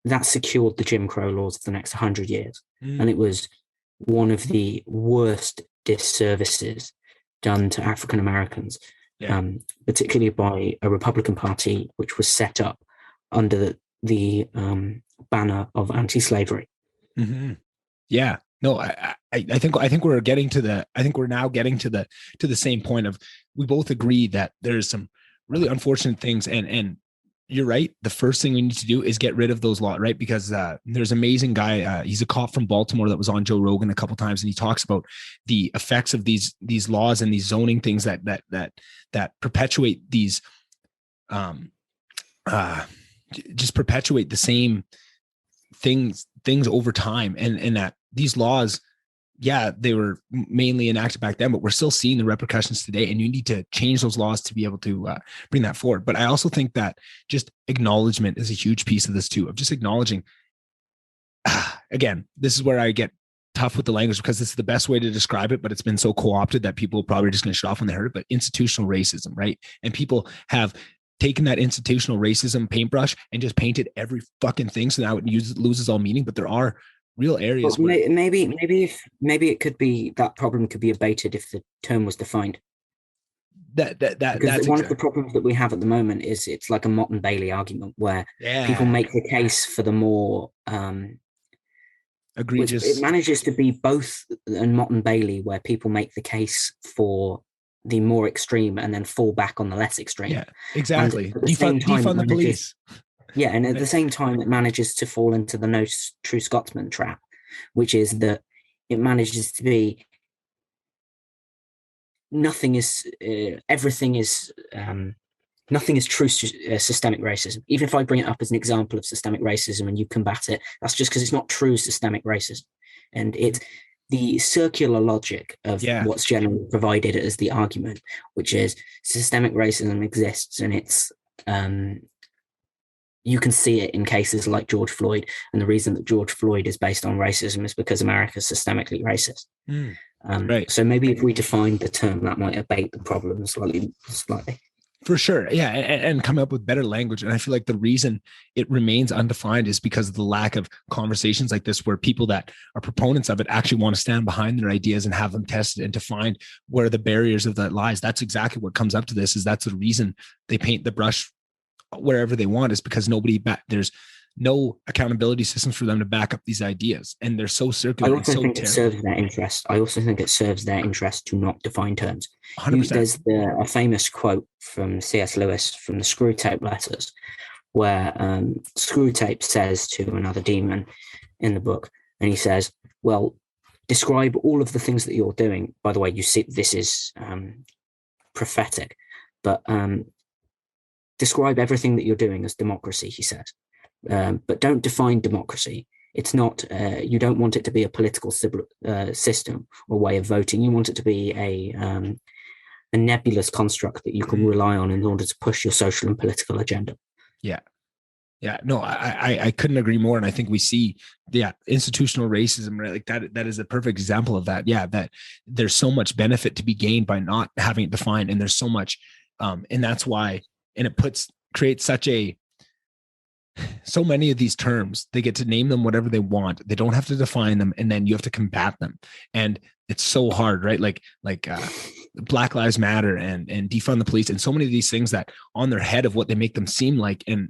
that secured the Jim Crow laws for the next 100 years. And it was one of the worst disservices done to African Americans, particularly by a Republican Party which was set up under the banner of anti-slavery. Mm-hmm. Yeah, no, I think we're getting to we're now getting to the same point of, we both agree that there's some really unfortunate things, and you're right. The first thing we need to do is get rid of those laws, right? Because there's an amazing guy. He's a cop from Baltimore that was on Joe Rogan a couple times, and he talks about the effects of these laws and these zoning things that perpetuate these, just perpetuate the same things over time, and that these laws, they were mainly enacted back then, but we're still seeing the repercussions today, and you need to change those laws to be able to bring that forward. But I also think that just acknowledgement is a huge piece of this too, of just acknowledging, again, this is where I get tough with the language, because this is the best way to describe it, but it's been so co-opted that people are probably just going to shut off when they heard it, but institutional racism, right? And people have taken that institutional racism paintbrush and just painted every fucking thing, so now it loses all meaning. But there are real areas where maybe it could be, that problem could be abated if the term was defined. That's one of the problems that we have at the moment is it's like a Mott and Bailey argument, where people make the case for the more egregious. It manages to be both a Mott and Bailey, where people make the case for the more extreme and then fall back on the less extreme. Yeah, exactly. Defund the police. Yeah, and at the same time, it manages to fall into the no true Scotsman trap, which is that it manages to be nothing is true systemic racism. Even if I bring it up as an example of systemic racism and you combat it, that's just because it's not true systemic racism. And it's the circular logic of what's generally provided as the argument, which is systemic racism exists, and it's you can see it in cases like George Floyd, and the reason that George Floyd is based on racism is because America is systemically racist. Right. So maybe if we define the term, that might abate the problem slightly. For sure. Yeah. And come up with better language. And I feel like the reason it remains undefined is because of the lack of conversations like this, where people that are proponents of it actually want to stand behind their ideas and have them tested and to find where the barriers of that lies. That's exactly what comes up to this, is that's the reason they paint the brush wherever they want, is because there's no accountability systems for them to back up these ideas, and they're so circular. I also think it serves their interest. I also think it serves their interest to not define terms. 100%. There's a famous quote from C.S. Lewis from the Screwtape Letters, where Screwtape says to another demon in the book, and he says, "Well, describe all of the things that you're doing." By the way, you see, this is prophetic, but describe everything that you're doing as democracy, he said. But don't define democracy. It's not, you don't want it to be a political system or way of voting. You want it to be a nebulous construct that you can rely on in order to push your social and political agenda. Yeah. Yeah, no, I couldn't agree more. And I think we see, institutional racism, right? Like that is a perfect example of that. Yeah, that there's so much benefit to be gained by not having it defined. And there's so much, and that's why, and it creates so many of these terms, they get to name them whatever they want. They don't have to define them. And then you have to combat them. And it's so hard, right? Like Black Lives Matter and defund the police and so many of these things that on their head of what they make them seem like, and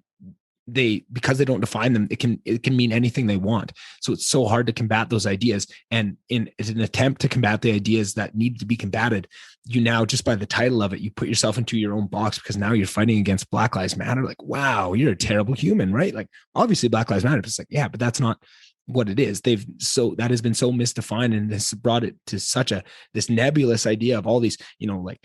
because they don't define them, it can mean anything they want. So it's so hard to combat those ideas. And in an attempt to combat the ideas that need to be combated, you now, just by the title of it, you put yourself into your own box, because now you're fighting against Black Lives Matter. Like, wow, you're a terrible human, right? Like, obviously Black Lives Matter. It's like, yeah, but that's not what it is. That has been so misdefined, and has brought it to such this nebulous idea of all these, like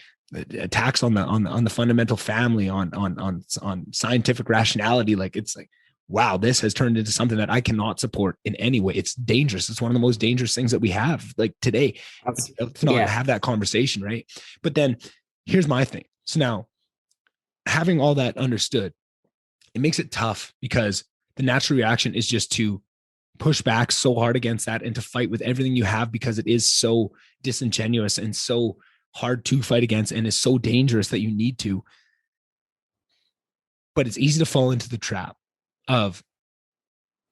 attacks on the fundamental family, on scientific rationality. Like, it's like, wow, this has turned into something that I cannot support in any way. It's dangerous. It's one of the most dangerous things that we have, like, today, to not have that conversation, right? But then here's my thing. So now, having all that understood, it makes it tough, because the natural reaction is just to push back so hard against that and to fight with everything you have, because it is so disingenuous and so hard to fight against, and is so dangerous that you need to. But it's easy to fall into the trap of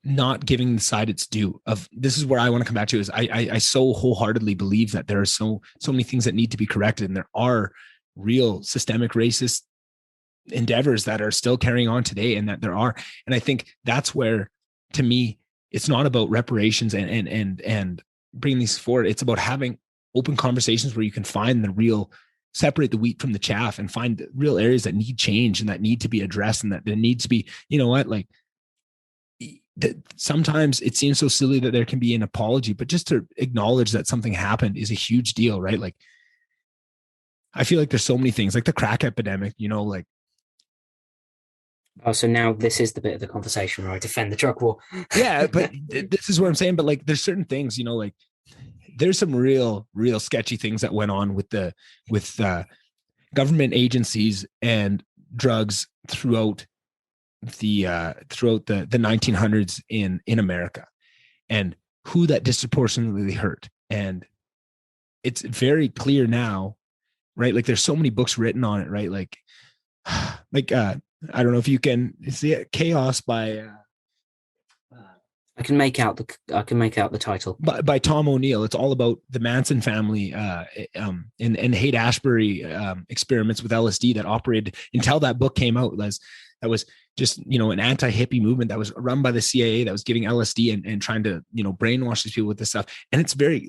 not giving the side its due. Of this is where I want to come back to, is I so wholeheartedly believe that there are so many things that need to be corrected, and there are real systemic racist endeavors that are still carrying on today, and I think that's where, to me, it's not about reparations and bringing these forward. It's about having open conversations where you can separate the wheat from the chaff, and find real areas that need change and that need to be addressed, and that there needs to be, sometimes it seems so silly that there can be an apology, but just to acknowledge that something happened is a huge deal, right? Like, I feel like there's so many things, like the crack epidemic, like. Oh, so now this is the bit of the conversation where I defend the drug war. Yeah, but this is what I'm saying. But like, there's certain things, like, there's some real sketchy things that went on with government agencies and drugs throughout the 1900s in America, and who that disproportionately hurt. And it's very clear now, right? Like, there's so many books written on it, right? Like I don't know if you can see it, Chaos by I can make out the title by Tom O'Neill. It's all about the Manson family and Haight-Ashbury experiments with LSD that operated until that book came out. That was just, an anti-hippie movement that was run by the CIA that was giving LSD and trying to, brainwash these people with this stuff. And it's very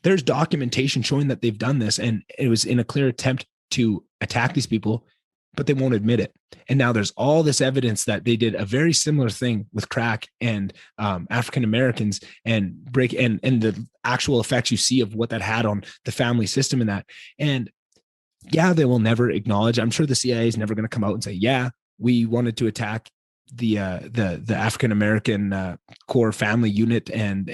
there's documentation showing that they've done this, and it was in a clear attempt to attack these people, but they won't admit it. And now there's all this evidence that they did a very similar thing with crack and African Americans, and the actual effects you see of what that had on the family system and that. And yeah, they will never acknowledge. I'm sure the CIA is never going to come out and say, yeah, we wanted to attack the African American core family unit and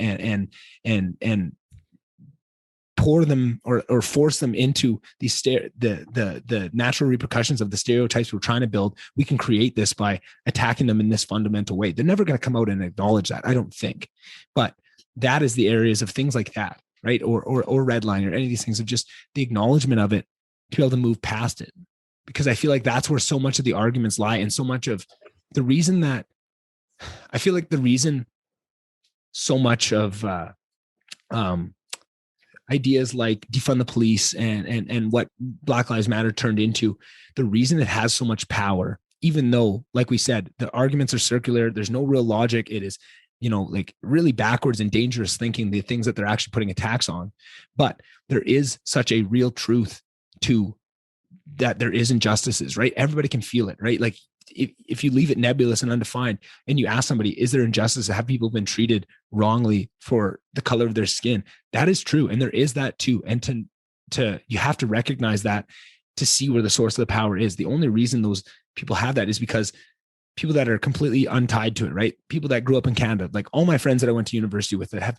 pour them or force them into the natural repercussions of the stereotypes we're trying to build. We can create this by attacking them in this fundamental way. They're never going to come out and acknowledge that, I don't think. But that is the areas of things like that, right? Or redline, or any of these things, of just the acknowledgement of it, to be able to move past it. Because I feel like that's where so much of the arguments lie, and so much of the reason that I feel like the reason so much of ideas like defund the police and what Black Lives Matter turned into, the reason it has so much power, even though, like we said, the arguments are circular, there's no real logic, it is, really backwards and dangerous thinking, the things that they're actually putting attacks on. But there is such a real truth to that. There is injustices, right? Everybody can feel it, right? Like, if you leave it nebulous and undefined, and you ask somebody, is there injustice? Have people been treated wrongly for the color of their skin? That is true. And there is that too. And to you have to recognize that to see where the source of the power is. The only reason those people have that is because people that are completely untied to it, right? People that grew up in Canada, like all my friends that I went to university with that have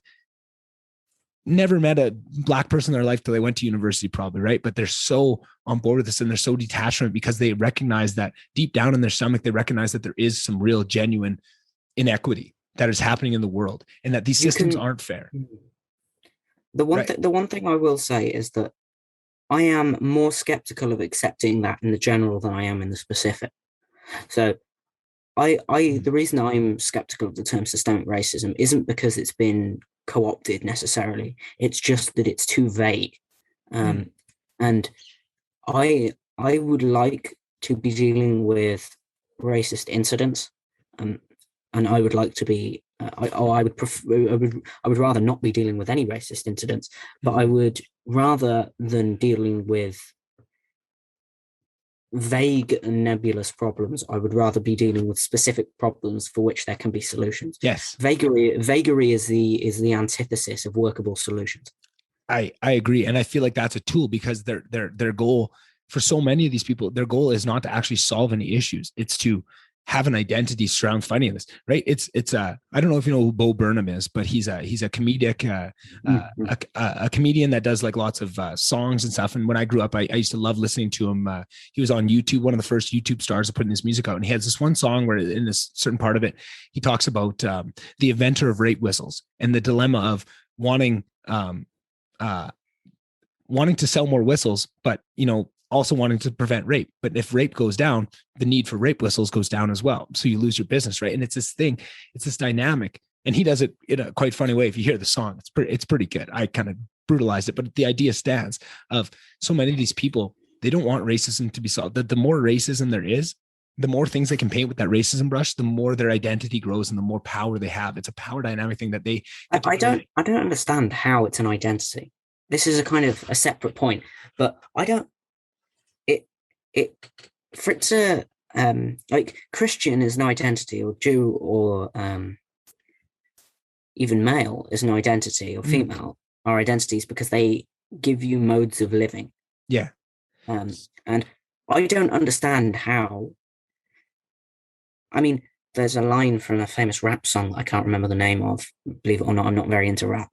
never met a black person in their life till they went to university, probably, right? But they're so on board with this and they're so detached from it because they recognize that deep down in their stomach, they recognize that there is some real genuine inequity that is happening in the world and that these systems aren't fair. The one thing I will say is that I am more skeptical of accepting that in the general than I am in the specific. So the reason I'm skeptical of the term systemic racism isn't because it's been co-opted necessarily. It's just that it's too vague. And I would like to be dealing with racist incidents, and I would like to be. I would rather not be dealing with any racist incidents, but I would rather than dealing with vague and nebulous problems, I would rather be dealing with specific problems for which there can be solutions. Yes. Vagary is the antithesis of workable solutions. I agree. And I feel like that's a tool because their goal for so many of these people, their goal is not to actually solve any issues. It's to have an identity surround fighting this, right? It's I don't know if you know who Bo Burnham is, but he's a comedic, a comedian that does like lots of songs and stuff. And when I grew up, I used to love listening to him. He was on YouTube, one of the first YouTube stars of putting his music out. And he has this one song where in this certain part of it, he talks about the inventor of rape whistles and the dilemma of wanting to sell more whistles, but also wanting to prevent rape. But if rape goes down, the need for rape whistles goes down as well. So you lose your business, right? And it's this thing, it's this dynamic. And he does it in a quite funny way. If you hear the song, it's pretty good. I kind of brutalized it, but the idea stands of so many of these people, they don't want racism to be solved. The more racism there is, the more things they can paint with that racism brush, the more their identity grows and the more power they have. It's a power dynamic thing that they. I don't understand how it's an identity. This is a kind of a separate point, but I don't. For it to like Christian is an identity, or Jew, or even male is an identity, or female are identities because they give you modes of living. Yeah. And I don't understand how. I mean, there's a line from a famous rap song I can't remember the name of. Believe it or not, I'm not very into rap.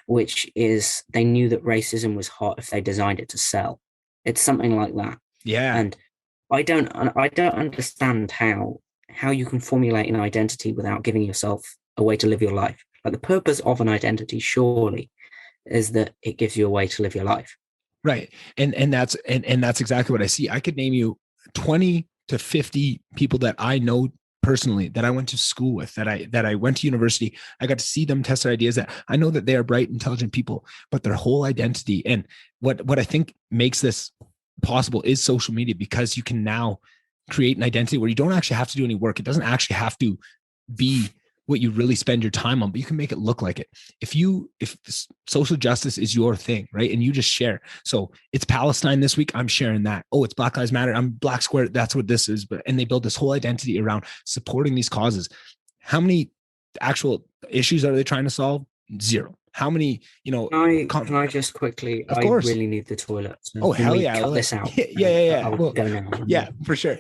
Which is they knew that racism was hot if they designed it to sell. It's something like that. Yeah. And I don't understand how you can formulate an identity without giving yourself a way to live your life. Like the purpose of an identity surely is that it gives you a way to live your life. Right. And that's exactly what I see. I could name you 20 to 50 people that I know personally, that I went to school with, that I went to university. I got to see them test their ideas, that I know that they are bright, intelligent people, but their whole identity and what I think makes this possible is social media, because you can now create an identity where you don't actually have to do any work. It doesn't actually have to be what you really spend your time on, but you can make it look like it. If social justice is your thing, right? And you just share. So it's Palestine this week, I'm sharing that. Oh, it's Black Lives Matter, I'm Black Square, that's what this is. And they build this whole identity around supporting these causes. How many actual issues are they trying to solve? Zero. How many, Can I just quickly, of course. I really need the toilet. So oh, hell yeah. Cut this out. Yeah. I'll go now. Yeah, for sure.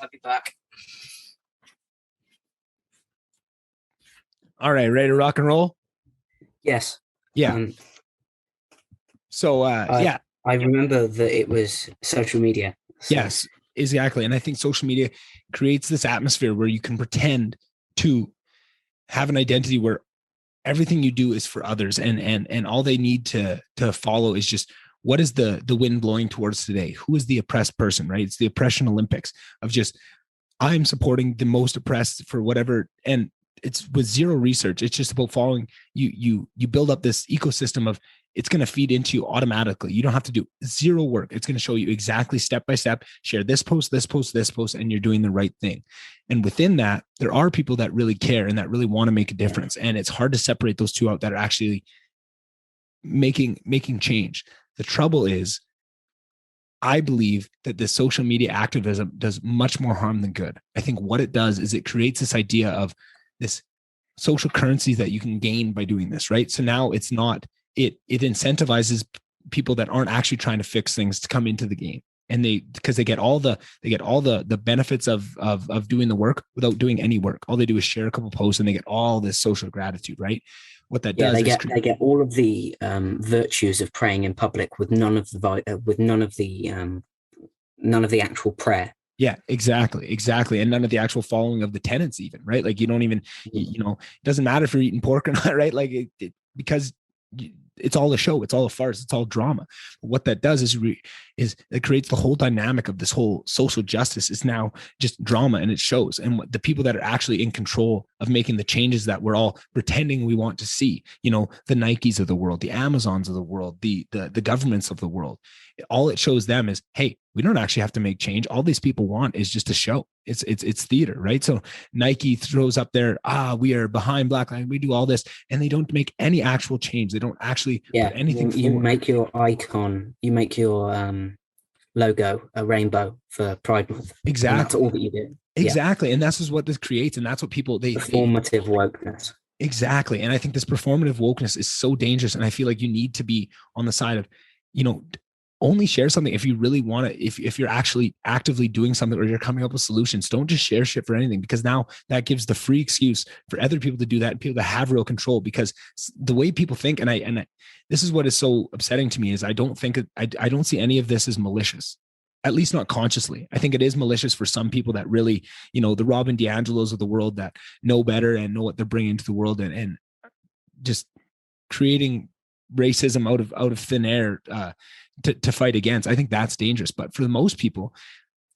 I'll be back. All right, ready to rock and roll? Yes. Yeah. So I remember that it was social media. So. Yes, exactly. And I think social media creates this atmosphere where you can pretend to have an identity where everything you do is for others, and all they need to follow is just what is the wind blowing towards today? Who is the oppressed person, right? It's the oppression Olympics of just I'm supporting the most oppressed for whatever, and it's with zero research. It's just about following you build up this ecosystem of it's going to feed into you automatically. You don't have to do zero work. It's going to show you exactly step by step, share this post, this post, this post, and you're doing the right thing. And within that, there are people that really care and that really want to make a difference. And it's hard to separate those two out that are actually making change. The trouble is, I believe that the social media activism does much more harm than good. I think what it does is it creates this idea of this social currency that you can gain by doing this, right? So now it's not, it incentivizes people that aren't actually trying to fix things to come into the game. And because they get all the benefits of doing the work without doing any work. All they do is share a couple posts and they get all this social gratitude, right? What that does is they get all of the virtues of praying in public with none of the actual prayer. Yeah, exactly. And none of the actual following of the tenets even, right? Like you don't even, it doesn't matter if you're eating pork or not, right? Like because it's all a show, it's all a farce, it's all drama. But what that does is it creates the whole dynamic of this whole social justice is now just drama, and it shows. And what the people that are actually in control of making the changes that we're all pretending we want to see, the Nikes of the world, the Amazons of the world, the governments of the world, all it shows them is, hey, we don't actually have to make change. All these people want is just a show. It's theater, right? So Nike throws up there, we are behind Black Lives, we do all this, and they don't make any actual change. They don't actually put anything you forward. Make your icon, you make your logo a rainbow for Pride Month. Exactly. And that's all that you do. Exactly. Yeah. And that's just what this creates. And that's what people, performative wokeness. Exactly. And I think this performative wokeness is so dangerous. And I feel like you need to be on the side of, only share something if you really want to, if you're actually actively doing something or you're coming up with solutions. Don't just share shit for anything, because now that gives the free excuse for other people to do that and people to have real control. Because the way people think, and this is what is so upsetting to me, is I don't see any of this as malicious, at least not consciously. I think it is malicious for some people that really, the Robin DiAngelos of the world that know better and know what they're bringing to the world, and just creating racism out of thin air, to fight against. I think that's dangerous. But for the most people,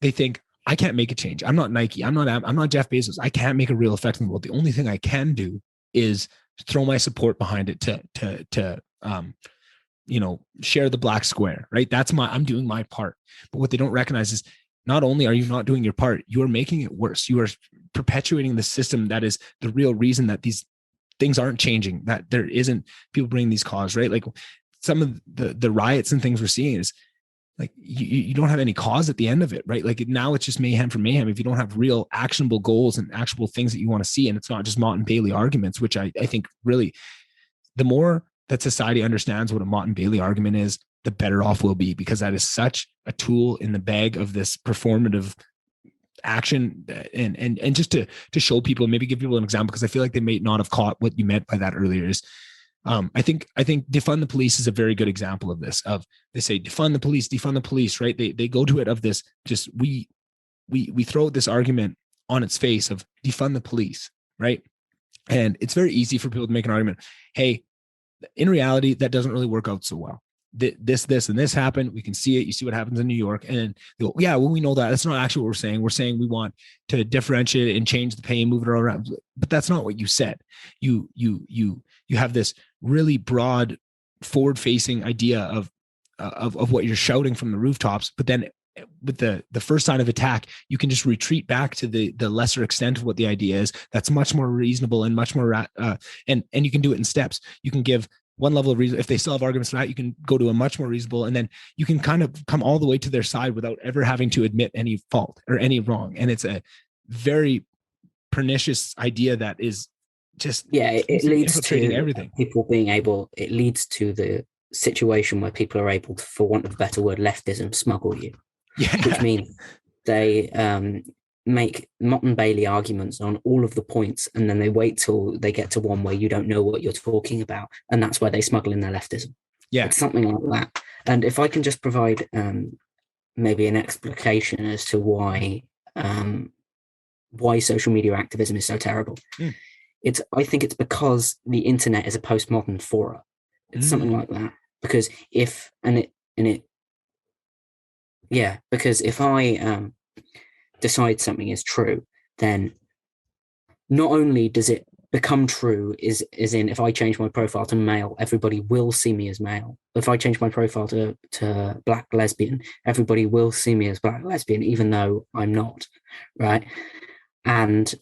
they think, I can't make a change. I'm not Nike. I'm not Jeff Bezos. I can't make a real effect in the world. The only thing I can do is throw my support behind it to share the black square, right? I'm doing my part. But what they don't recognize is not only are you not doing your part, you are making it worse. You are perpetuating the system that is the real reason that these things aren't changing, that there isn't people bringing these causes, right? Like some of the riots and things we're seeing is like, you don't have any cause at the end of it, right? Like now it's just mayhem for mayhem. If you don't have real actionable goals and actionable things that you want to see, and it's not just Mott and Bailey arguments, which I think really the more that society understands what a Mott and Bailey argument is, the better off we'll be, because that is such a tool in the bag of this performative action. And just to show people, maybe give people an example, because I feel like they may not have caught what you meant by that earlier, is I think defund the police is a very good example of this. Of they say defund the police, right? They go to it of this, just we throw this argument on its face of defund the police, right? And it's very easy for people to make an argument. Hey, in reality, that doesn't really work out so well. This, and this happened. We can see it. You see what happens in New York. And they go, yeah, well, we know that. That's not actually what we're saying. We're saying we want to differentiate and change the pay and move it all around. But that's not what you said. You have this really broad, forward-facing idea of what you're shouting from the rooftops. But then with the first sign of attack, you can just retreat back to the lesser extent of what the idea is. That's much more reasonable and much more, and you can do it in steps. You can give one level of reason. If they still have arguments for that, you can go to a much more reasonable, and then you can kind of come all the way to their side without ever having to admit any fault or any wrong. And it's a very pernicious idea that is just, it leads to everything. It leads to the situation where people are able to, for want of a better word, leftism, smuggle you. Yeah. Which means they make Mott and Bailey arguments on all of the points, and then they wait till they get to one where you don't know what you're talking about, and that's where they smuggle in their leftism. Yeah. It's something like that. And if I can just provide maybe an explication as to why social media activism is so terrible. I think it's because the internet is a postmodern fora. It's something like that. Because if I decide something is true, then not only does it become true is in, if I change my profile to male, everybody will see me as male. If I change my profile to black lesbian, everybody will see me as black lesbian, even though I'm not, right? And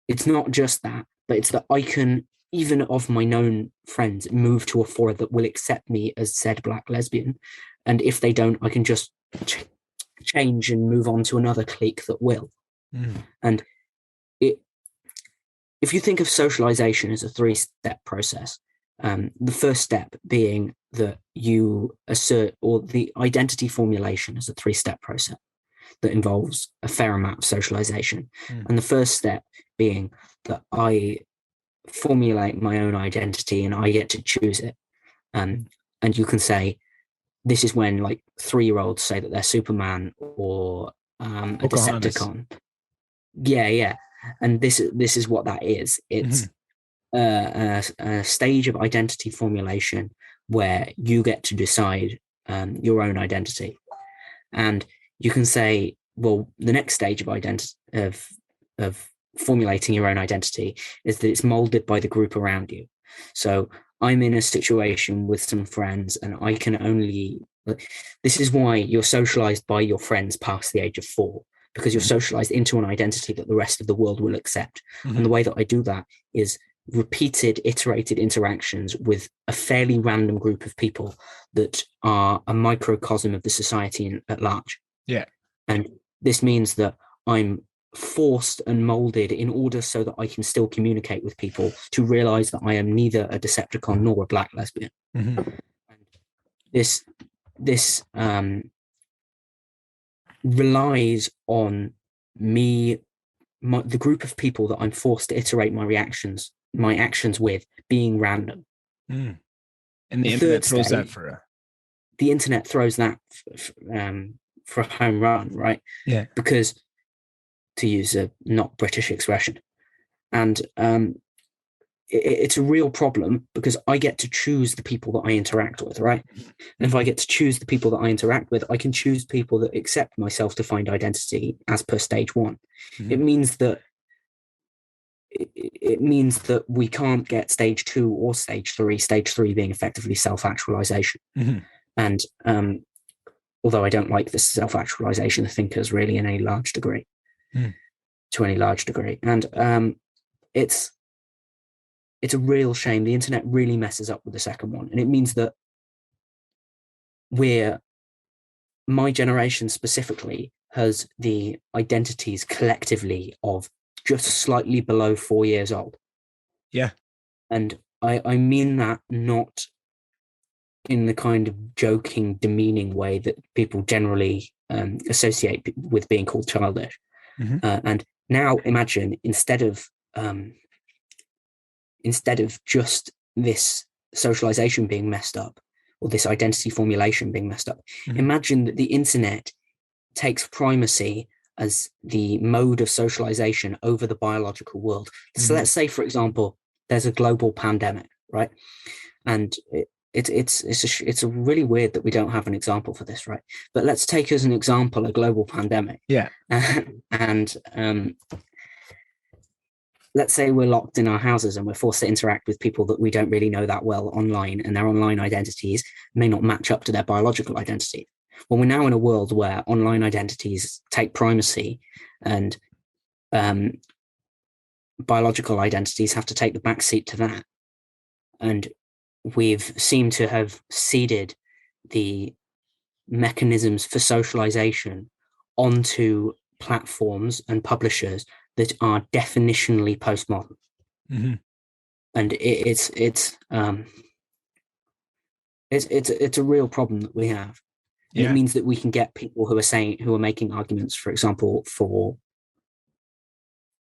it's not just that, but it's that I can, even of my known friends, move to a fora that will accept me as said black lesbian. And if they don't, I can just change and move on to another clique that will. And if you think of socialization as a 3-step process, the first step being that you assert, or the identity formulation is a 3-step process that involves a fair amount of socialization. And the first step being that I formulate my own identity and I get to choose it. And you can say, this is when like 3-year-olds say that they're Superman or a Decepticon. Yeah. And this is what that is. It's a stage of identity formulation where you get to decide your own identity. And you can say, well, the next stage of identity of formulating your own identity is that it's molded by the group around you. So I'm in a situation with some friends, and I can only. This is why you're socialized by your friends past the age of 4. Because you're socialized into an identity that the rest of the world will accept. And the way that I do that is repeated, iterated interactions with a fairly random group of people that are a microcosm of the society at large. Yeah. And this means that I'm forced and molded in order so that I can still communicate with people to realize that I am neither a Decepticon nor a black lesbian. And this relies on me, the group of people that I'm forced to iterate my actions with being random. And the internet throws that for the internet throws that for a home run, right? Yeah. Because, to use a not British expression, and it's a real problem because I get to choose the people that I interact with, right? And if I get to choose the people that I interact with, I can choose people that accept my self-defined identity as per stage 1. It means that we can't get stage 2 or stage 3, stage 3 being effectively self-actualization. And although I don't like the self-actualization thinkers really in any large degree, to any large degree. And it's a real shame. The internet really messes up with the second one. And it means that my generation specifically has the identities collectively of just slightly below 4 years old. Yeah. And I mean that not in the kind of joking, demeaning way that people generally associate with being called childish. And now imagine, instead of just this socialization being messed up, or this identity formulation being messed up, imagine that the internet takes primacy as the mode of socialization over the biological world. So let's say, for example, there's a global pandemic, right? And it's really weird that we don't have an example for this, right? But let's take as an example a global pandemic. Yeah. And let's say we're locked in our houses and we're forced to interact with people that we don't really know that well online, and their online identities may not match up to their biological identity. Well, we're now in a world where online identities take primacy, and biological identities have to take the back seat to that. And we've seemed to have ceded the mechanisms for socialization onto platforms and publishers that are definitionally postmodern. And it's a real problem that we have. And it means that we can get people who are making arguments, for example, for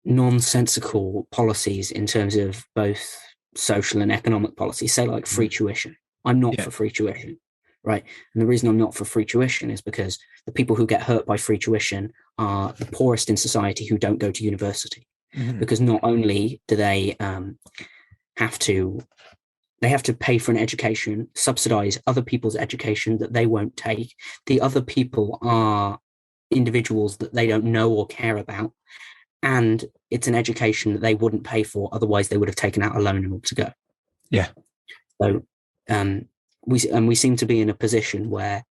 nonsensical policies in terms of both social and economic policy, say like free tuition. I'm not for free tuition, right? And the reason I'm not for free tuition is because the people who get hurt by free tuition are the poorest in society who don't go to university. Because not only do they have to pay for an education, subsidize other people's education that they won't take. The other people are individuals that they don't know or care about. And it's an education that they wouldn't pay for. Otherwise, they would have taken out a loan in order to go. Yeah. So we seem to be in a position where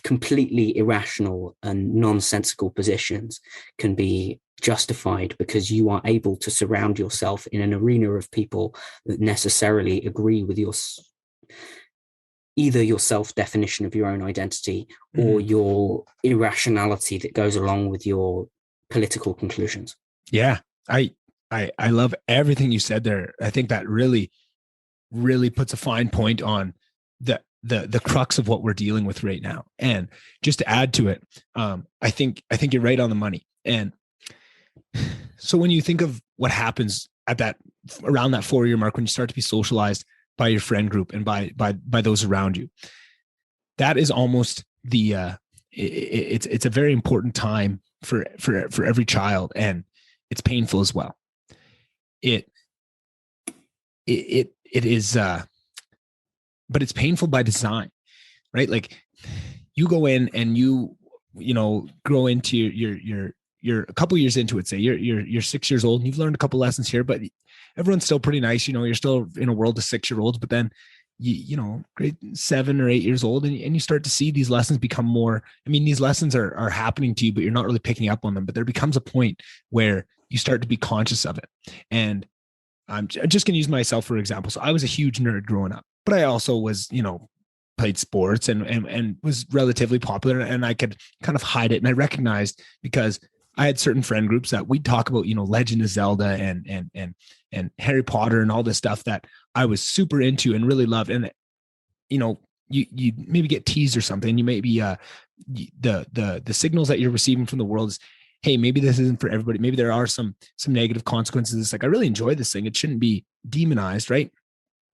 completely irrational and nonsensical positions can be justified because you are able to surround yourself in an arena of people that necessarily agree with either your self-definition of your own identity or your irrationality that goes along with your political conclusions. Yeah, I love everything you said there. I think that really puts a fine point on the crux of what we're dealing with right now. And just to add to it, I think you're right on the money. And so when you think of what happens at around that 4-year mark, when you start to be socialized by your friend group and by those around you, that is almost it's a very important time for every child, and it's painful as well. It is, but it's painful by design, right? Like you go in and you grow into you're a couple years into it. Say you're 6 years old and you've learned a couple lessons here, but everyone's still pretty nice. You're still in a world of 6-year-olds, but then grade 7 or 8 years old, and you start to see these lessons become more. I mean, these lessons are happening to you, but you're not really picking up on them. But there becomes a point where you start to be conscious of it. And I'm just going to use myself for example. So I was a huge nerd growing up, but I also was, played sports and was relatively popular, and I could kind of hide it. And I recognized, because I had certain friend groups that we'd talk about, Legend of Zelda and Harry Potter and all this stuff that I was super into and really loved. And, you maybe get teased or something. You maybe, the signals that you're receiving from the world is, hey, maybe this isn't for everybody. Maybe there are some negative consequences. It's like, I really enjoy this thing. It shouldn't be demonized, right?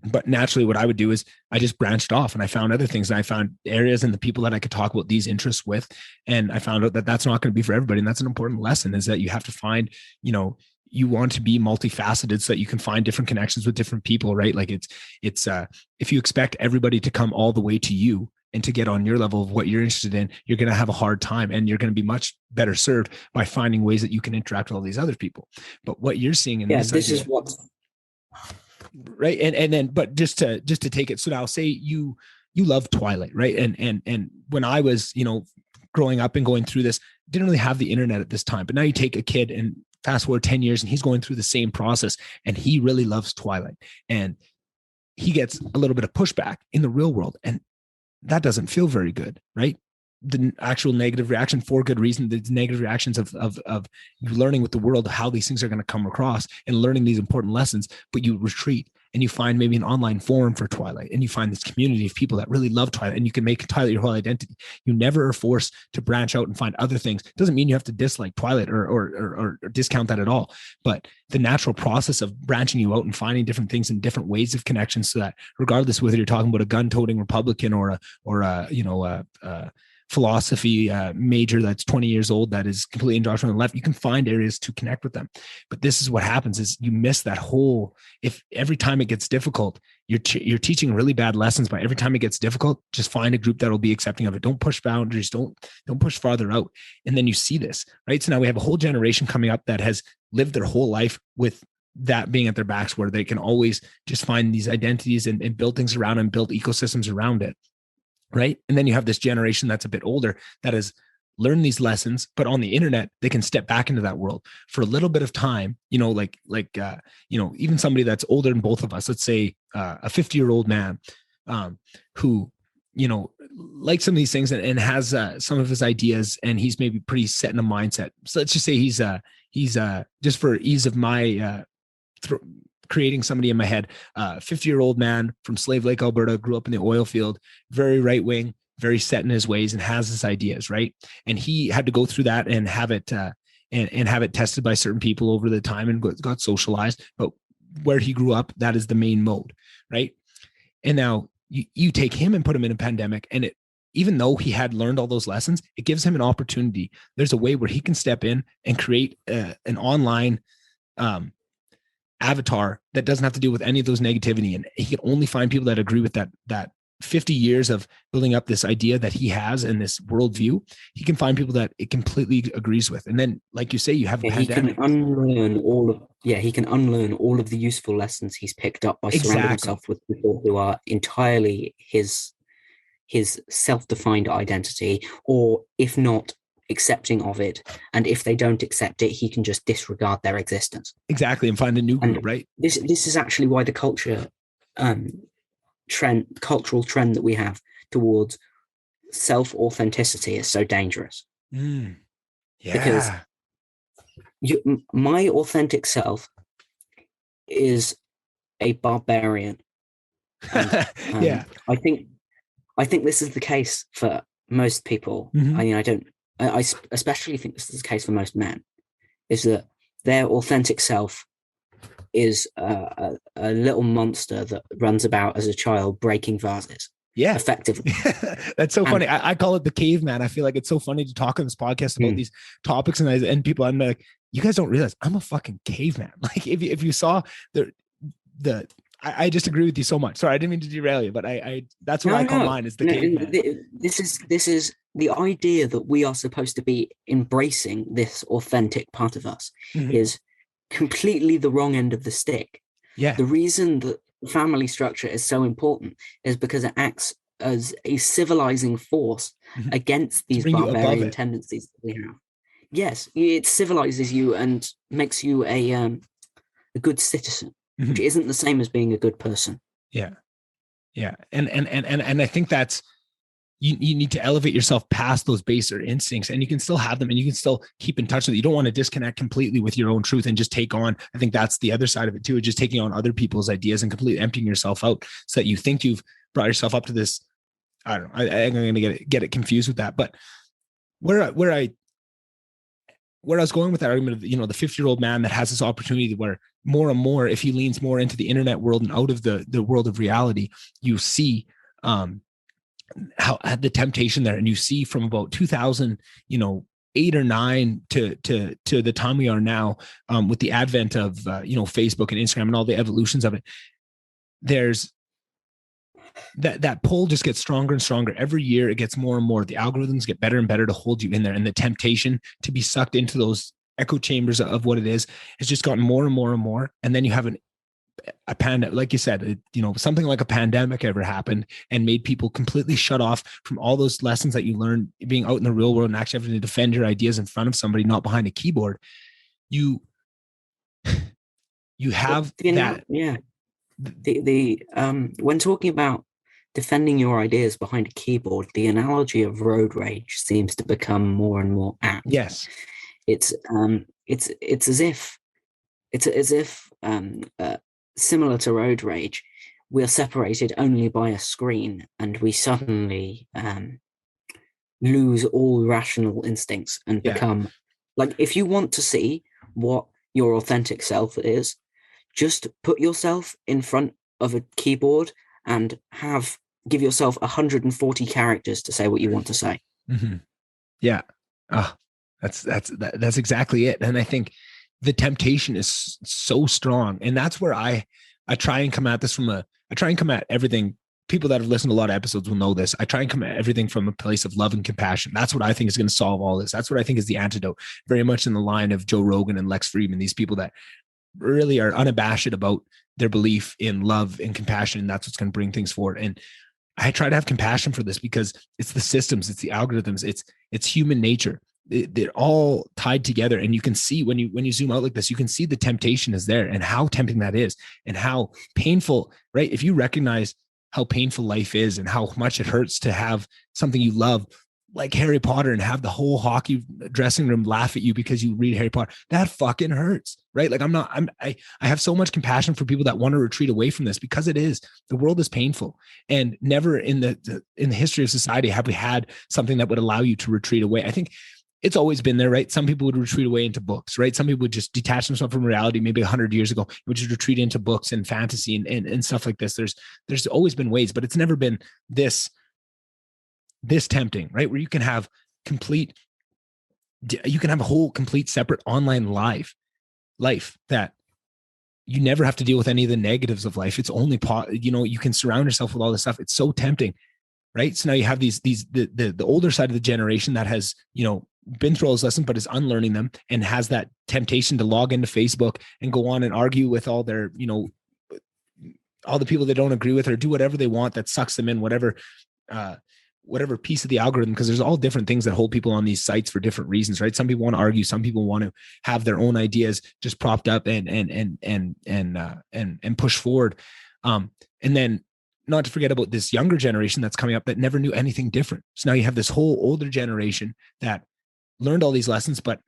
But naturally what I would do is I just branched off and I found other things, and I found areas and the people that I could talk about these interests with. And I found out that that's not going to be for everybody. And that's an important lesson, is that you have to find, you want to be multifaceted so that you can find different connections with different people, right? Like it's if you expect everybody to come all the way to you and to get on your level of what you're interested in, you're going to have a hard time, and you're going to be much better served by finding ways that you can interact with all these other people. But what you're seeing in this is what, right. And then, but just to take it. So now say you love Twilight, right? And when I was, growing up and going through this, didn't really have the internet at this time, but now you take a kid and fast forward 10 years and he's going through the same process, and he really loves Twilight, and he gets a little bit of pushback in the real world. And that doesn't feel very good, right? The actual negative reaction, for good reason, the negative reactions of you learning with the world, how these things are going to come across and learning these important lessons, but you retreat and you find maybe an online forum for Twilight, and you find this community of people that really love Twilight, and you can make Twilight your whole identity. You never are forced to branch out and find other things. It doesn't mean you have to dislike Twilight or discount that at all, but the natural process of branching you out and finding different things and different ways of connection, so that regardless whether you're talking about a gun-toting Republican or a philosophy major that's 20 years old that is completely indoctrinated on the left, you can find areas to connect with them. But this is what happens, is you miss that whole, if every time it gets difficult, you're teaching really bad lessons, but every time it gets difficult, just find a group that'll be accepting of it. Don't push boundaries, don't push farther out. And then you see this, right? So now we have a whole generation coming up that has lived their whole life with that being at their backs, where they can always just find these identities and build things around and build ecosystems around it. Right. And then you have this generation that's a bit older that has learned these lessons, but on the internet, they can step back into that world for a little bit of time, even somebody that's older than both of us, let's say a 50-year-old man who, likes some of these things and has some of his ideas, and he's maybe pretty set in a mindset. So let's just say he's just for ease of my creating somebody in my head, 50-year-old man from Slave Lake, Alberta, grew up in the oil field, very right wing, very set in his ways and has his ideas, right? And he had to go through that and have it and have it tested by certain people over the time and got socialized. But where he grew up, that is the main mode, right? And now you take him and put him in a pandemic, and even though he had learned all those lessons, it gives him an opportunity. There's a way where he can step in and create an online avatar that doesn't have to deal with any of those negativity. And he can only find people that agree with that 50 years of building up this idea that he has and this worldview. He can find people that it completely agrees with. And then, like you say, you have a pandemic. He can unlearn all of the useful lessons he's picked up by surrounding himself with people who are entirely his self-defined identity, or if not accepting of it, and if they don't accept it, he can just disregard their existence. Exactly, and find a new group, right? This is actually why the cultural trend that we have towards self-authenticity is so dangerous. Yeah. Because my authentic self is a barbarian. And, yeah. I think this is the case for most people. Mm-hmm. I especially think this is the case for most men, is that their authentic self is a little monster that runs about as a child breaking vases. Yeah, effectively. That's so funny. I call it the caveman. I feel like it's so funny to talk on this podcast about these topics, and people, I'm like, you guys don't realize I'm a fucking caveman. Like if you saw I just agree with you so much. Sorry, I didn't mean to derail you, but that's what I call mine is the caveman. This is the idea that we are supposed to be embracing this authentic part of us is completely the wrong end of the stick. Yeah. The reason that family structure is so important is because it acts as a civilizing force against these barbarian tendencies that we have. Yes, it civilizes you and makes you a good citizen, which isn't the same as being a good person. Yeah. And I think that's, you need to elevate yourself past those baser instincts, and you can still have them and you can still keep in touch with it. You don't want to disconnect completely with your own truth and just take on, I think that's the other side of it too, just taking on other people's ideas and completely emptying yourself out so that you think you've brought yourself up to this. I don't know. I'm going to get it confused with that, but where I was going with that argument of, the 50-year-old man that has this opportunity where more and more, if he leans more into the internet world and out of the world of reality, you see, how the temptation there, and you see from about 2008 or 9 to the time we are now, with the advent of Facebook and Instagram and all the evolutions of it, there's that pull just gets stronger and stronger every year. It gets more and more, the algorithms get better and better to hold you in there, and the temptation to be sucked into those echo chambers of what it is has just gotten more and more and more. And then you have a pandemic, like you said, something like a pandemic ever happened and made people completely shut off from all those lessons that you learned being out in the real world and actually having to defend your ideas in front of somebody, not behind a keyboard. You have that. Yeah. When talking about defending your ideas behind a keyboard, the analogy of road rage seems to become more and more apt. Yes. It's as if similar to road rage, we are separated only by a screen, and we suddenly lose all rational instincts and become like, if you want to see what your authentic self is, just put yourself in front of a keyboard and give yourself 140 characters to say what you want to say. Yeah. That's exactly it. And I think the temptation is so strong, and that's where I try and come at this I try and come at everything. People that have listened to a lot of episodes will know this. I try and come at everything from a place of love and compassion. That's what I think is going to solve all this. That's what I think is the antidote, very much in the line of Joe Rogan and Lex Fridman, these people that really are unabashed about their belief in love and compassion. And that's what's going to bring things forward. And I try to have compassion for this because it's the systems, it's the algorithms, it's human nature. They're all tied together, and you can see when you zoom out like this, you can see the temptation is there and how tempting that is and how painful, right? If you recognize how painful life is and how much it hurts to have something you love like Harry Potter and have the whole hockey dressing room laugh at you because you read Harry Potter. That fucking hurts, right? Like I have so much compassion for people that want to retreat away from this, because the world is painful, and never in the history of society have we had something that would allow you to retreat away. I think it's always been there, right? Some people would retreat away into books, right? Some people would just detach themselves from reality. Maybe 100 years ago, would just retreat into books and fantasy and stuff like this. There's always been ways, but it's never been this tempting, right? Where you can have a whole complete separate online life that you never have to deal with any of the negatives of life. It's only, you can surround yourself with all this stuff. It's so tempting, right? So now you have the older side of the generation that has, been through all this lesson, but is unlearning them and has that temptation to log into Facebook and go on and argue with all their, all the people they don't agree with, or do whatever they want that sucks them in, whatever piece of the algorithm, because there's all different things that hold people on these sites for different reasons, right? Some people want to argue, some people want to have their own ideas just propped up and push forward. And then not to forget about this younger generation that's coming up that never knew anything different. So now you have this whole older generation that learned all these lessons, but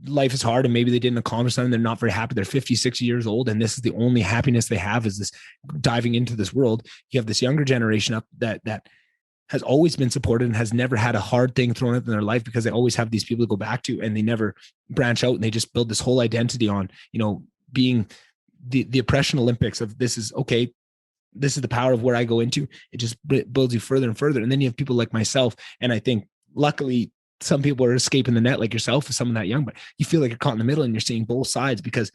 life is hard and maybe they didn't accomplish something. They're not very happy. They're 50, 60 years old. And this is the only happiness they have, is this diving into this world. You have this younger generation up that has always been supported and has never had a hard thing thrown at in their life, because they always have these people to go back to, and they never branch out, and they just build this whole identity on, being the oppression Olympics of this is okay. This is the power of where I go into. It just builds you further and further. And then you have people like myself. And I think luckily some people are escaping the net like yourself, with someone that young, but you feel like you're caught in the middle and you're seeing both sides. Because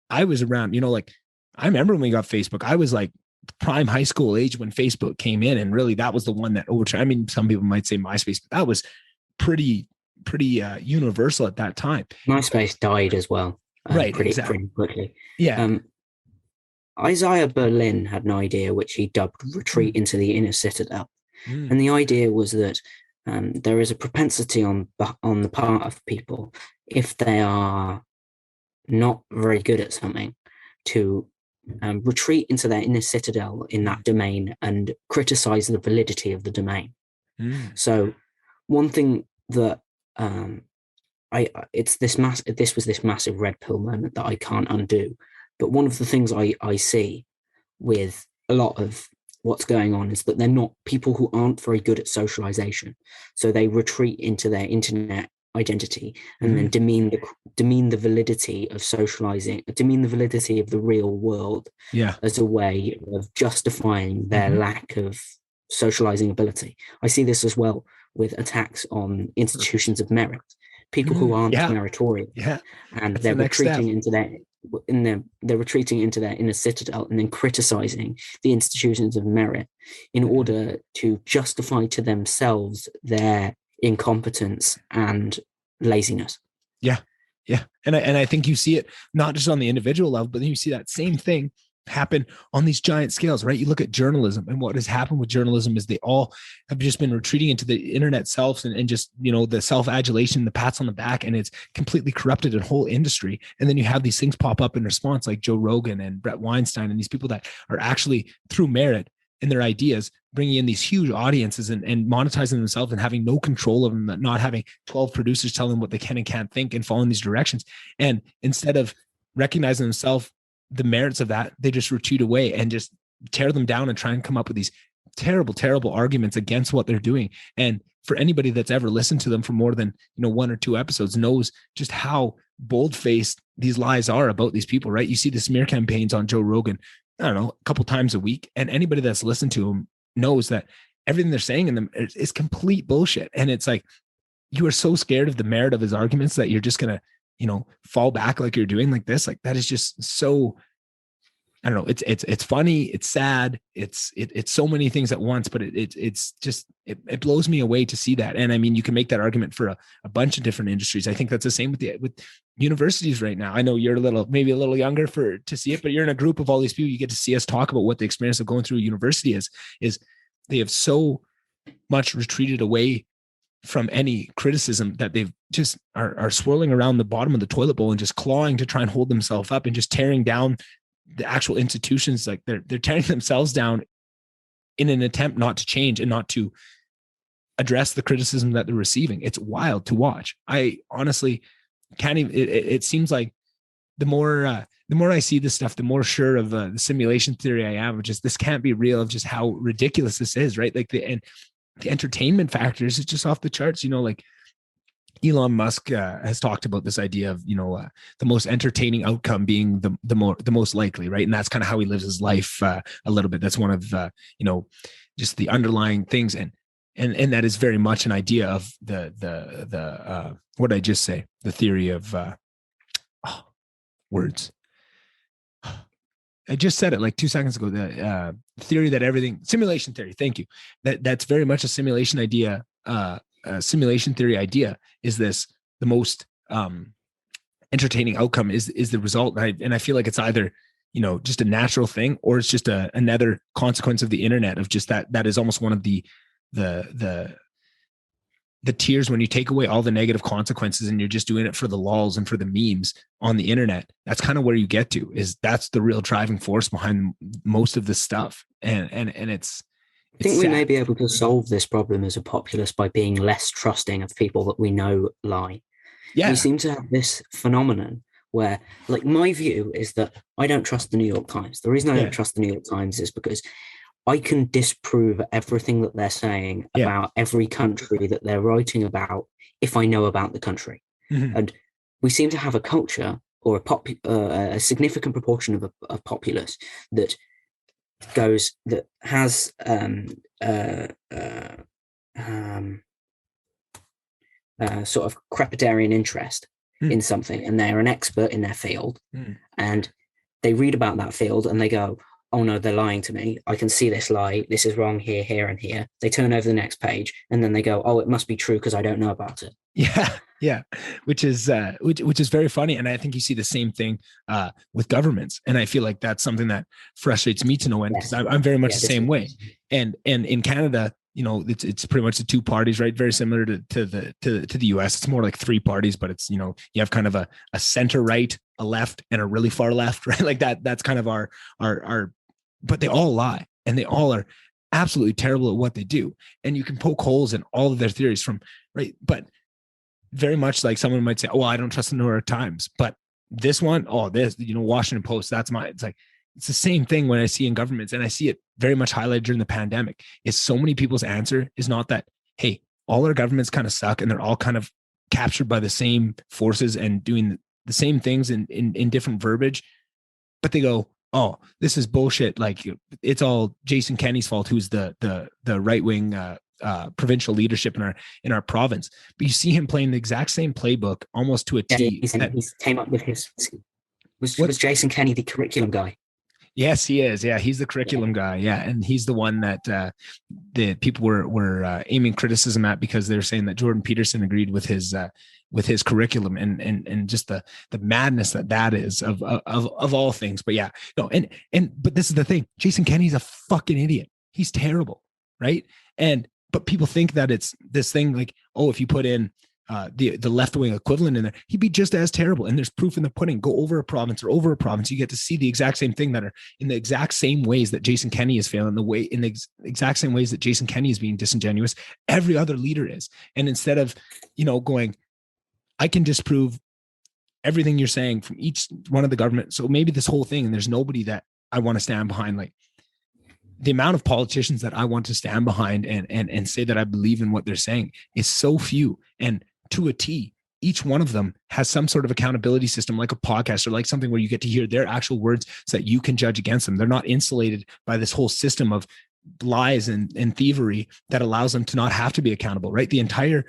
I was around, I remember when we got Facebook, I was like prime high school age when Facebook came in. And really that was the one that overturned. I mean, some people might say MySpace, but that was pretty universal at that time. MySpace died as well. Right. Pretty quickly. Yeah. Isaiah Berlin had an idea which he dubbed retreat into the inner citadel. And the idea was that there is a propensity on the part of people, if they are not very good at something, to retreat into their inner citadel in that domain and criticize the validity of the domain. So one thing that this was this massive red pill moment that I can't undo. But one of the things I see with a lot of what's going on is that they're not people who aren't very good at socialization. So they retreat into their internet identity and then demean the validity of socializing, demean the validity of the real world as a way of justifying their lack of socializing ability. I see this as well with attacks on institutions of merit, people who aren't meritorious, and they're retreating into they're retreating into their inner citadel and then criticizing the institutions of merit in order to justify to themselves their incompetence and laziness. And I think you see it not just on the individual level, but then you see that same thing happen on these giant scales, right? You look at journalism, and what has happened with journalism is they all have just been retreating into the internet selves and just, the self-adulation, the pats on the back, and it's completely corrupted a whole industry. And then you have these things pop up in response, like Joe Rogan and Brett Weinstein, and these people that are actually through merit in their ideas, bringing in these huge audiences and monetizing themselves and having no control of them, not having 12 producers telling them what they can and can't think and following these directions. And instead of recognizing themselves, the merits of that, they just retreat away and just tear them down and try and come up with these terrible, terrible arguments against what they're doing. And for anybody that's ever listened to them for more than, 1 or 2 episodes knows just how bold-faced these lies are about these people, right? You see the smear campaigns on Joe Rogan, I don't know, a couple times a week. And anybody that's listened to him knows that everything they're saying in them is complete bullshit. And it's like, you are so scared of the merit of his arguments that you're just going to, fall back like you're doing like this. Like that is just so, I don't know. It's funny. It's sad. It's so many things at once, but it blows me away to see that. And I mean, you can make that argument for a bunch of different industries. I think that's the same with universities right now. I know you're maybe a little younger to see it, but you're in a group of all these people. You get to see us talk about what the experience of going through a university is they have so much retreated away from any criticism that they've just are swirling around the bottom of the toilet bowl and just clawing to try and hold themselves up and just tearing down the actual institutions. Like they're tearing themselves down in an attempt not to change and not to address the criticism that they're receiving. It's wild to watch. I honestly can't even, it seems like the more I see this stuff, the more sure of the simulation theory I am of just, this can't be real, of just how ridiculous this is, right? Like the entertainment factors is just off the charts, like Elon Musk has talked about this idea of, the most entertaining outcome being the most likely, right? And that's kind of how he lives his life a little bit. That's one of, just the underlying things. And that is very much an idea of the what did I just say? The theory of words. I just said it like 2 seconds ago. The theory that everything, simulation theory. Thank you. That's very much a simulation idea. Simulation theory idea is this the most entertaining outcome is the result. And I feel like it's either just a natural thing, or it's just another consequence of the internet, of just that is almost one of the tiers when you take away all the negative consequences and you're just doing it for the lulz and for the memes on the internet. That's kind of where you get to, is that's the real driving force behind most of this stuff. And it's I think we sad. may be able to solve this problem as a populace by being less trusting of people that we know lie. Yeah. We seem to have this phenomenon where, like, my view is that I don't trust the New York Times. The reason I don't trust the New York Times is because I can disprove everything that they're saying about every country that they're writing about if I know about the country. Mm-hmm. And we seem to have a culture, or a significant proportion of a populace that has sort of crepidarian interest in something, and they're an expert in their field, and they read about that field and they go, oh no, they're lying to me. I can see this lie. This is wrong here, here, and here. They turn over the next page and then they go, oh, it must be true because I don't know about it. Yeah. Which is very funny. And I think you see the same thing with governments. And I feel like that's something that frustrates me to no end, because I'm very much the same way. And in Canada, it's pretty much the two parties, right? Very similar to the US. It's more like three parties, but it's, you have kind of a center right, a left, and a really far left, right? Like that's kind of our, but they all lie, and they all are absolutely terrible at what they do. And you can poke holes in all of their theories right. But very much like someone might say, oh, I don't trust the New York Times, but this one, Washington Post, that's mine. It's like, it's the same thing when I see in governments, and I see it very much highlighted during the pandemic, is so many people's answer is not that, hey, all our governments kind of suck and they're all kind of captured by the same forces and doing the same things in different verbiage, but they go, oh, this is bullshit. Like, it's all Jason Kenney's fault, who's the right-wing provincial leadership in our province. But you see him playing the exact same playbook almost to a T. He came up with was Jason Kenney the curriculum guy? Yes, he is. Yeah, he's the curriculum guy. Yeah, and he's the one that the people were aiming criticism at, because they're saying that Jordan Peterson agreed with his curriculum, and just the madness that is of all things. But yeah, no, but this is the thing: Jason Kenney's a fucking idiot. He's terrible, right? But people think that it's this thing like, oh, if you put in the left-wing equivalent in there, he'd be just as terrible. And there's proof in the pudding. Go over a province, you get to see the exact same thing, that are in the exact same ways that Jason Kenney is failing, in the exact same ways that Jason Kenney is being disingenuous, every other leader is. And instead of, going, I can disprove everything you're saying from each one of the government. So maybe this whole thing, and there's nobody that I want to stand behind. Like, the amount of politicians that I want to stand behind and say that I believe in what they're saying is so few. And to a T, each one of them has some sort of accountability system, like a podcast, or like something where you get to hear their actual words so that you can judge against them. They're not insulated by this whole system of lies and thievery that allows them to not have to be accountable, right? The entire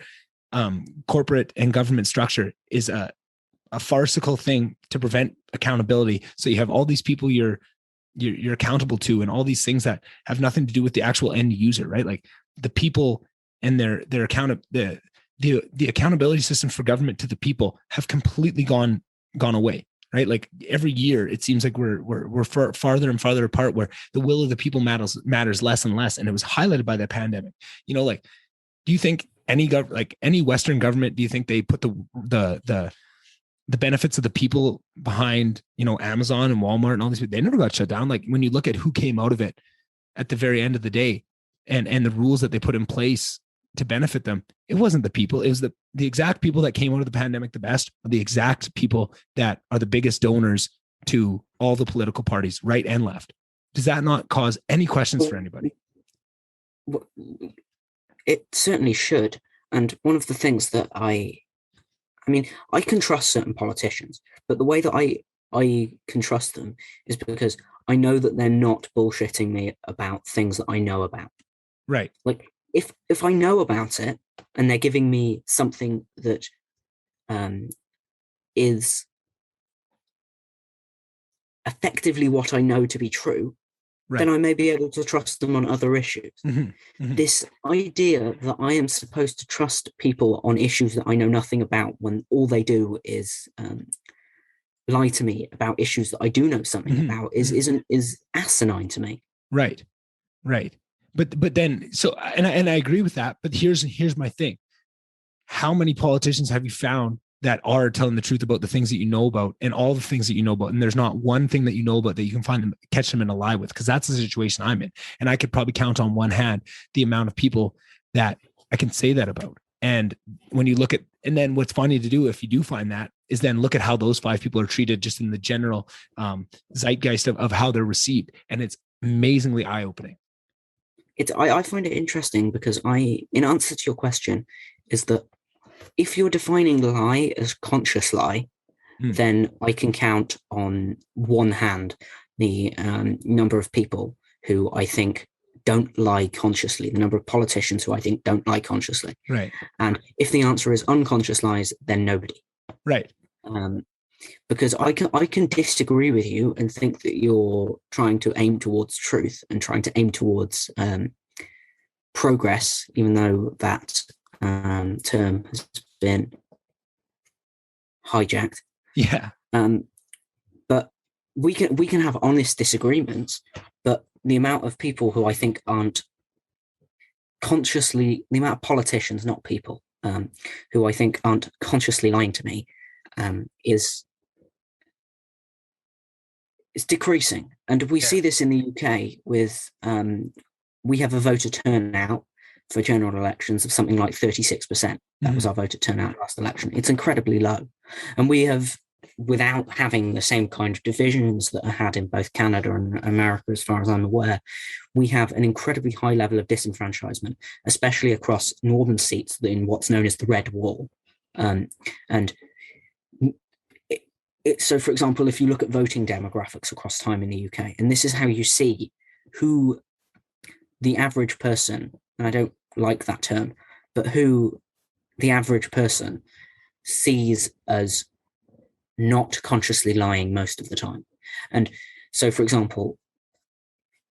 corporate and government structure is a farcical thing to prevent accountability. So you have all these people you're accountable to, and all these things that have nothing to do with the actual end user, right? Like the people and their the accountability system for government to the people have completely gone away, right? Like every year, it seems like we're farther and farther apart, where the will of the people matters less and less. And it was highlighted by the pandemic. Like, do you think any Western government, do you think they put the benefits of the people behind, Amazon and Walmart and all these people? They never got shut down. Like, when you look at who came out of it at the very end of the day, and the rules that they put in place to benefit them, it wasn't the people. It was the exact people that came out of the pandemic the best, the exact people that are the biggest donors to all the political parties, right and left. Does that not cause any questions for anybody? It certainly should. And one of the things that I can trust certain politicians, but the way that I can trust them is because I know that they're not bullshitting me about things that I know about. Right. Like if I know about it and they're giving me something that is effectively what I know to be true, right, then I may be able to trust them on other issues. Mm-hmm. Mm-hmm. This idea that I am supposed to trust people on issues that I know nothing about when all they do is lie to me about issues that I do know something Mm-hmm. about is asinine to me. Right. But then, so, and I agree with that, but here's my thing. How many politicians have you found that are telling the truth about the things that you know about and all the things that you know about? And there's not one thing that you know about that you can catch them in a lie with, because that's the situation I'm in. And I could probably count on one hand the amount of people that I can say that about. And when you look at, and then what's funny to do if you do find that is then look at how those 5 people are treated just in the general zeitgeist of how they're received. And it's amazingly eye-opening. I find it interesting because in answer to your question, is that if you're defining lie as conscious lie, then I can count on one hand the number of people who I think don't lie consciously, the number of politicians who I think don't lie consciously. Right. And if the answer is unconscious lies, then nobody. Right. Because I can disagree with you and think that you're trying to aim towards truth and trying to aim towards progress, even though that term has been hijacked. Yeah. But we can have honest disagreements, but the amount of people who I think aren't consciously, the amount of politicians, not people, who I think aren't consciously lying to me, is decreasing. And we see this in the UK with, we have a voter turnout for general elections of something like 36%. That was our voter turnout last election. It's incredibly low. And we have, without having the same kind of divisions that are had in both Canada and America, as far as I'm aware, we have an incredibly high level of disenfranchisement, especially across northern seats in what's known as the Red Wall. So, for example, if you look at voting demographics across time in the UK, and this is how you see who the average person, and I don't like that term, but who the average person sees as not consciously lying most of the time. And so, for example,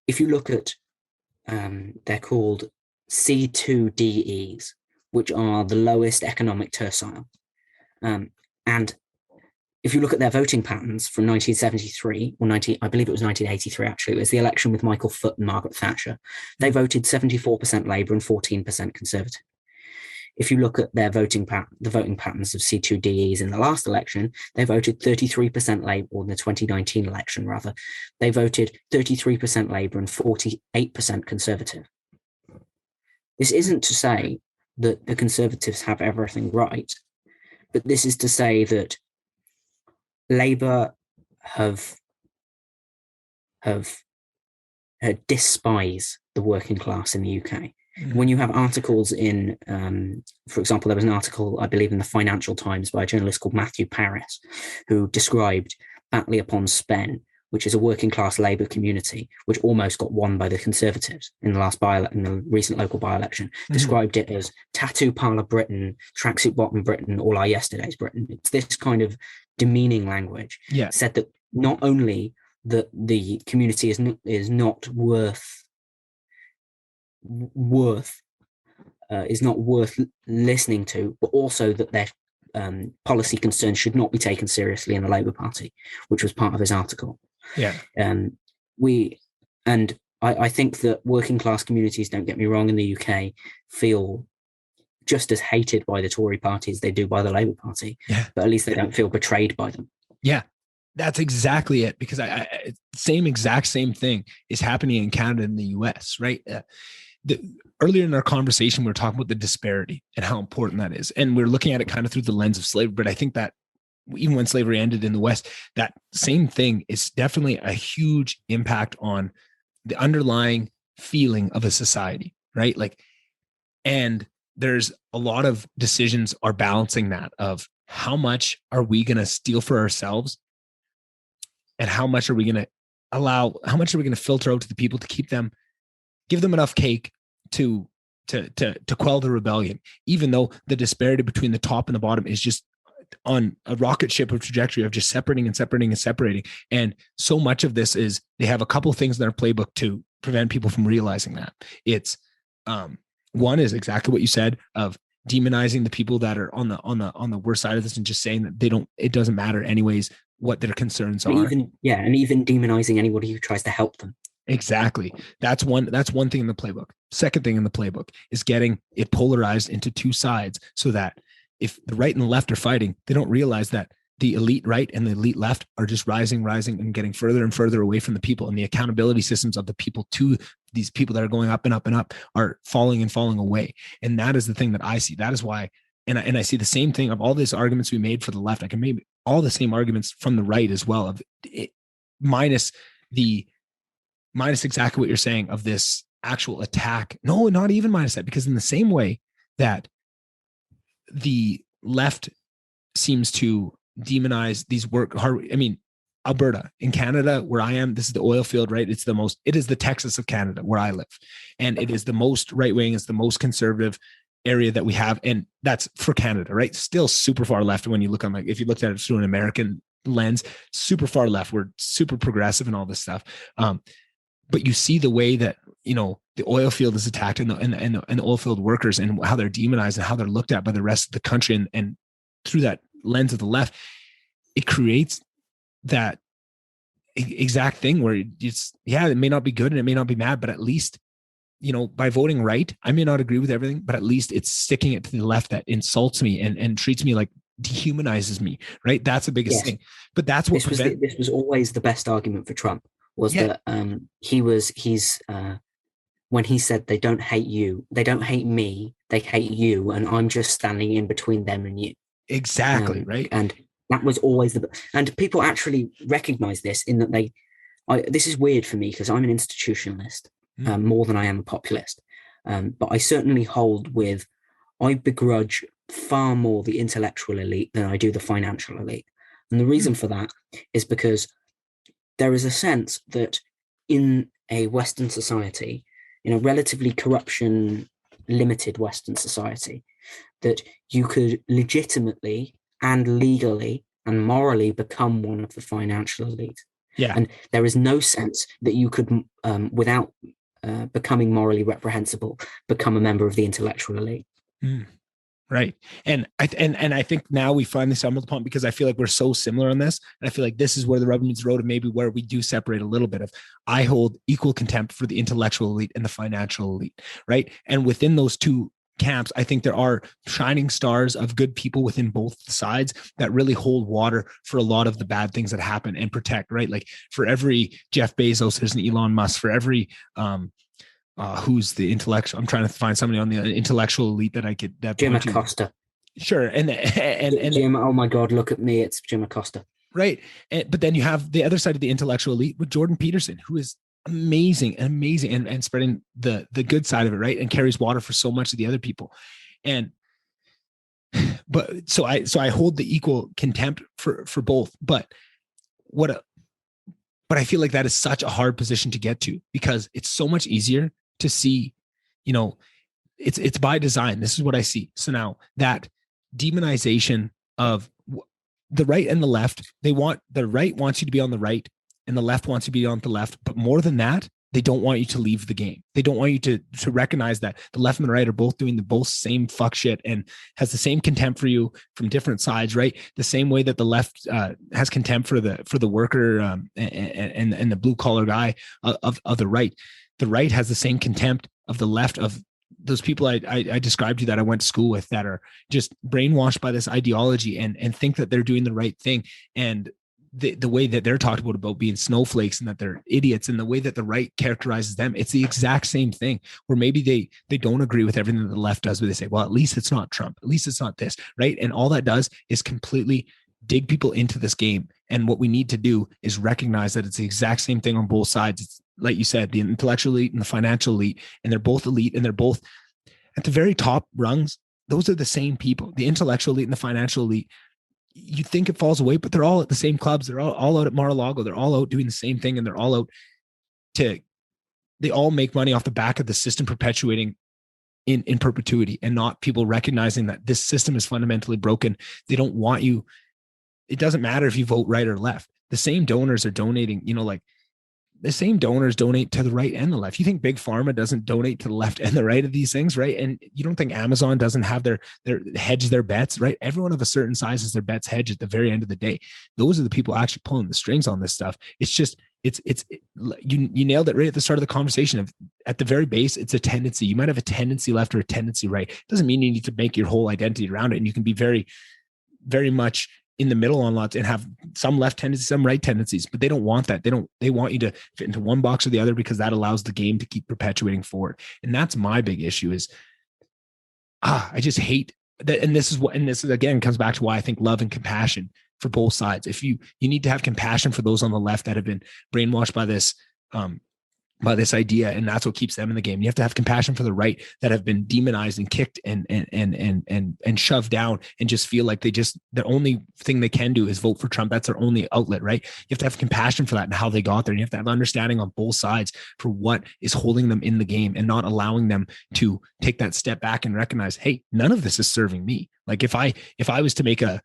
if you look at, they're called C2DEs, which are the lowest economic tercile. And if you look at their voting patterns from 1973 or I believe it was 1983, actually, it was the election with Michael Foot and Margaret Thatcher. They voted 74% Labour and 14% Conservative. If you look at their the voting patterns of C2DEs in the last election, they voted 33% Labour, or in the 2019 election, rather. They voted 33% Labour and 48% Conservative. This isn't to say that the Conservatives have everything right, but this is to say that Labour have despise the working class in the UK. When you have articles in, for example, there was an article, I believe, in the Financial Times by a journalist called Matthew Paris, who described Batley upon Spen, which is a working class Labour community, which almost got won by the Conservatives in the recent local by-election, described it as tattoo parlour Britain, tracksuit bottom Britain, all our yesterday's Britain. It's this kind of demeaning language. Yeah. Said that not only that the community is not worth listening to, but also that their policy concerns should not be taken seriously in the Labour Party, which was part of his article. Yeah. I think that working class communities, don't get me wrong, in the UK feel just as hated by the Tory party as they do by the Labour Party. Yeah. But at least they don't feel betrayed by them. Yeah. That's exactly it. Because same thing is happening in Canada and the US, right? earlier in our conversation, we were talking about the disparity and how important that is. And we're looking at it kind of through the lens of slavery. But I think that even when slavery ended in the West, that same thing is definitely a huge impact on the underlying feeling of a society, right? Like, and there's a lot of decisions are balancing that of how much are we going to steal for ourselves and how much are we going to filter out to the people to give them enough cake to quell the rebellion, even though the disparity between the top and the bottom is just on a rocket ship of trajectory of just separating and separating and separating. And so much of this is they have a couple of things in their playbook to prevent people from realizing that. It's one is exactly what you said of demonizing the people that are on the worst side of this and just saying that it doesn't matter anyways what their concerns are. And even demonizing anybody who tries to help them. Exactly. That's one thing in the playbook. Second thing in the playbook is getting it polarized into two sides so that if the right and the left are fighting, they don't realize that the elite right and the elite left are just rising and getting further and further away from the people, and the accountability systems of the people to these people that are going up and up and up are falling away. And that is the thing that I see. That is why, and I see the same thing of all these arguments we made for the left. I can make all the same arguments from the right as well, of it, minus exactly what you're saying of this actual attack. No, not even minus that, because in the same way that the left seems to demonize these Alberta in Canada, where I am, this is the oil field, right? It is the Texas of Canada where I live. And it is the most right-wing, it's the most conservative area that we have. And that's for Canada, right? Still super far left. When you look on, if you looked at it through an American lens, super far left, we're super progressive and all this stuff. But you see the way that, the oil field is attacked and the oil field workers and how they're demonized and how they're looked at by the rest of the country. And through that lens of the left, it creates that exact thing where it may not be good and it may not be bad, but at least, by voting right, I may not agree with everything, but at least it's sticking it to the left that insults me and treats me like, dehumanizes me, right? That's the biggest thing. But that's what this was always the best argument for Trump, was that when he said they don't hate you, they don't hate me, they hate you, and I'm just standing in between them and you. Exactly, right? And that was always and people actually recognize this in that this is weird for me because I'm an institutionalist more than I am a populist. But I certainly I begrudge far more the intellectual elite than I do the financial elite. And the reason for that is because there is a sense that in a Western society, in a relatively corruption-limited Western society, that you could legitimately and legally and morally become one of the financial elite. Yeah. And there is no sense that you could, without becoming morally reprehensible, become a member of the intellectual elite. Right. And I think now we finally stumbled upon, because I feel like we're so similar on this. And I feel like this is where the rubber meets the road, and maybe where we do separate a little bit of, I hold equal contempt for the intellectual elite and the financial elite. Right. And within those two camps, I think there are shining stars of good people within both sides that really hold water for a lot of the bad things that happen and protect, right? Like for every Jeff Bezos, there's an Elon Musk. For every, who's the intellectual? I'm trying to find somebody on the intellectual elite that I could. Jim Acosta. Sure, and Jim. Oh my God, look at me! It's Jim Acosta. Right, but then you have the other side of the intellectual elite with Jordan Peterson, who is amazing, and spreading the good side of it, right, and carries water for so much of the other people, so I hold the equal contempt for both, but I feel like that is such a hard position to get to, because it's so much easier to see, it's by design. This is what I see. So now that demonization of the right and the left, the right wants you to be on the right and the left wants you to be on the left. But more than that, they don't want you to leave the game. They don't want you to recognize that the left and the right are both doing the both same fuck shit and has the same contempt for you from different sides, right? The same way that the left has contempt for the worker and the blue collar guy of the right. The right has the same contempt of the left, of those people I described to you that I went to school with, that are just brainwashed by this ideology and think that they're doing the right thing. And the way that they're talked about being snowflakes and that they're idiots, and the way that the right characterizes them, it's the exact same thing, where maybe they don't agree with everything that the left does, but they say, well, at least it's not Trump, at least it's not this, right? And all that does is completely dig people into this game. And what we need to do is recognize that it's the exact same thing on both sides. It's like you said, the intellectual elite and the financial elite, and they're both elite, and they're both at the very top rungs. Those are the same people, the intellectual elite and the financial elite. You think it falls away, but they're all at the same clubs. They're all out at Mar-a-Lago. They're all out doing the same thing, and they're all out they all make money off the back of the system perpetuating in perpetuity, and not people recognizing that this system is fundamentally broken. They don't want you. It doesn't matter if you vote right or left. The same donors are donating, like the same donors donate to the right and the left. You think Big Pharma doesn't donate to the left and the right of these things, right? And you don't think Amazon doesn't have their hedge their bets, right? Everyone of a certain size has their bets hedged at the very end of the day. Those are the people actually pulling the strings on this stuff. It's just, you nailed it right at the start of the conversation. At the very base, it's a tendency. You might have a tendency left or a tendency right. It doesn't mean you need to make your whole identity around it. And you can be very, very much in the middle on lots and have some left tendencies, some right tendencies, but they don't want that. They want you to fit into one box or the other, because that allows the game to keep perpetuating forward. And that's my big issue is, I just hate that. And this is again, comes back to why I think love and compassion for both sides. If you need to have compassion for those on the left that have been brainwashed by this idea, and that's what keeps them in the game. You have to have compassion for the right that have been demonized and kicked and shoved down, and just feel like the only thing they can do is vote for Trump. That's their only outlet, right? You have to have compassion for that and how they got there. And you have to have understanding on both sides for what is holding them in the game, and not allowing them to take that step back and recognize, hey, none of this is serving me. Like if I was to make a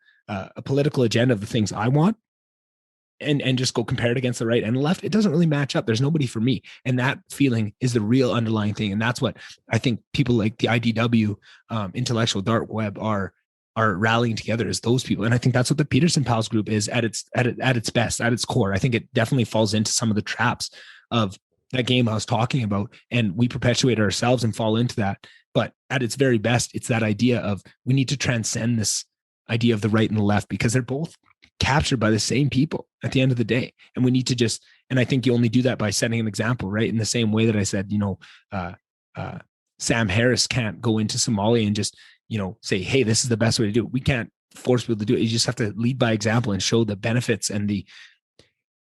political agenda of the things I want, and just go compare it against the right and the left, it doesn't really match up. There's nobody for me. And that feeling is the real underlying thing. And that's what I think people like the IDW, intellectual dark web, are rallying together, as those people. And I think that's what the Peterson Pals group is at its best, at its core. I think it definitely falls into some of the traps of that game I was talking about, and we perpetuate ourselves and fall into that. But at its very best, it's that idea of, we need to transcend this idea of the right and the left, because they're both captured by the same people at the end of the day. And we need to just, and I think you only do that by setting an example, right? In the same way that I said, Sam Harris can't go into Somalia and just, say, hey, this is the best way to do it. We can't force people to do it. You just have to lead by example and show the benefits and the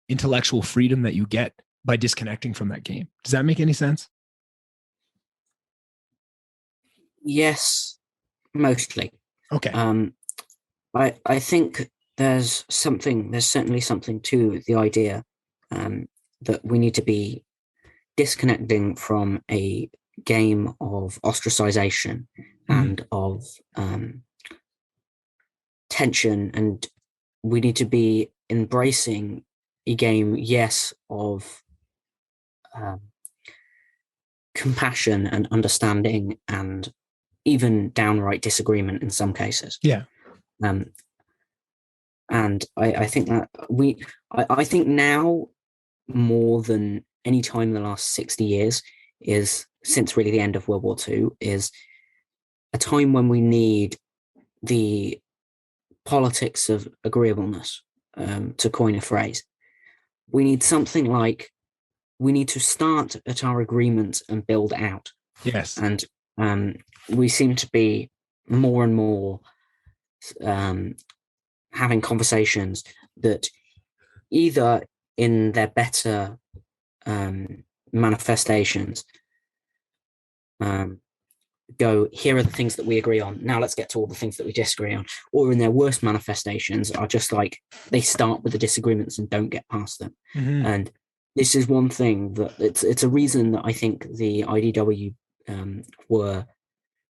intellectual freedom that you get by disconnecting from that game. Does that make any sense? Yes, mostly. Okay. I think there's certainly something to the idea that we need to be disconnecting from a game of ostracization and of tension, and we need to be embracing a game, yes, of compassion and understanding, and even downright disagreement in some cases. Yeah. And I think that I think now, more than any time in the last 60 years, is since really the end of World War II, is a time when we need the politics of agreeableness, to coin a phrase. We need something like, we need to start at our agreement and build out. Yes. And we seem to be more and more having conversations that either in their better manifestations go, here are the things that we agree on, now let's get to all the things that we disagree on, or in their worst manifestations are just like, they start with the disagreements and don't get past them. And this is one thing that it's a reason that I think the IDW were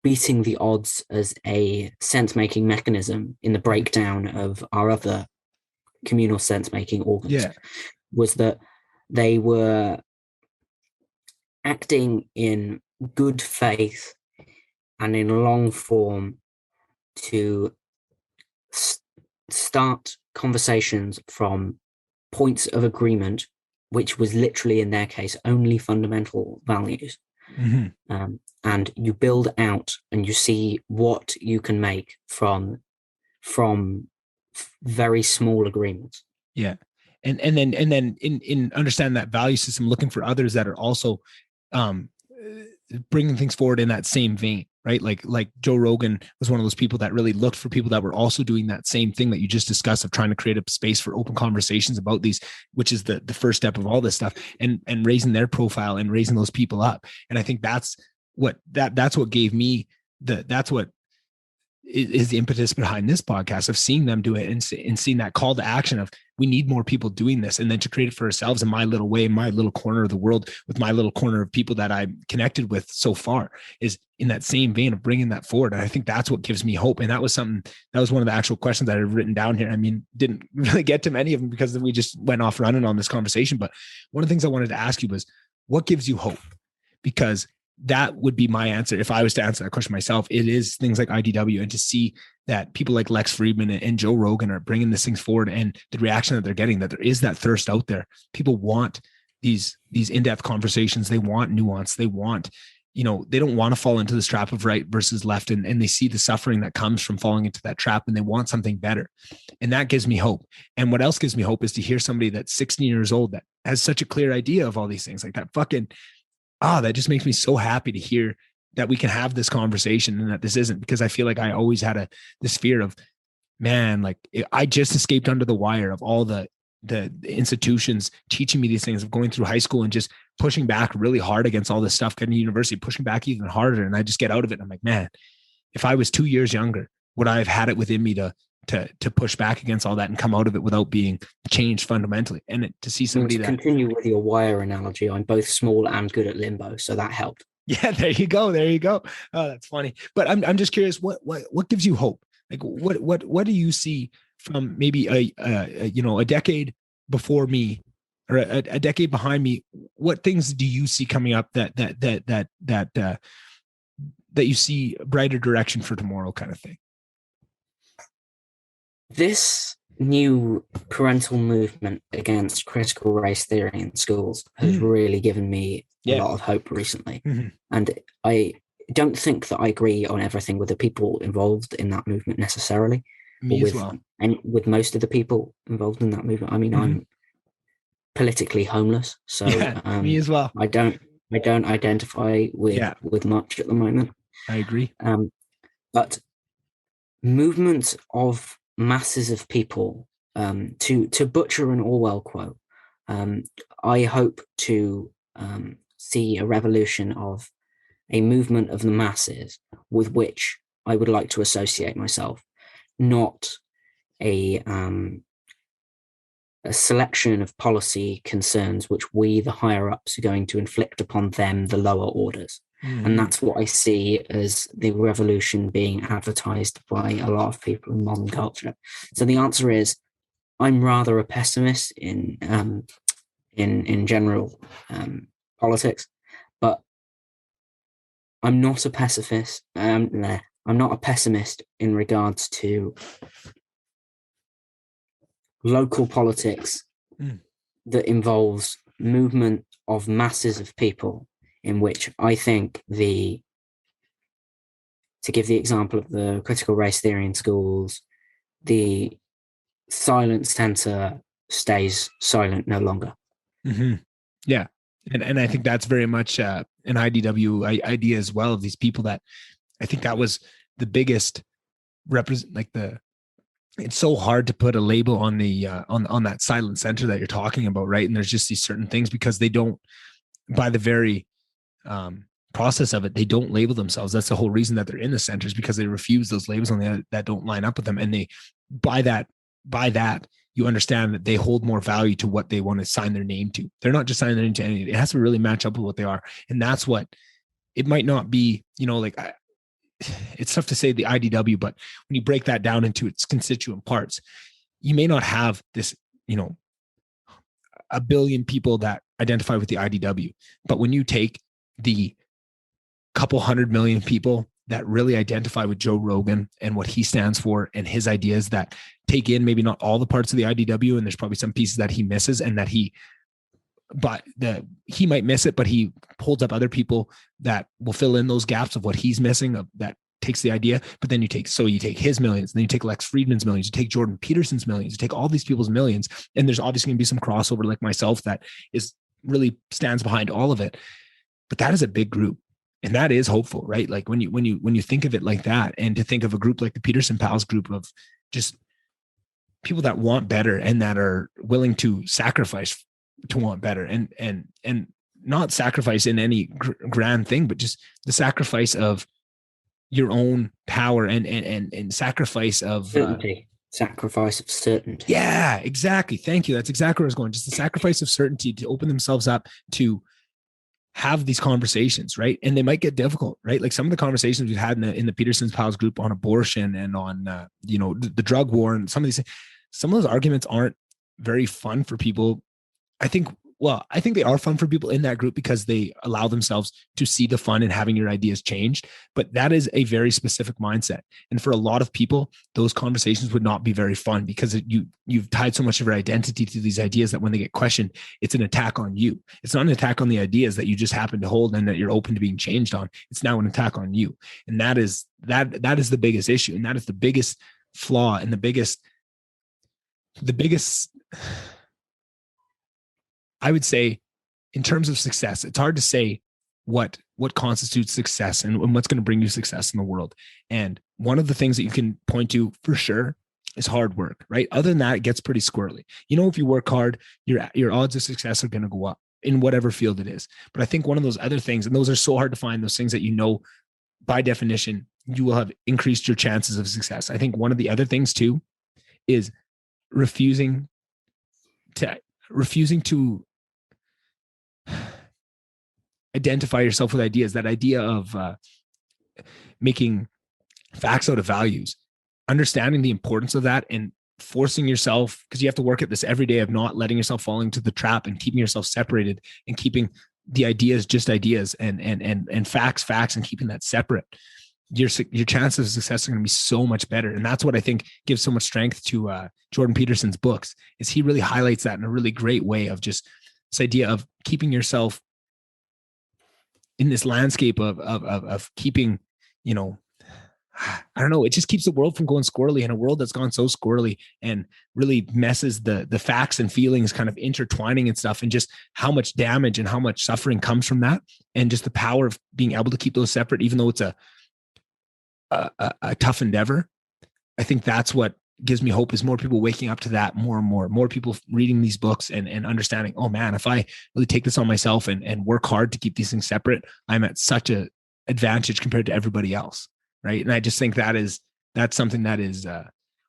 beating the odds as a sense-making mechanism in the breakdown of our other communal sense-making organs, was that they were acting in good faith and in long form to start conversations from points of agreement, which was literally, in their case, only fundamental values. And you build out and you see what you can make from very small agreements. Yeah. And then in understand that value system, looking for others that are also bringing things forward in that same vein, right? Like Joe Rogan was one of those people that really looked for people that were also doing that same thing that you just discussed, of trying to create a space for open conversations about these, which is the first step of all this stuff, and raising their profile and raising those people up. And I think that's what gave me that's what is the impetus behind this podcast, of seeing them do it and seeing that call to action of, we need more people doing this, and then to create it for ourselves in my little way, in my little corner of the world, with my little corner of people that I'm connected with so far, is in that same vein of bringing that forward. And I think that's what gives me hope. And that was one of the actual questions that I've written down here. I mean, didn't really get to many of them because we just went off running on this conversation. But one of the things I wanted to ask you was, what gives you hope? Because that would be my answer if I was to answer that question myself. It is things like IDW, and to see that people like Lex Friedman and Joe Rogan are bringing these things forward, and the reaction that they're getting, that there is that thirst out there. People want these in-depth conversations. They want nuance. They want, they don't want to fall into this trap of right versus left. And they see the suffering that comes from falling into that trap, and they want something better. And that gives me hope. And what else gives me hope is to hear somebody that's 16 years old that has such a clear idea of all these things, like that fucking, that just makes me so happy to hear that we can have this conversation, and that this isn't, because I feel like I always had this fear of, man, like I just escaped under the wire of all the institutions teaching me these things, of going through high school and just pushing back really hard against all this stuff, getting to university, pushing back even harder. And I just get out of it. And I'm like, man, if I was 2 years younger, would I have had it within me to push back against all that and come out of it without being changed fundamentally? And to see somebody continue with your wire analogy, I'm both small and good at limbo, so that helped. Yeah, there you go. Oh, that's funny. But I'm just curious, what gives you hope? Like what do you see from maybe a decade before me, or a decade behind me? What things do you see coming up that you see brighter direction for tomorrow, kind of thing? This new parental movement against critical race theory in schools has really given me a lot of hope recently. Mm-hmm. And I don't think that I agree on everything with the people involved in that movement necessarily. Me as well. And with most of the people involved in that movement. I mean, I'm politically homeless, so me as well. I don't identify with much at the moment. I agree. But movements of masses of people, to butcher an Orwell quote, I hope to see a revolution of a movement of the masses with which I would like to associate myself, not a selection of policy concerns which we, the higher ups, are going to inflict upon them, the lower orders. And that's what I see as the revolution being advertised by a lot of people in modern culture. So the answer is, I'm rather a pessimist in general politics, but I'm not a pacifist. I'm not a pessimist in regards to local politics that involves movement of masses of people, in which I think to give the example of the critical race theory in schools, the silent center stays silent no longer. Mm-hmm. Yeah. And I think that's very much an IDW idea as well, of these people that I think that was the biggest it's so hard to put a label on the on that silent center that you're talking about, right? And there's just these certain things, because they don't, by the very process of it, they don't label themselves. That's the whole reason that they're in the centers, because they refuse those labels that don't line up with them. And they, by that, you understand that they hold more value to what they want to sign their name to. They're not just signing their name to anything. It has to really match up with what they are. And that's what it might not be, it's tough to say the IDW, but when you break that down into its constituent parts, you may not have this, 1 billion people that identify with the IDW. But when you take the couple 100 million people that really identify with Joe Rogan and what he stands for and his ideas, that take in maybe not all the parts of the IDW, and there's probably some pieces that he misses, and that he might miss it, but he holds up other people that will fill in those gaps of what he's missing, of that takes the idea, but then you take his millions, and then you take Lex Friedman's millions, you take Jordan Peterson's millions, you take all these people's millions, and there's obviously going to be some crossover like myself that is really stands behind all of it. But that is a big group. And that is hopeful, right? Like when you think of it like that, and to think of a group like the Peterson Pals group of just people that want better and that are willing to sacrifice to want better, and not sacrifice in any grand thing, but just the sacrifice of your own power and sacrifice of certainty. Sacrifice of certainty. Yeah, exactly. Thank you. That's exactly where I was going. Just the sacrifice of certainty to open themselves up to have these conversations, right? And they might get difficult, right? Like some of the conversations we've had in the Peterson's Pals group on abortion and on, the drug war, and some of those arguments aren't very fun for people. I think they are fun for people in that group because they allow themselves to see the fun in having your ideas changed. But that is a very specific mindset. And for a lot of people, those conversations would not be very fun because you've tied so much of your identity to these ideas that when they get questioned, it's an attack on you. It's not an attack on the ideas that you just happen to hold and that you're open to being changed on. It's now an attack on you. And that is the biggest issue. And that is the biggest flaw and the biggest, I would say, in terms of success, it's hard to say what constitutes success and what's going to bring you success in the world. And one of the things that you can point to for sure is hard work, right? Other than that, it gets pretty squirrely. If you work hard, your odds of success are going to go up in whatever field it is. But I think one of those other things, and those are so hard to find, those things that by definition, you will have increased your chances of success. I think one of the other things too is refusing to identify yourself with ideas. That idea of making facts out of values, understanding the importance of that, and forcing yourself, because you have to work at this every day, of not letting yourself fall into the trap and keeping yourself separated and keeping the ideas just ideas and facts and keeping that separate. Your chances of success are going to be so much better. And that's what I think gives so much strength to Jordan Peterson's books, is he really highlights that in a really great way, of just this idea of keeping yourself in this landscape of keeping, I don't know, it just keeps the world from going squirrely, and a world that's gone so squirrely and really messes the facts and feelings kind of intertwining and stuff, and just how much damage and how much suffering comes from that. And just the power of being able to keep those separate, even though it's a tough endeavor. I think that's what gives me hope, is more people waking up to that more and more people reading these books and understanding, oh man, if I really take this on myself and work hard to keep these things separate, I'm at such a advantage compared to everybody else. Right. And I just think that's something that is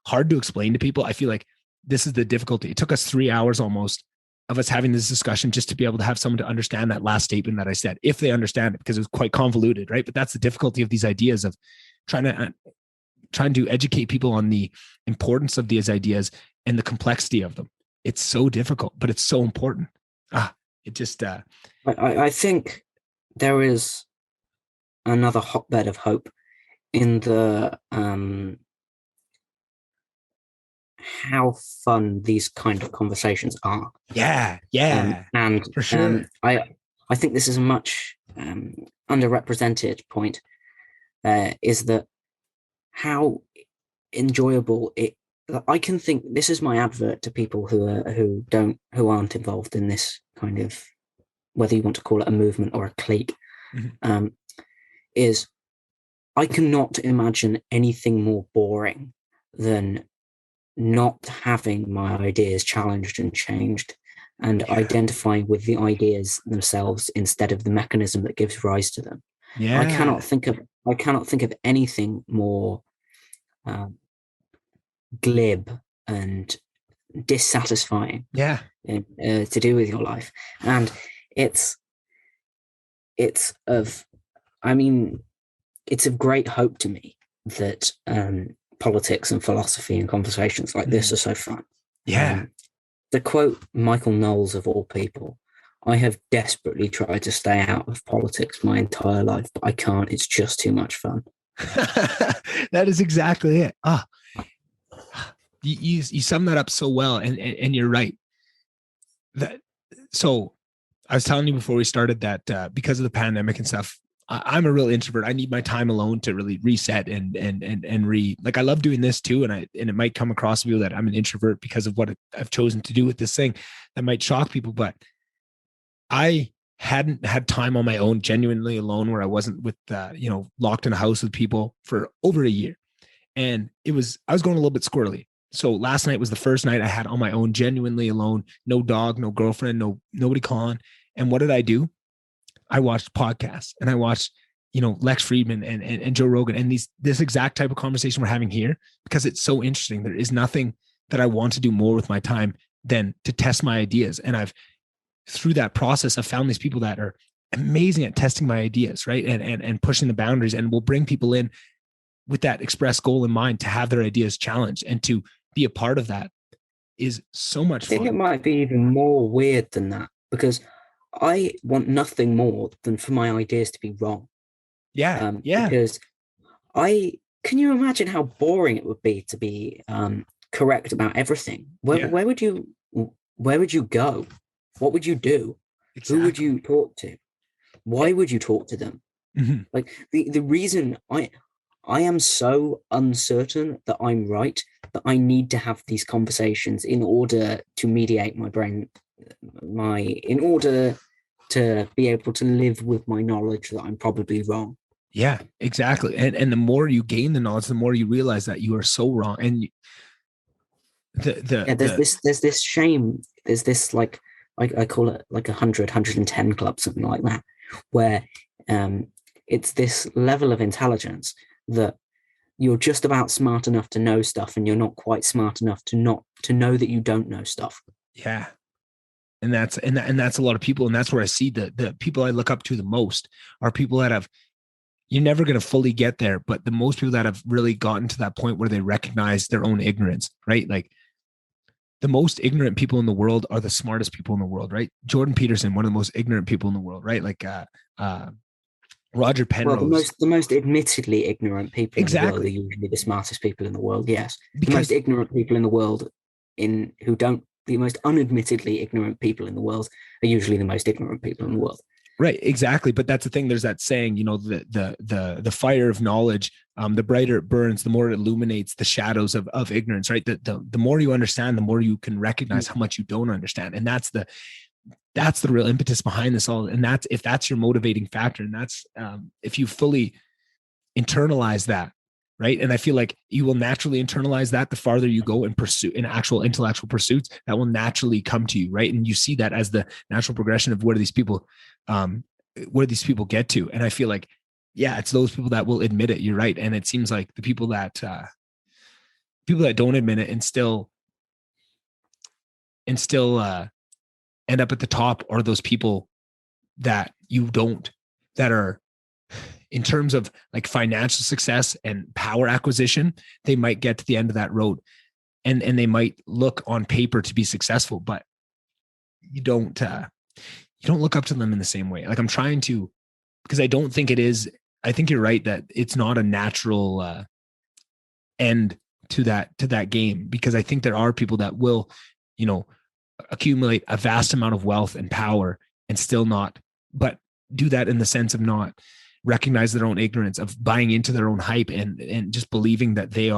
hard to explain to people. I feel like this is the difficulty. It took us 3 hours almost of us having this discussion just to be able to have someone to understand that last statement that I said, if they understand it, because it was quite convoluted. Right. But that's the difficulty of these ideas, of trying to educate people on the importance of these ideas and the complexity of them. It's so difficult, but it's so important. I think there is another hotbed of hope in the how fun these kind of conversations are. Yeah. And for sure. I think this is a much underrepresented point, is that how enjoyable I can think, this is my advert to people who aren't involved in this kind of, whether you want to call it a movement or a clique, is I cannot imagine anything more boring than not having my ideas challenged and changed, and identifying with the ideas themselves instead of the mechanism that gives rise to them. I cannot think of anything more glib and dissatisfying to do with your life. And it's of great hope to me that politics and philosophy and conversations like this are so fun. To quote Michael Knowles, of all people, I have desperately tried to stay out of politics my entire life, but I can't. It's just too much fun. That is exactly it. You sum that up so well, and you're right. So I was telling you before we started that because of the pandemic and stuff, I'm a real introvert. I need my time alone to really reset and like, I love doing this too. And it might come across to you that I'm an introvert because of what I've chosen to do with this thing. That might shock people, but I hadn't had time on my own, genuinely alone, where I wasn't with, locked in a house with people for over a year. And I was going a little bit squirrely. So last night was the first night I had on my own, genuinely alone, no dog, no girlfriend, nobody calling. And what did I do? I watched podcasts, and I watched, Lex Friedman and Joe Rogan, and this exact type of conversation we're having here, because it's so interesting. There is nothing that I want to do more with my time than to test my ideas. And through that process, I've found these people that are amazing at testing my ideas, right? And pushing the boundaries, and will bring people in with that express goal in mind to have their ideas challenged, and to be a part of that is so much fun. I think it might be even more weird than that, because I want nothing more than for my ideas to be wrong. Yeah. Because can you imagine how boring it would be to be correct about everything? Where would you go? What would you do? Exactly. Who would you talk to? Why would you talk to them? Mm-hmm. Like the reason I am so uncertain that I'm right, that I need to have these conversations in order to mediate my brain, in order to be able to live with my knowledge that I'm probably wrong. Yeah, exactly. And the more you gain the knowledge, the more you realize that you are so wrong. And there's this shame. There's this, like, I call it like 110 club, something like that, where it's this level of intelligence that you're just about smart enough to know stuff, and you're not quite smart enough to know that you don't know stuff. Yeah. And that's a lot of people. And that's where I see the people I look up to the most are people that you're never going to fully get there, but the most people that have really gotten to that point where they recognize their own ignorance, right? Like, the most ignorant people in the world are the smartest people in the world, right? Jordan Peterson, one of the most ignorant people in the world, right? Like, Roger Penrose. Well, the most admittedly ignorant people exactly. in the world are usually the smartest people in the world. Yes, the most ignorant people in the world, the most unadmittedly ignorant people in the world are usually the most ignorant people in the world. Right, exactly. But that's the thing. There's that saying, the fire of knowledge, the brighter it burns, the more it illuminates the shadows of ignorance, right? The more you understand, the more you can recognize how much you don't understand. And that's the real impetus behind this all. And if that's your motivating factor, and that's if you fully internalize that, right? And I feel like you will naturally internalize that the farther you go in actual intellectual pursuits, that will naturally come to you, right? And you see that as the natural progression of where these people get to. And I feel like, yeah, it's those people that will admit it. You're right. And it seems like the people that don't admit it and still end up at the top are those people that are, in terms of like financial success and power acquisition, they might get to the end of that road and they might look on paper to be successful, but you don't look up to them in the same way. Like, I'm trying to, because I don't think it is, I think you're right that it's not a natural end to that game, because I think there are people that will, accumulate a vast amount of wealth and power and still not, but do that in the sense of not recognize their own ignorance, of buying into their own hype and just believing that they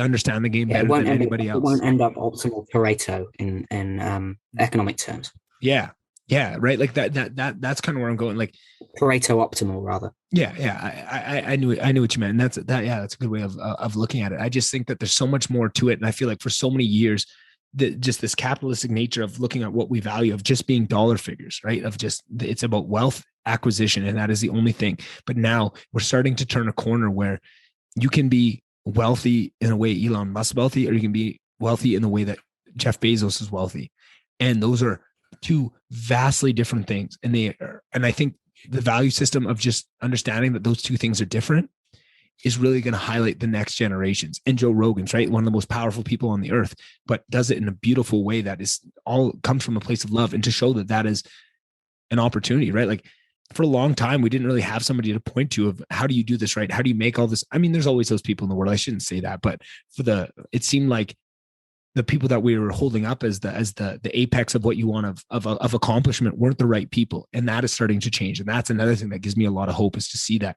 understand the game better than anybody else. It won't end up optimal Pareto in economic terms. Yeah. Yeah. Right. Like that's kind of where I'm going. Like Pareto optimal, rather. Yeah. I knew what you meant. And that's a good way of looking at it. I just think that there's so much more to it. And I feel like for so many years, just this capitalistic nature of looking at what we value, of just being dollar figures, right? Of just, it's about wealth acquisition, and that is the only thing. But now we're starting to turn a corner where you can be wealthy in a way Elon Musk is wealthy, or you can be wealthy in the way that Jeff Bezos is wealthy. And those are two vastly different things. And I think the value system of just understanding that those two things are different is really going to highlight the next generations. And Joe Rogan's, right, one of the most powerful people on the earth, but does it in a beautiful way that is all comes from a place of love, and to show that is an opportunity, right? Like, for a long time, we didn't really have somebody to point to of how do you do this, right? How do you make all this? I mean, there's always those people in the world. I shouldn't say that, but it seemed like the people that we were holding up as the apex of what you want of accomplishment weren't the right people. And that is starting to change. And that's another thing that gives me a lot of hope, is to see that,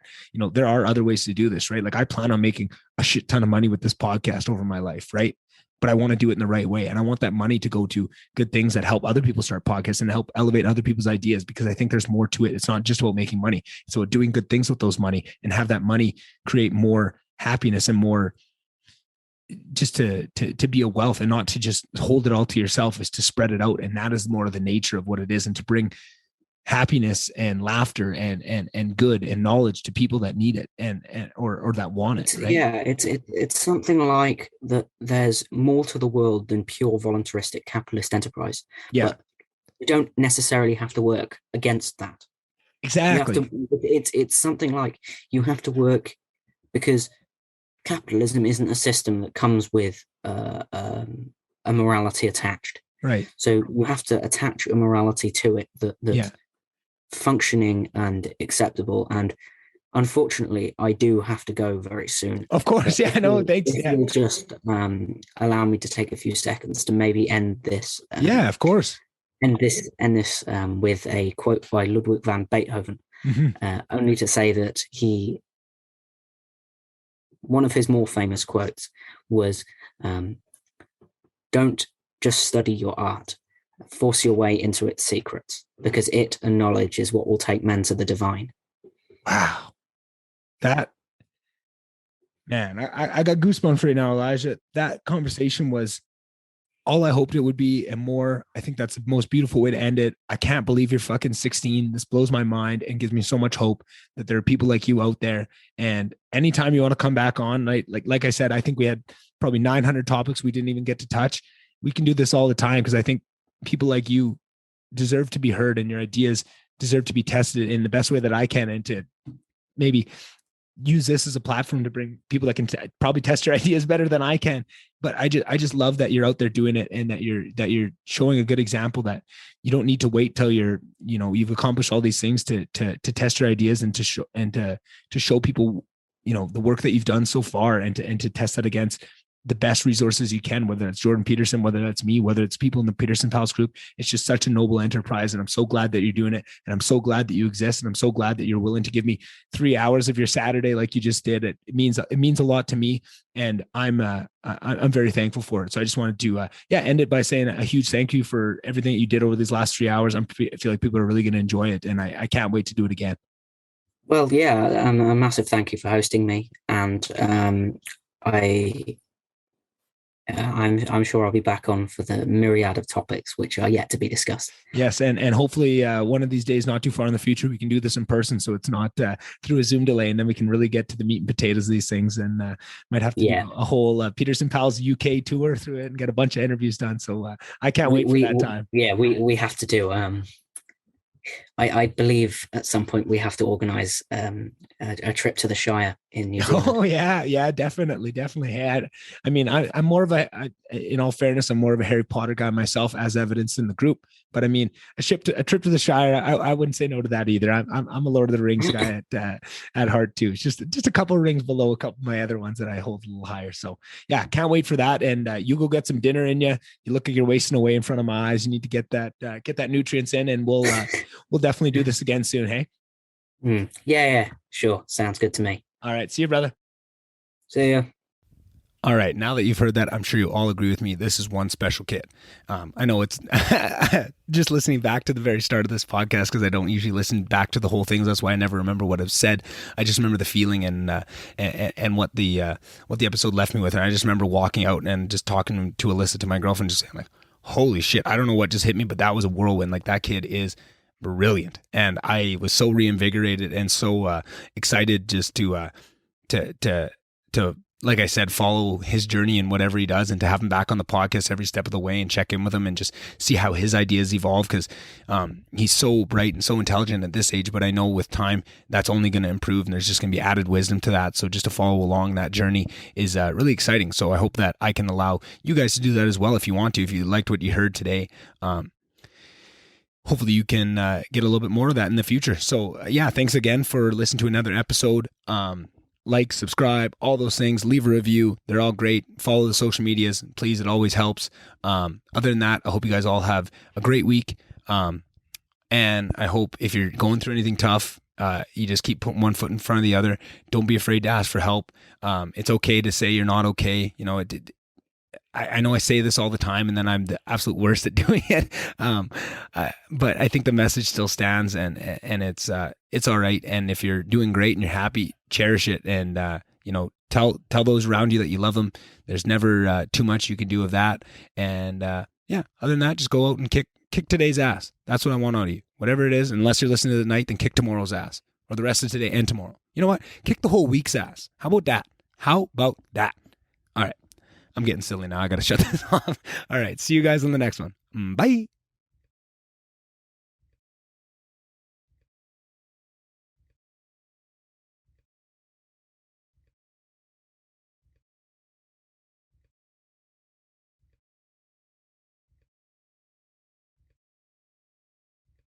there are other ways to do this, right? Like I plan on making a shit ton of money with this podcast over my life, right? But I want to do it in the right way. And I want that money to go to good things that help other people start podcasts and help elevate other people's ideas, because I think there's more to it. It's not just about making money. It's about doing good things with those money and have that money create more happiness and more just to be a wealth, and not to just hold it all to yourself, is to spread it out. And that is more of the nature of what it is, and to bring happiness and laughter and good and knowledge to people that need it or that want it. Right? Yeah, it's something like that. There's more to the world than pure voluntaristic capitalist enterprise. Yeah, but you don't necessarily have to work against that. Exactly. It's something like you have to work, because capitalism isn't a system that comes with a morality attached. Right. So you have to attach a morality to it that's functioning and acceptable. And unfortunately, I do have to go very soon. Of course. Yeah, no, thanks. If you'll just allow me to take a few seconds to maybe end this. Yeah, of course. End this with a quote by Ludwig van Beethoven, only to say that one of his more famous quotes was, don't just study your art, force your way into its secrets, because it and knowledge is what will take men to the divine. Wow. That, man, I got goosebumps right now, Elijah. That conversation was all I hoped it would be, and more. I think that's the most beautiful way to end it. I can't believe you're fucking 16. This blows my mind and gives me so much hope that there are people like you out there. And anytime you want to come back on, like I said, I think we had probably 900 topics we didn't even get to touch. We can do this all the time, because I think people like you deserve to be heard, and your ideas deserve to be tested in the best way that I can, and to maybe use this as a platform to bring people that can probably test your ideas better than I can. But I just love that you're out there doing it, and that you're showing a good example, that you don't need to wait till you've accomplished all these things to test your ideas, and to show people, the work that you've done so far, and to test that against the best resources you can, whether it's Jordan Peterson, whether that's me, whether it's people in the Peterson Pals group. It's just such a noble enterprise. And I'm so glad that you're doing it. And I'm so glad that you exist. And I'm so glad that you're willing to give me 3 hours of your Saturday, like you just did. It means a lot to me. And I'm very thankful for it. So I just wanted to, end it by saying a huge thank you for everything that you did over these last 3 hours. I feel like people are really going to enjoy it. And I can't wait to do it again. Well, yeah, a massive thank you for hosting me. And I'm sure I'll be back on for the myriad of topics which are yet to be discussed. Yes, and hopefully one of these days, not too far in the future, we can do this in person, so it's not through a Zoom delay, and then we can really get to the meat and potatoes of these things, and might have to do a whole Peterson Pals UK tour through it and get a bunch of interviews done. So I can't wait for that time. Yeah, we have to do. I believe at some point we have to organize a trip to the Shire in New Zealand. Oh yeah, definitely. I mean, I'm more of in all fairness, I'm more of a Harry Potter guy myself, as evidenced in the group. But I mean, a trip to the Shire, I wouldn't say no to that either. I'm a Lord of the Rings guy at heart too. It's just a couple of rings below a couple of my other ones that I hold a little higher. So yeah, can't wait for that. And you go get some dinner in you. You look like you're wasting away in front of my eyes. You need to get that nutrients in, and we'll definitely do this again soon. Hey. Yeah, sure. Sounds good to me. All right. See you, brother. See ya. All right. Now that you've heard that, I'm sure you all agree with me. This is one special kid. I know it's just listening back to the very start of this podcast, because I don't usually listen back to the whole thing. That's why I never remember what I've said. I just remember the feeling and what the episode left me with. And I just remember walking out and just talking to Alyssa, to my girlfriend, just saying like, holy shit, I don't know what just hit me, but that was a whirlwind. Like, that kid is brilliant. And I was so reinvigorated and so excited just to like I said, follow his journey and whatever he does, and to have him back on the podcast every step of the way and check in with him and just see how his ideas evolve, because he's so bright and so intelligent at this age, but I know with time that's only going to improve, and there's just going to be added wisdom to that. So just to follow along that journey is really exciting. So I hope that I can allow you guys to do that as well if you want to, if you liked what you heard today. Hopefully you can get a little bit more of that in the future. So yeah, thanks again for listening to another episode. like, subscribe, all those things. Leave a review. They're all great. Follow the social medias. Please, it always helps. Other than that, I hope you guys all have a great week. And I hope if you're going through anything tough, you just keep putting one foot in front of the other. Don't be afraid to ask for help. It's okay to say you're not okay. You know, I know I say this all the time, and then I'm the absolute worst at doing it. But I think the message still stands, and it's all right. And if you're doing great and you're happy, cherish it, and tell those around you that you love them. There's never too much you can do of that. And other than that, just go out and kick today's ass. That's what I want out of you. Whatever it is, unless you're listening to the night, then kick tomorrow's ass, or the rest of today and tomorrow. You know what? Kick the whole week's ass. How about that? All right. I'm getting silly now. I got to shut this off. All right. See you guys on the next one. Bye.